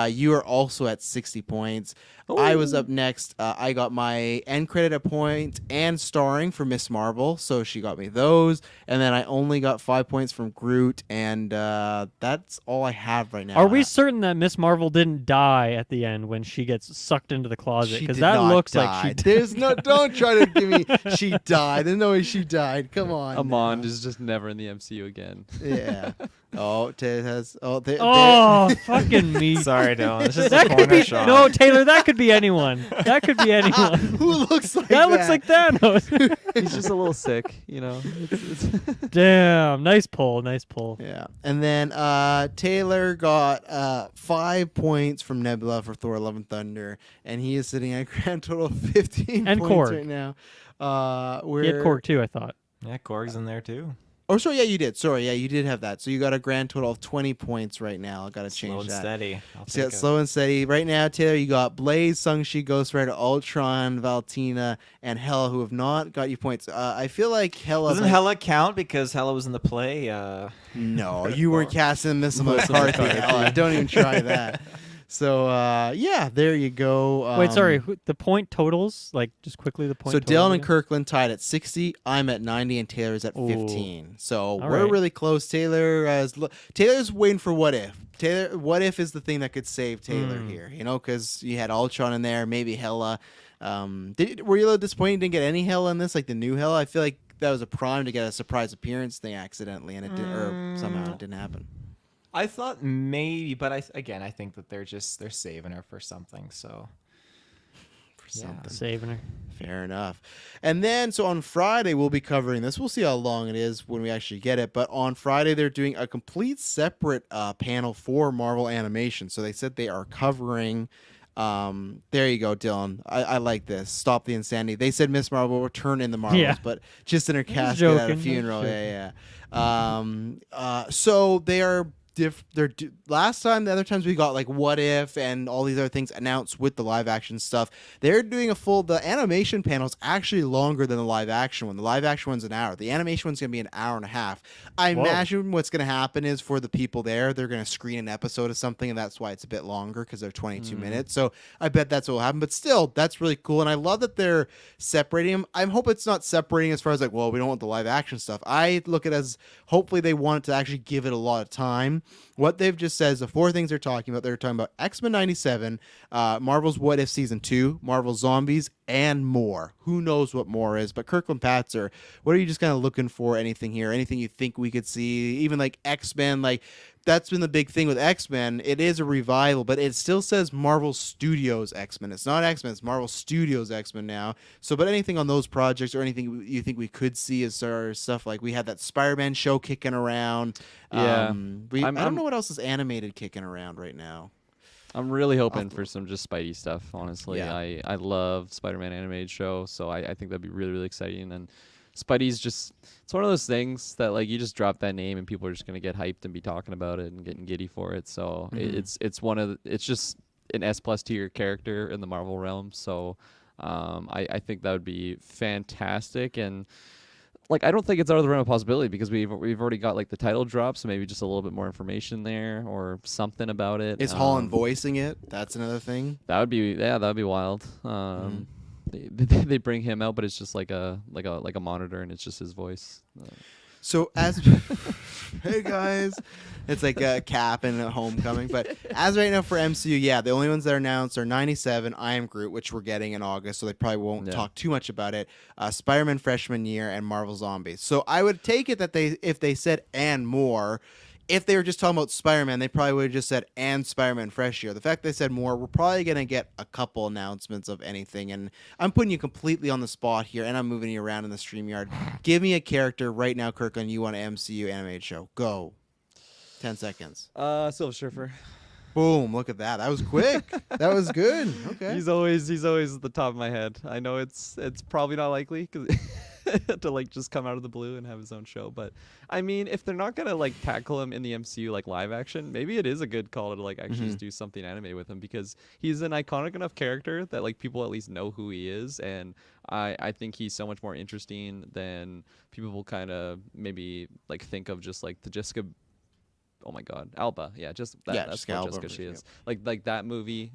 You are also at 60 points. I was up next. I got my end credit a point and starring for Miss Marvel, so she got me those. And then I only got 5 points from Groot, and that's all I have right now. Are we certain that Miss Marvel didn't die at the end when she gets sucked into the closet? She Because did that not looks die. like she did. There's no. Don't try to give me. She died. There's no way she died. Come on. Amon now. is just never in the MCU again. Yeah. Oh, Ted has. Oh, Oh, fucking me. Sorry, Dylan. It's just a That could corner be shot. no, Taylor. That could be anyone. That could be anyone. Who looks like That looks like Thanos. He's just a little sick, you know. It's Damn, nice pull, nice pull. Yeah. And then Taylor got 5 points from Nebula for Thor: Love and Thunder, and he is sitting at a grand total of 15 And points Korg. right now. He had Korg too, I thought. Yeah, Korg's in there too. Oh, sorry, yeah, you did. Sorry, yeah, you did have that. So you got a grand total of 20 points right now. I got to change Slow and that. steady. I'll So you take got it. slow and steady. Right now, Taylor, you got Blaze, Sung-Chi, Ghost Rider, Ultron, Valtina, and Hela, who have not got you points. I feel like Hela... Doesn't Hela count because Hela was in the play? No, you were casting Miss Melissa McCarthy, McCarthy. Hela. Don't even try that. So, yeah, there you go. Wait, sorry. The point totals, just quickly the point. So totals Dylan and again? Kirkland tied at 60. I'm at 90, and Taylor's at 15. So we're right. really close. Taylor's waiting for What If. What If is the thing that could save Taylor here, because you had Ultron in there, maybe Hela. Were you a little disappointed you didn't get any Hela in this, like the new Hela? I feel like that was a prime to get a surprise appearance thing accidentally, and it didn't, or somehow it didn't happen. I thought maybe, but I think that they're saving her for something. So Something. Saving her. Fair enough. And then, so on Friday, we'll be covering this. We'll see how long it is when we actually get it. But on Friday, they're doing a complete separate panel for Marvel Animation. So they said they are covering. There you go, Dylan. I like this. Stop the insanity. They said Miss Marvel will return in the Marvels, Yeah. but just in her casket joking, at a just funeral. joking. Yeah. So they are. Last time, the other times we got What If and all these other things announced with the live action stuff. They're doing the animation panel is actually longer than the live action one. The live action one's an hour. The animation one's gonna be an hour and a half. I imagine what's gonna happen is for the people there, they're gonna screen an episode of something, and that's why it's a bit longer because they're 22 minutes. So I bet that's what will happen. But still, that's really cool, and I love that they're separating them. I hope it's not separating as far as we don't want the live action stuff. I look at it as hopefully they want to actually give it a lot of time. What they've just said is the 4 things they're talking about. They're talking about X-Men 97, Marvel's What If Season 2, Marvel Zombies, and more. Who knows what more is? But Kirkland Patzer, what are you just kind of looking for? Anything here? Anything you think we could see? Even X-Men, that's been the big thing with X-Men. It is a revival, but it still says Marvel Studios X-Men. It's not X-Men, it's Marvel Studios X-Men now. So, but anything on those projects or anything you think we could see as our stuff, we had that Spider-Man show kicking around. Yeah. I don't know what else is animated kicking around right now. I'm really hoping for some just Spidey stuff, honestly. Yeah. I love Spider-Man animated show, so I think that'd be really, really exciting. And Spidey's it's one of those things that you just drop that name and people are just going to get hyped and be talking about it and getting giddy for it. So it's just an S+ tier character in the Marvel realm. So I think that would be fantastic. And I don't think it's out of the realm of possibility because we've already got the title drop, so maybe just a little bit more information there or something about it. Is Holland voicing it? That's another thing. That would be wild. They bring him out, but it's just like a monitor, and it's just his voice. So as hey guys, it's like a Cap and a Homecoming. But as right now for MCU, yeah, the only ones that are announced are 97, I Am Groot, which we're getting in August, so they probably won't talk too much about it. Spider-Man Freshman Year and Marvel Zombies. So I would take it that if they said and more, if they were just talking about Spider-Man, they probably would have just said, and Spider-Man Fresh Year. The fact they said more, we're probably going to get a couple announcements of anything. And I'm putting you completely on the spot here, and I'm moving you around in the StreamYard. Give me a character right now, Kirkland, you want an MCU animated show. Go. 10 seconds. Silver Surfer. Boom, look at that. That was quick. That was good. Okay. He's always at the top of my head. I know it's probably not likely cuz to like just come out of the blue and have his own show, but I mean, if they're not going to like tackle him in the MCU like live action, maybe it is a good call to like actually just do something anime with him, because he's an iconic enough character that like people at least know who he is, and I think he's so much more interesting than people will kind of maybe like think of just like the Jessica. Oh my God, Alba. Yeah, just that. Yeah, that's Jessica what Alba Jessica she version, is. Like that movie.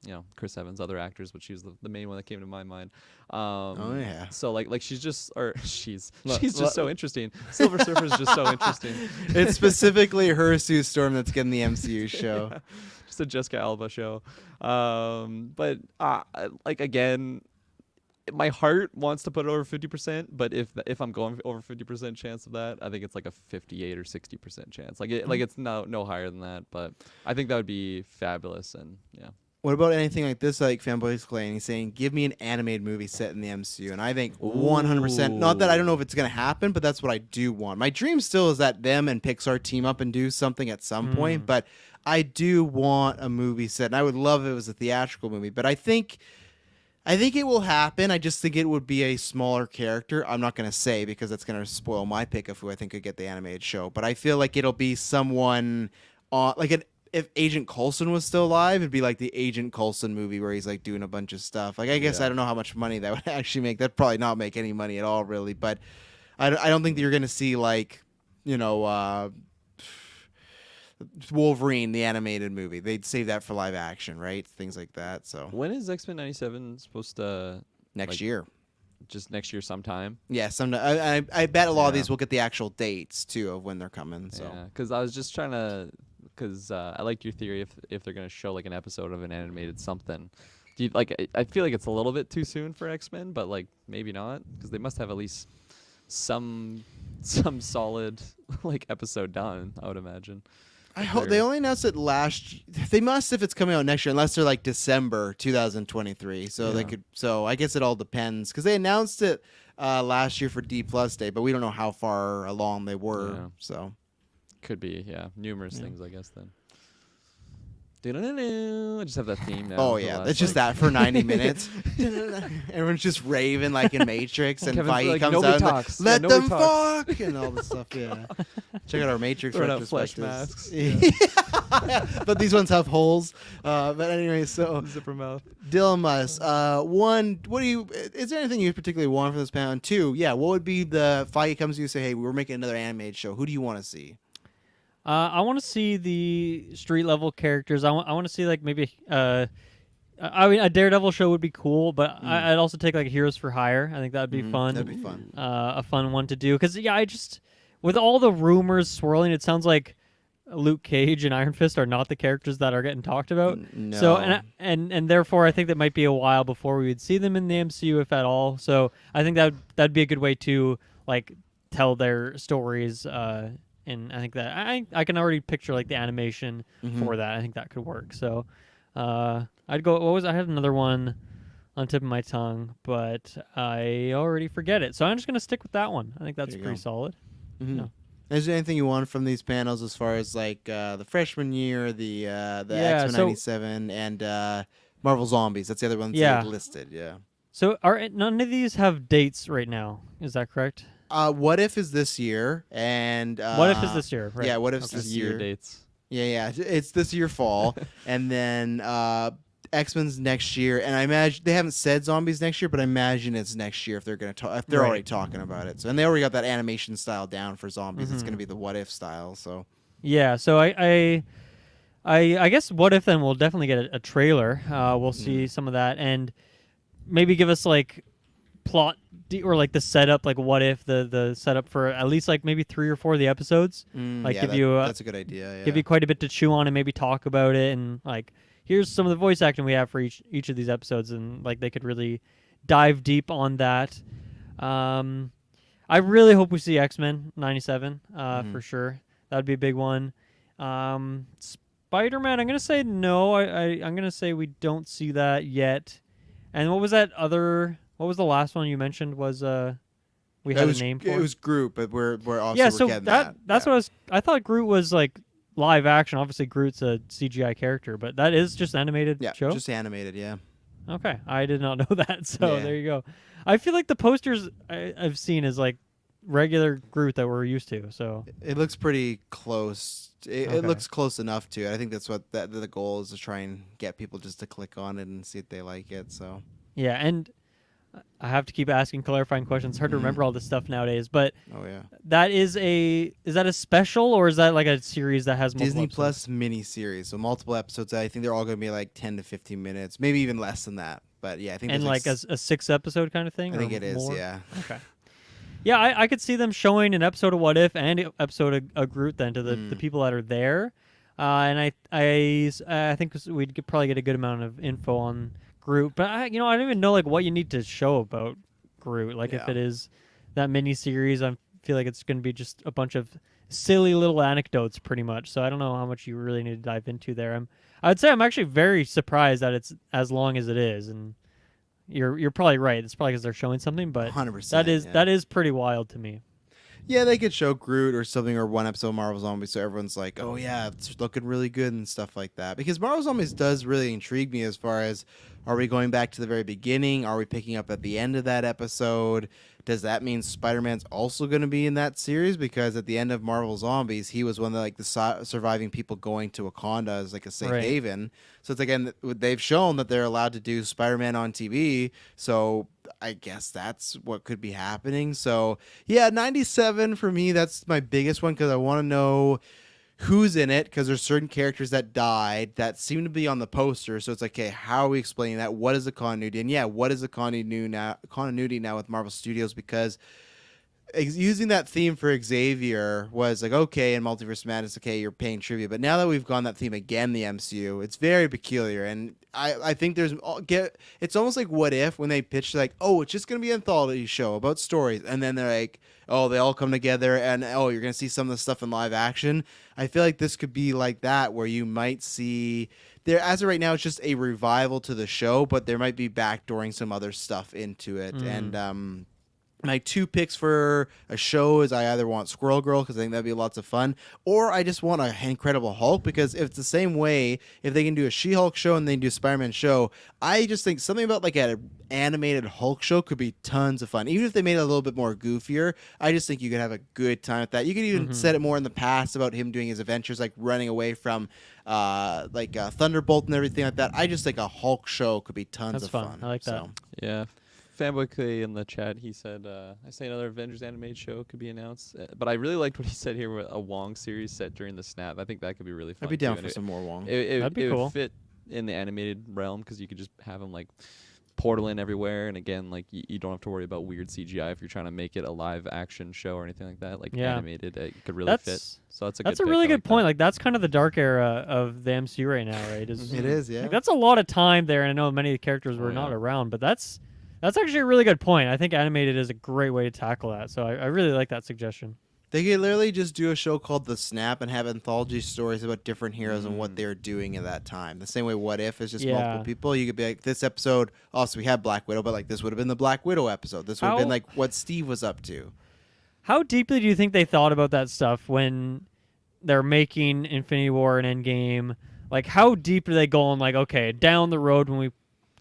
You know, Chris Evans, other actors, but she was the main one that came to my mind. Oh yeah. So like she's just she's Look, just so interesting. Silver Surfer is just so interesting. It's specifically her Sue Storm that's getting the MCU show. Yeah, just a Jessica Alba show. But like again, my heart wants to put it over 50%, but if I'm going over 50% chance of that, I think it's like a 58 or 60% chance. Like it's no higher than that, but I think that would be fabulous. And yeah. What about anything like this, like Fanboys Clay? And he's saying, give me an animated movie set in the MCU. And I think 100%, not that I don't know if it's going to happen, but that's what I do want. My dream still is that them and Pixar team up and do something at some point, but I do want a movie set. And I would love if it was a theatrical movie, but I think it will happen. I just think it would be a smaller character. I'm not going to say because that's going to spoil my pick of who I think could get the animated show. But I feel like it'll be someone if Agent Coulson was still alive, it'd be like the Agent Coulson movie where he's like doing a bunch of stuff. Like I guess I don't know how much money that would actually make. That'd probably not make any money at all, really. But I don't think that you're going to see like, Wolverine, the animated movie. They'd save that for live action, right? Things like that. So When is X-Men 97 supposed to? next like, year. Just next year sometime. Yeah, I bet a lot of these will get the actual dates too of when they're coming. So Yeah, because I was just trying to, because I like your theory if they're gonna show like an episode of an animated something. Do you, like I feel like it's a little bit too soon for X-Men, but like maybe not, because they must have at least some solid like episode done, I would imagine. I hope they only announced it they must if it's coming out next year, unless they're like December 2023. So they could. So I guess it all depends, because they announced it last year for D+ Day, but we don't know how far along they were. Yeah. So Could be, numerous things, I guess, then. I just have that theme now. oh for the yeah, last, it's just like- that for 90 minutes. Everyone's just raving like in Matrix, and Kevin's Feige like, comes "Nobody out and talks. like, let Yeah, nobody them talks." fuck and all this stuff. Yeah, check out our Matrix Throwing out flesh retrospectives. masks. But these ones have holes. But anyway, so Zipper mouth. Dylan Muss, one, is there anything you particularly want from this panel? And two, what would be the Feige comes to you and say, hey, we're making another animated show. Who do you want to see? I want to see the street level characters. I want to see like maybe I mean a Daredevil show would be cool, but I'd also take like Heroes for Hire. I think that'd be fun. That'd be fun. A fun one to do, because I just, with all the rumors swirling, it sounds like Luke Cage and Iron Fist are not the characters that are getting talked about. No. So and therefore I think that might be a while before we would see them in the MCU, if at all. So I think that'd be a good way to like tell their stories. And I think that I can already picture like the animation for that. I think that could work. So I'd go. I had another one on the tip of my tongue, but I already forget it. So I'm just gonna stick with that one. I think that's There you pretty go. solid. Mm-hmm. No. Is there anything you want from these panels as far as like the freshman year, the X-Men so- 97, and Marvel Zombies? That's the other ones Yeah. they listed. Yeah. So none of these have dates right now? Is that correct? What If is this year, and What If is this year? Right. Yeah, What If's Okay. this Year year. dates. Yeah, it's this year fall, and then X-Men's next year, and I imagine they haven't said Zombies next year, but I imagine it's next year if they're gonna if they're Right. already talking about it. So, and they already got that animation style down for Zombies. It's gonna be the What If style. So Yeah. So I guess What If then we'll definitely get a trailer. We'll see some of that, and maybe give us like plot or like the setup, like What If the setup for at least like maybe 3 or 4 of the episodes. Like give you that's a good idea. Yeah. give you quite a bit to chew on and maybe talk about it, and like here's some of the voice acting we have for each of these episodes, and like they could really dive deep on that. I really hope we see X-Men 97 for sure. That'd be a big one. Spider-Man, I'm gonna say no. I'm gonna say we don't see that yet. And what was that other? What was the last one you mentioned? Was we had a name for it was Groot, but we're also yeah. we're So getting that's what I thought Groot was like live action. Obviously, Groot's a CGI character, but that is just animated show. just animated. Yeah. Okay, I did not know that. So Yeah. there you go. I feel like the posters I've seen is like regular Groot that we're used to. So It looks pretty close. It Okay. looks close enough to it. I think that's what the goal is, to try and get people just to click on it and see if they like it. So yeah, and I have to keep asking clarifying questions. It's hard to remember all this stuff nowadays, but oh yeah, that is that a special or is that like a series that has multiple Disney episodes? Plus mini series, so multiple episodes. I think they're all going to be like 10 to 15 minutes, maybe even less than that. But yeah, I think And there's like a 6-episode kind of thing? I think or it is. more? Yeah. Okay. Yeah, I could see them showing an episode of What If and an episode of Groot then to the people that are there. And I think we'd probably get a good amount of info on Groot. But I don't even know like what you need to show about Groot. Like if Yeah. it is that mini series, I feel like it's going to be just a bunch of silly little anecdotes pretty much. So I don't know how much you really need to dive into there. I'd say I'm actually very surprised that it's as long as it is, and you're probably right. It's probably because they're showing something, but 100%. that is pretty wild to me. Yeah, they could show Groot or something, or one episode of Marvel Zombies, so everyone's like, "Oh yeah, it's looking really good" and stuff like that. Because Marvel Zombies does really intrigue me as far as, are we going back to the very beginning? Are we picking up at the end of that episode? Does that mean Spider-Man's also going to be in that series? Because at the end of Marvel Zombies, he was one of the, like the surviving people going to Wakanda as like a safe Right. haven. So it's again, they've shown that they're allowed to do Spider-Man on TV. So I guess that's what could be happening. So yeah, 97 for me, that's my biggest one, because I want to know who's in it, because there's certain characters that died that seem to be on the poster. So it's like, okay, how are we explaining that? What is the continuity? And yeah, what is the continuity now with Marvel Studios? Because using that theme for Xavier was like, okay, in Multiverse Madness, okay, you're paying tribute. But now that we've gone that theme again, the MCU, it's very peculiar. And I think it's almost like What If, when they pitched like, oh, it's just going to be an anthology show about stories. And then they're like, oh, they all come together and, oh, you're going to see some of the stuff in live action. I feel like this could be like that, where you might see there, as of right now, it's just a revival to the show, but there might be backdooring some other stuff into it. And, my two picks for a show is I either want Squirrel Girl, because I think that'd be lots of fun, or I just want an Incredible Hulk, because if it's the same way, if they can do a She-Hulk show and they can do a Spider-Man show, I just think something about like an animated Hulk show could be tons of fun. Even if they made it a little bit more goofier, I just think you could have a good time with that. You could even set it more in the past about him doing his adventures, like running away from Thunderbolt and everything like that. I just think a Hulk show could be tons That's of fun. fun. I like that. So. Yeah. Fanboy Clay in the chat, he said, I say another Avengers animated show could be announced. But I really liked what he said here with a Wong series set during the snap. I think that could be really fun. I'd be down too. for And some more Wong. It be would cool. fit in the animated realm, because you could just have him like portal in everywhere. And again, like you don't have to worry about weird CGI if you're trying to make it a live action show or anything like that. Like Yeah. animated, it could really fit. So that's a That's good a really pick. I good point. that. Like that's kind of the dark era of the MCU right now, right? It is, yeah. Like, that's a lot of time there, and I know many of the characters were not around, but that's actually a really good point. I think animated is a great way to tackle that. So I really like that suggestion. They could literally just do a show called The Snap and have anthology stories about different heroes and what they're doing at that time. The same way What If is just Yeah. multiple people. You could be like, this episode, also we have Black Widow, but like this would have been the Black Widow episode. This would have been like what Steve was up to. How deeply do you think they thought about that stuff when they're making Infinity War and Endgame? Like, how deep are they going? Like, okay, down the road when we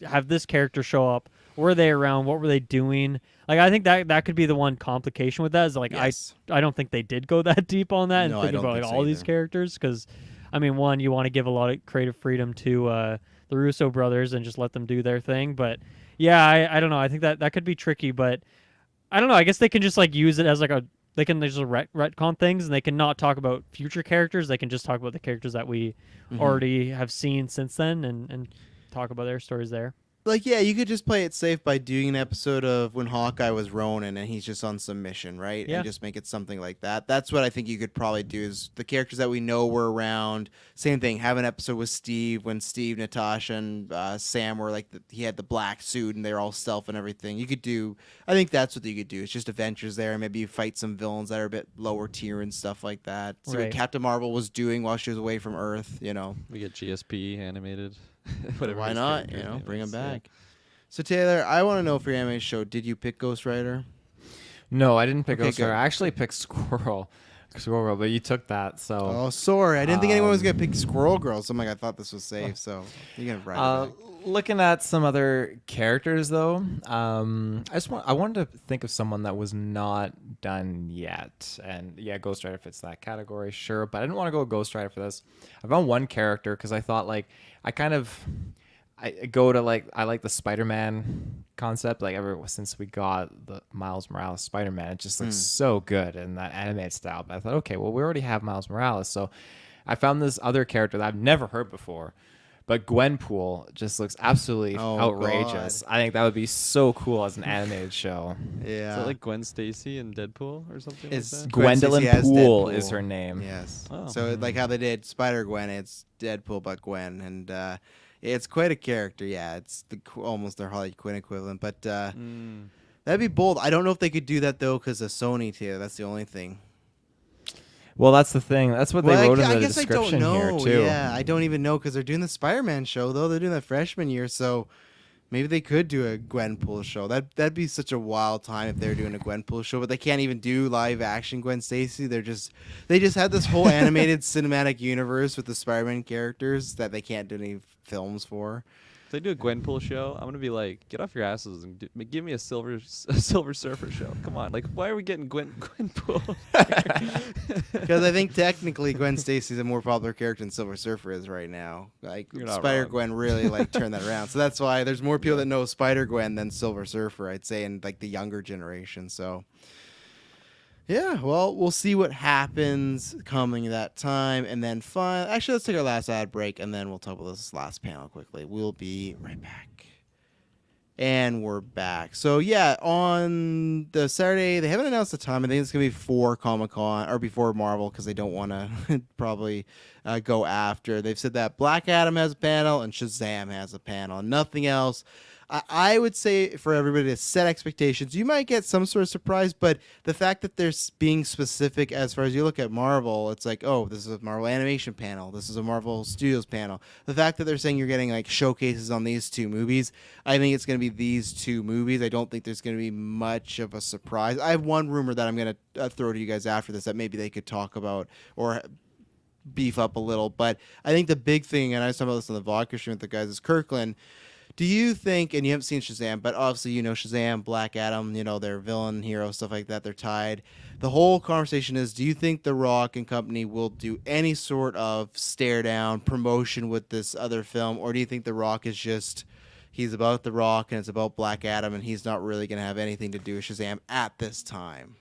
have this character show up, were they around? What were they doing? Like, I think that could be the one complication with that is like Yes. I don't think they did go that deep on that No, and I think don't about like think so all these either. characters because, I mean, one, you want to give a lot of creative freedom to the Russo brothers and just let them do their thing. But yeah, I don't know. I think that could be tricky. But I don't know. I guess they can just like use it as like they can just retcon things and they can not talk about future characters. They can just talk about the characters that we already have seen since then and talk about their stories there. Like, yeah, you could just play it safe by doing an episode of when Hawkeye was Ronin and he's just on some mission, right? Yeah. And just make it something like that. That's what I think you could probably do is the characters that we know were around. Same thing, have an episode with Steve when Steve, Natasha, and Sam were like, he had the black suit and they're all stealth and everything. You could do, I think that's what you could do. It's just adventures there and maybe you fight some villains that are a bit lower tier and stuff like that. See what Right. Captain Marvel was doing while she was away from Earth, you know. We get GSP animated. Whatever. Why his not? character You know, name bring him is, yeah. back. So Taylor, I want to know for your anime show, did you pick Ghost Rider? No, I didn't pick Okay, Ghost Rider. good. I actually picked Squirrel Girl, but you took that. So Oh, sorry. I didn't think anyone was gonna pick Squirrel Girl. So I'm like, I thought this was safe. So you're gonna write it back. looking at some other characters though, I wanted to think of someone that was not done yet, and yeah, Ghost Rider fits that category, sure. But I didn't want to go Ghost Rider for this. I found one character because I thought like I go to like I like the Spider-Man concept. Like ever since we got the Miles Morales Spider-Man, it just looks so good in that animated style. But I thought, okay, well we already have Miles Morales, so I found this other character that I've never heard before. But Gwenpool just looks absolutely outrageous. God. I think that would be so cool as an animated show. Yeah. Is that like Gwen Stacy in Deadpool or something It's like that? Gwendolyn Gwen Stacy as Poole Deadpool. is her name. Yes. Oh. So like how they did Spider-Gwen, it's Deadpool but Gwen, and it's quite a character. Yeah, it's almost their Harley Quinn equivalent. But that'd be bold. I don't know if they could do that though because of Sony too. That's the only thing. Well, that's the thing. That's what they wrote in I the guess description I don't know. here too. Yeah, I don't even know because they're doing the Spider-Man show though. They're doing that freshman year, so maybe they could do a Gwenpool show. That'd be such a wild time if they're doing a Gwenpool show. But they can't even do live action Gwen Stacy. They just had this whole animated cinematic universe with the Spider-Man characters that they can't do any films for. If they do a Gwenpool show, I'm gonna be like, get off your asses and give me a Silver Surfer show. Come on, like, why are we getting Gwenpool? Because I think technically Gwen Stacy's a more popular character than Silver Surfer is right now. Like You're not Spider wrong. Gwen really like turned that around. So that's why there's more people that know Spider Gwen than Silver Surfer, I'd say, in like the younger generation. So yeah, well, we'll see what happens coming that time. And then actually, let's take our last ad break and then we'll talk about this last panel quickly. We'll be right back. And we're back. So yeah, on the Saturday, they haven't announced the time. I think it's gonna be before Comic-Con or before Marvel because they don't want to probably go after. They've said that Black Adam has a panel and Shazam has a panel, and nothing else. I would say for everybody to set expectations. You might get some sort of surprise, but the fact that they're being specific as far as you look at Marvel, it's like, oh, this is a Marvel Animation panel. This is a Marvel Studios panel. The fact that they're saying you're getting like showcases on these two movies, I think it's going to be these two movies. I don't think there's going to be much of a surprise. I have one rumor that I'm going to throw to you guys after this that maybe they could talk about or beef up a little. But I think the big thing, and I was talking about this on the vodka stream with the guys, is Kirklin. Do you think, and you haven't seen Shazam, but obviously you know Shazam, Black Adam, you know, they're villain, hero, stuff like that, they're tied. The whole conversation is, do you think The Rock and company will do any sort of stare down promotion with this other film, or do you think The Rock is just, he's about The Rock and it's about Black Adam and he's not really going to have anything to do with Shazam at this time?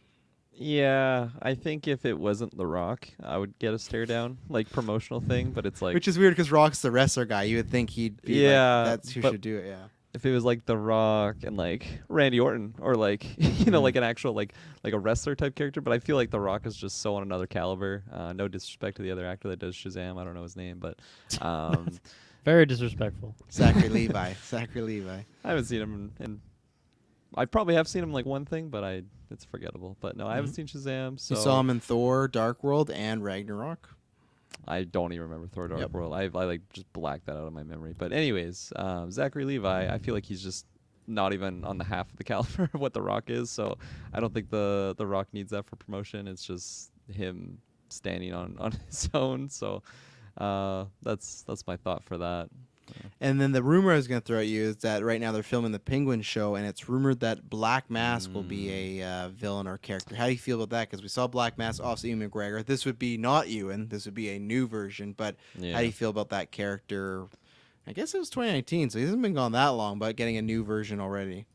Yeah, I think if it wasn't The Rock, I would get a stare down, like promotional thing. But it's like, Which is weird because Rock's the wrestler guy. You would think he'd be Yeah, like, that's who but- should do it, yeah. if it was like The Rock and like Randy Orton or like like an actual like a wrestler type character. But I feel like The Rock is just so on another caliber. No disrespect to the other actor that does Shazam. I don't know his name, but Very disrespectful. Zachary Levi. Zachary Levi. I haven't seen him in I probably have seen him like one thing, but it's forgettable. But no, I haven't seen Shazam. So You saw him in Thor, Dark World, and Ragnarok. I don't even remember Thor: Dark Yep. World. I like just blacked that out of my memory. But anyways, Zachary Levi, I feel like he's just not even on the half of the caliber of what The Rock is. So I don't think the Rock needs that for promotion. It's just him standing on his own. So that's my thought for that. And then the rumor I was going to throw at you is that right now they're filming the Penguin show, and it's rumored that Black Mask will be a villain or character. How do you feel about that? Because we saw Black Mask, obviously Ewan McGregor. This would be not Ewan. This would be a new version. But Yeah. how do you feel about that character? I guess it was 2019, so he hasn't been gone that long, but getting a new version already.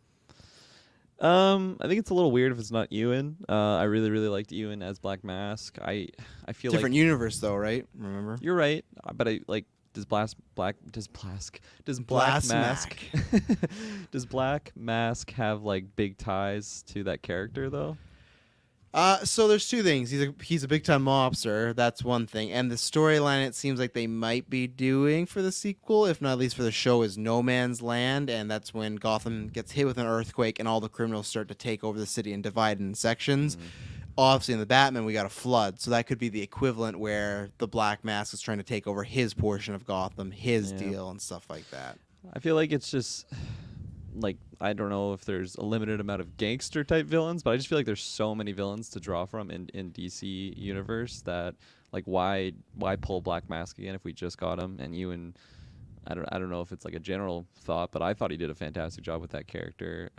I think it's a little weird if it's not Ewan. I really liked Ewan as Black Mask. I feel Different like universe, though, right? Remember? you're right, but I like does Black Blast Mask does Black Mask have like big ties to that character though? So there's two things. He's a big time mobster. That's one thing. And the storyline it seems like they might be doing for the sequel, if not at least for the show, is No Man's Land, and that's when Gotham gets hit with an earthquake and all the criminals start to take over the city and divide in sections. Obviously, in the Batman, we got a flood, so that could be the equivalent where the Black Mask is trying to take over his portion of Gotham, his deal, and stuff like that. I feel like it's just like I don't know if there's a limited amount of gangster type villains, but I just feel like there's so many villains to draw from in DC universe that like why pull Black Mask again if we just got him? And I don't know if it's like a general thought, but I thought he did a fantastic job with that character.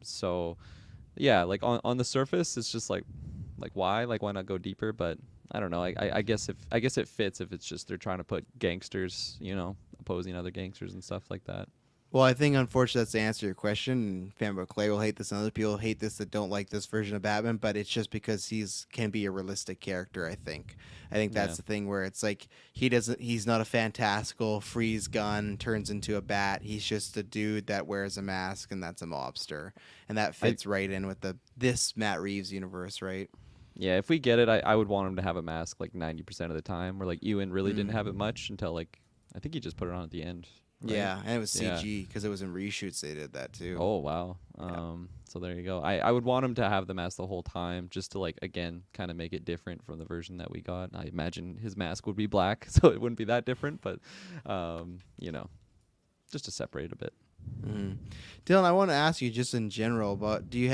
So yeah, like on the surface it's just like why not go deeper? But I don't know. I guess it fits if it's just they're trying to put gangsters, opposing other gangsters and stuff like that. Well, I think, unfortunately, that's to answer your question. Fanboy Clay will hate this, and other people hate this that don't like this version of Batman, but it's just because can be a realistic character, I think. I think that's the thing where it's like he's not a fantastical, freeze gun, turns into a bat. He's just a dude that wears a mask, and that's a mobster. And that fits right in with this Matt Reeves universe, right? Yeah, if we get it, I would want him to have a mask like 90% of the time, where like Ewan really didn't have it much until like, I think he just put it on at the end. Right? Yeah, and it was CG because it was in reshoots they did that too. Oh wow. So there you go. I would want him to have the mask the whole time, just to like again kind of make it different from the version that we got. I imagine his mask would be black, so it wouldn't be that different, but just to separate it a bit. Dylan, I want to ask you just in general, but you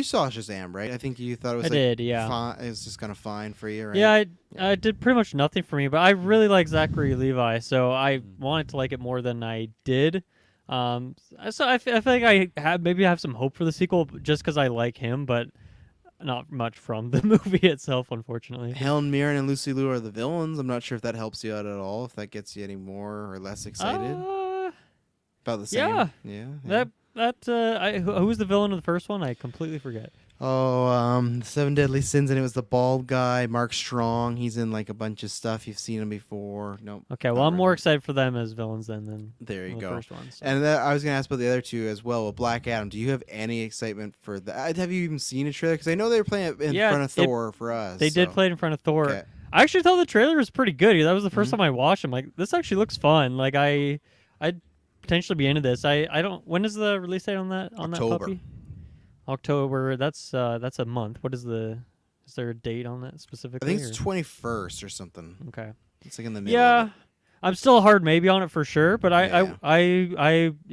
saw Shazam, right? I think you thought it was I did, yeah. Fine, it was just kind of fine for you, right? Yeah, I did pretty much nothing for me, but I really like Zachary Levi, so I wanted to like it more than I did. So I feel like I have some hope for the sequel just because I like him, but not much from the movie itself, unfortunately. Helen Mirren and Lucy Liu are the villains. I'm not sure if that helps you out at all, if that gets you any more or less excited. About the same. Yeah. Who was the villain of the first one? I completely forget. The Seven Deadly Sins, and it was the bald guy, Mark Strong. He's in like a bunch of stuff. You've seen him before. Nope. Okay, well, I'm more excited for them as villains than there you the go. first one. So. And I was going to ask about the other two as well. With Black Adam, do you have any excitement for that? Have you even seen a trailer? Because I know they were playing it in front of Thor for us. They did play it in front of Thor. Okay. I actually thought the trailer was pretty good. That was the first time I watched him. Like, this actually looks fun. Like, I'd potentially be into this. I don't. When is the release date on that? On October. That puppy? October. That's a month. Is there a date on that specifically? I think it's 21st or something. Okay. It's like in the middle. Yeah, of it. I'm still a hard maybe on it for sure. But I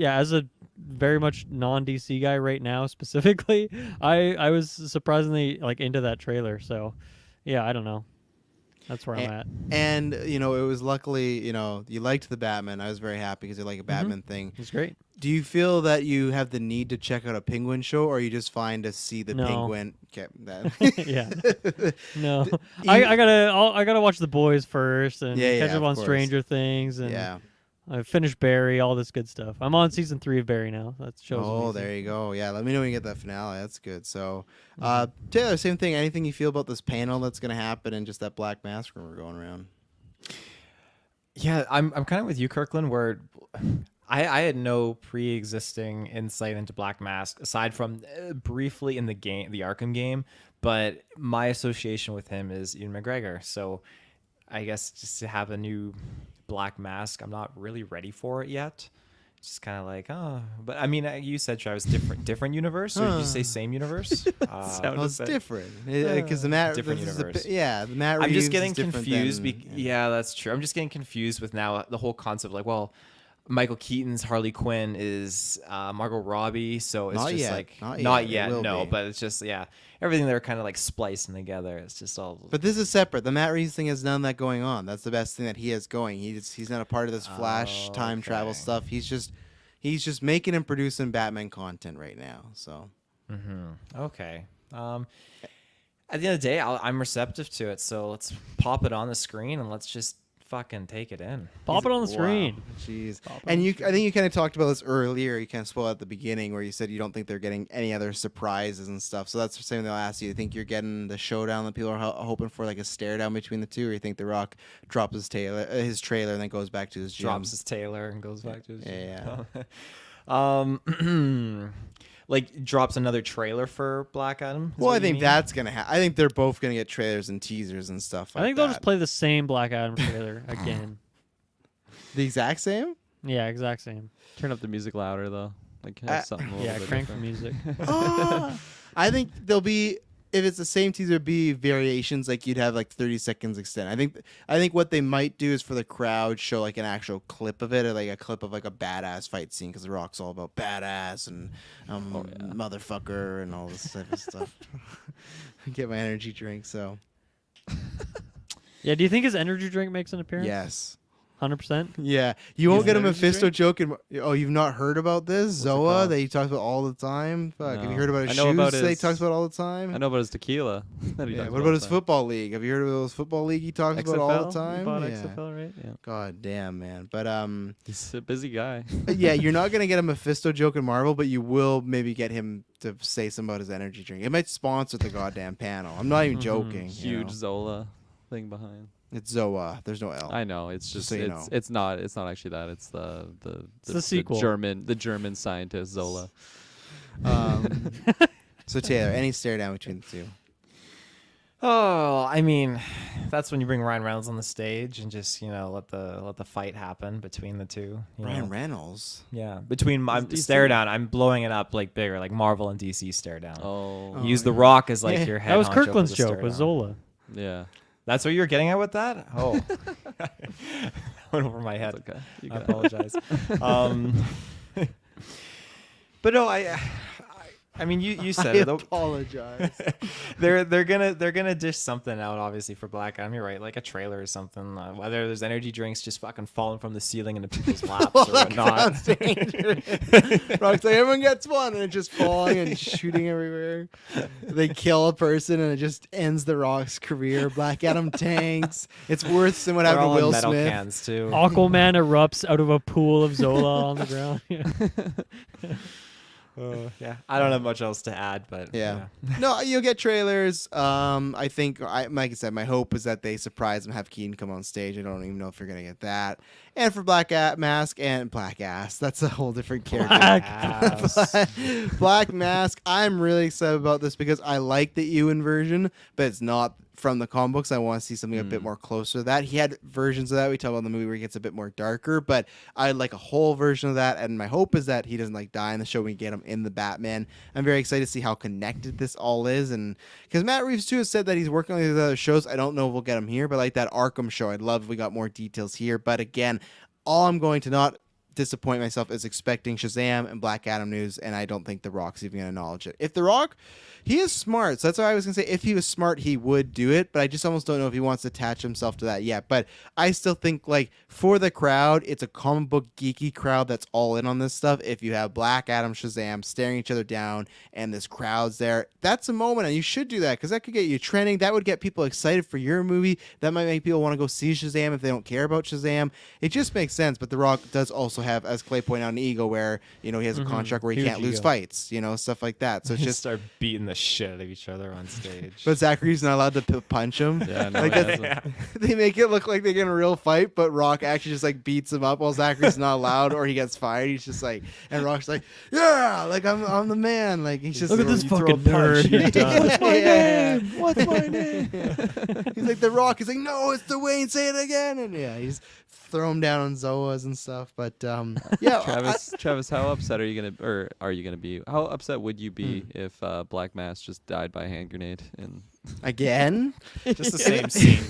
as a very much non-DC guy right now specifically, I was surprisingly like into that trailer. So yeah, I don't know. That's where I'm at. And, it was luckily, you liked the Batman. I was very happy because you like a Batman thing. It's great. Do you feel that you have the need to check out a Penguin show, or are you just fine to see the Penguin? Okay, yeah. No. I gotta watch The Boys first and catch up on Stranger Things and I finished Barry, all this good stuff. I'm on season 3 of Barry now. That shows. Oh, there you go. Yeah, let me know when you get that finale. That's good. So, Taylor, same thing. Anything you feel about this panel that's going to happen and just that Black Mask rumor going around? Yeah, I'm kind of with you, Kirklin, where I had no pre-existing insight into Black Mask aside from briefly in the Arkham game, but my association with him is Ian McGregor. So I guess just to have a new Black Mask, I'm not really ready for it yet. It's just kind of like, but I mean, you said Travis, different universe, or did you say same universe? It's different because the Matt different universe. the Matt Reeves I'm just getting is confused. Yeah, that's true. I'm just getting confused with now the whole concept. Like, well, Michael Keaton's Harley Quinn is Margot Robbie, so it's not yet. No, but it's just everything they're kind of like splicing together. It's just all. But this is separate. The Matt Reeves thing has none of that going on. That's the best thing that he has going. He's not a part of this Flash time travel stuff. He's just making and producing Batman content right now. So. Okay. At the end of the day, I'm receptive to it. So let's pop it on the screen and let's just fucking take it in. Pop it on the screen. Wow. Jeez. Pop it And on you, the I think you kind of talked about this earlier. You kind of spoiled at the beginning where you said you don't think they're getting any other surprises and stuff. So that's the same thing I'll ask you. You think you're getting the showdown that people are hoping for, like a stare down between the two, or you think The Rock drops his trailer and then goes back to his gym? Drops his Taylor and goes back to his Yeah. Like drops another trailer for Black Adam. Well, I think that's gonna happen. I think they're both gonna get trailers and teasers and stuff. I Like think they'll that. just play the same Black Adam trailer again. the exact same. Yeah, exact same. Turn up the music louder though. Like have something a little Yeah, bit crank the different. music. I think there'll be, if it's the same teaser, be variations. Like you'd have like 30 seconds extend. I think what they might do is for the crowd show like an actual clip of it, or like a clip of like a badass fight scene, because The Rock's all about badass and motherfucker and all this type of stuff. Get my energy drink. So Yeah, do you think his energy drink makes an appearance? yes. 100%? Yeah, you won't His get a energy Mephisto drink? joke. Oh, you've not heard about this it Zoa called? that he talks about all the time? Fuck, have you No. heard about his I know shoes about that he his- talks about all the time? I know about his tequila. that he Yeah. talks What about his all the time. football league? Have you heard of his football league he talks about all the XFL? time? You bought Yeah. XFL, right? Yeah. God damn, man. But He's a busy guy. yeah, you're not gonna get a Mephisto joke in Marvel, but you will maybe get him to say something about his energy drink. It might sponsor the goddamn panel. I'm not even joking. you Huge know? Zola thing behind. It's Zoa. There's no L. I know. It's Just just so you it's not actually that. It's the the sequel. the German scientist Zola. So Taylor, any stare down between the two? Oh, I mean, that's when you bring Ryan Reynolds on the stage and just let the fight happen between the two. Ryan know? Reynolds. Yeah, between my DC. stare down, I'm blowing it up like bigger, like Marvel and DC stare down. Oh, Use The Rock as like your head. That was honcho for Kirkland's the joke stare with down. Zola. yeah. That's what you're getting at with that? Oh, went over my head. That's okay. You I got it. apologize. But no, I mean, you said I it. though. apologize. They're gonna dish something out, obviously, for Black Adam. You're right, like a trailer or something. Whether there's energy drinks just fucking falling from the ceiling into people's laps or whatnot. Sounds dangerous. Rock's like, everyone gets one, and it's just falling and shooting everywhere. They kill a person, and it just ends The Rock's career. Black Adam tanks. It's worse than what They're happened all to in Will metal Smith. cans too. Aquaman erupts out of a pool of Zola on the ground. Yeah, I don't have much else to add, but Yeah. No, you'll get trailers. I think, like I said, my hope is that they surprise and have Keaton come on stage. I don't even know if you're gonna get that. And for Black Mask and Black Ass, that's a whole different character. Ass. Black Mask. I'm really excited about this because I like the Ewan version, but it's not from the comic books. I want to see something a bit more closer to that. He had versions of that. We talk about in the movie where he gets a bit more darker, but I like a whole version of that. And my hope is that he doesn't like die in the show. We get him in the Batman. I'm very excited to see how connected this all is, and because Matt Reeves too has said that he's working on these other shows. I don't know if we'll get him here, but like that Arkham show, I'd love if we got more details here. But again, all I'm going to not disappoint myself is expecting Shazam and Black Adam news, and I don't think The Rock's even going to acknowledge it. If The Rock, he is smart, so that's why I was going to say if he was smart, he would do it, but I just almost don't know if he wants to attach himself to that yet. But I still think, like, for the crowd, it's a comic book geeky crowd that's all in on this stuff. If you have Black Adam, Shazam staring each other down, and this crowd's there, that's a moment, and you should do that, because that could get you trending. That would get people excited for your movie. That might make people want to go see Shazam if they don't care about Shazam. It just makes sense, but The Rock does also have, as Clay pointed out, an ego where, he has a contract where he Huge can't lose ego. fights, stuff like that. So it's Just just, start beating the shit out of each other on stage. but Zachary's not allowed to punch him. Yeah, no, Like he that's- hasn't. They make it look like they get in a real fight, but Rock actually just like beats him up while Zachary's not allowed, or he gets fired. He's just like, and Rock's like, yeah, like I'm the man. Like he's just Look at this you throw fucking a punch. nerd he's done. What's my name? What's my name? He's like the Rock. He's like, no, it's Dwayne. Say it again. And yeah, he's throw him down on Zoas and stuff. But yeah, Travis, how upset are you gonna be? How upset would you be if Black Mask just died by a hand grenade and again, Just the same scene.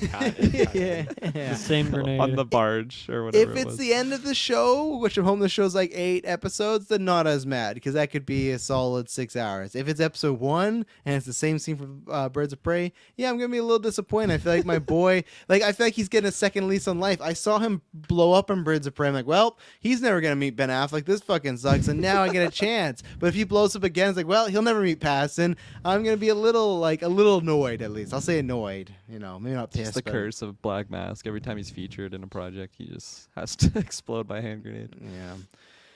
yeah. The same grenade. on the barge or whatever? If it it's was. the end of the show, which I'm hoping the show's like 8 episodes, then not as mad, because that could be a solid 6 hours. If it's episode 1 and it's the same scene from Birds of Prey, yeah, I'm gonna be a little disappointed. I feel like my boy, I feel like he's getting a second lease on life. I saw him blow up in Birds of Prey. I'm like, well, he's never gonna meet Ben Affleck. This fucking sucks, and now I get a chance. But if he blows up again, it's like, well, he'll never meet Pattinson. I'm gonna be a little annoyed annoyed at least. I'll say annoyed. You know, maybe not pissed. It's the but- curse of Black Mask. Every time he's featured in a project, he just has to explode by hand grenade. Yeah.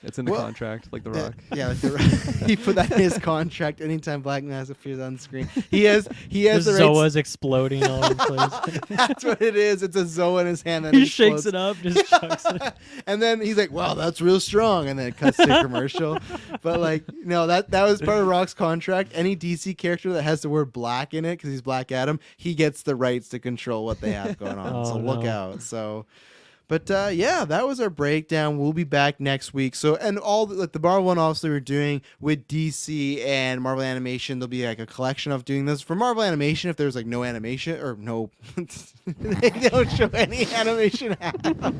It's in the Well, contract, like The Rock. Yeah, like the Rock. He put that in his contract. Anytime Black Mask appears on screen, he has the rights. Zoa's exploding all over the place. That's what it is. It's a Zoa in his hand. And He it shakes explodes. it up, just chucks it. And then he's like, "Wow, that's real strong." And then it cuts to a commercial. But like, no, that was part of Rock's contract. Any DC character that has the word black in it, because he's Black Adam, he gets the rights to control what they have going on. Oh, So look no. out. So. But yeah, that was our breakdown. We'll be back next week. So and all like the Marvel one, obviously we're doing with DC and Marvel Animation. There'll be like a collection of doing this for Marvel Animation. If there's like no animation or no, they don't show any animation at all.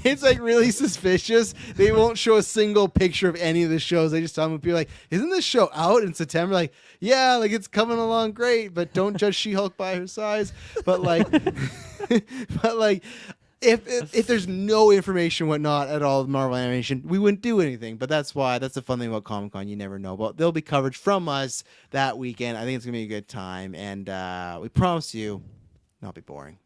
It's like really suspicious. They won't show a single picture of any of the shows. They just tell them, people like, "Isn't this show out in September?" Like, yeah, like it's coming along great, but don't judge She-Hulk by her size. But like, but like. If there's no information, whatnot at all, Marvel Animation, we wouldn't do anything. But that's the fun thing about Comic-Con. You never know. But there'll be coverage from us that weekend. I think it's gonna be a good time, and we promise you, not be boring.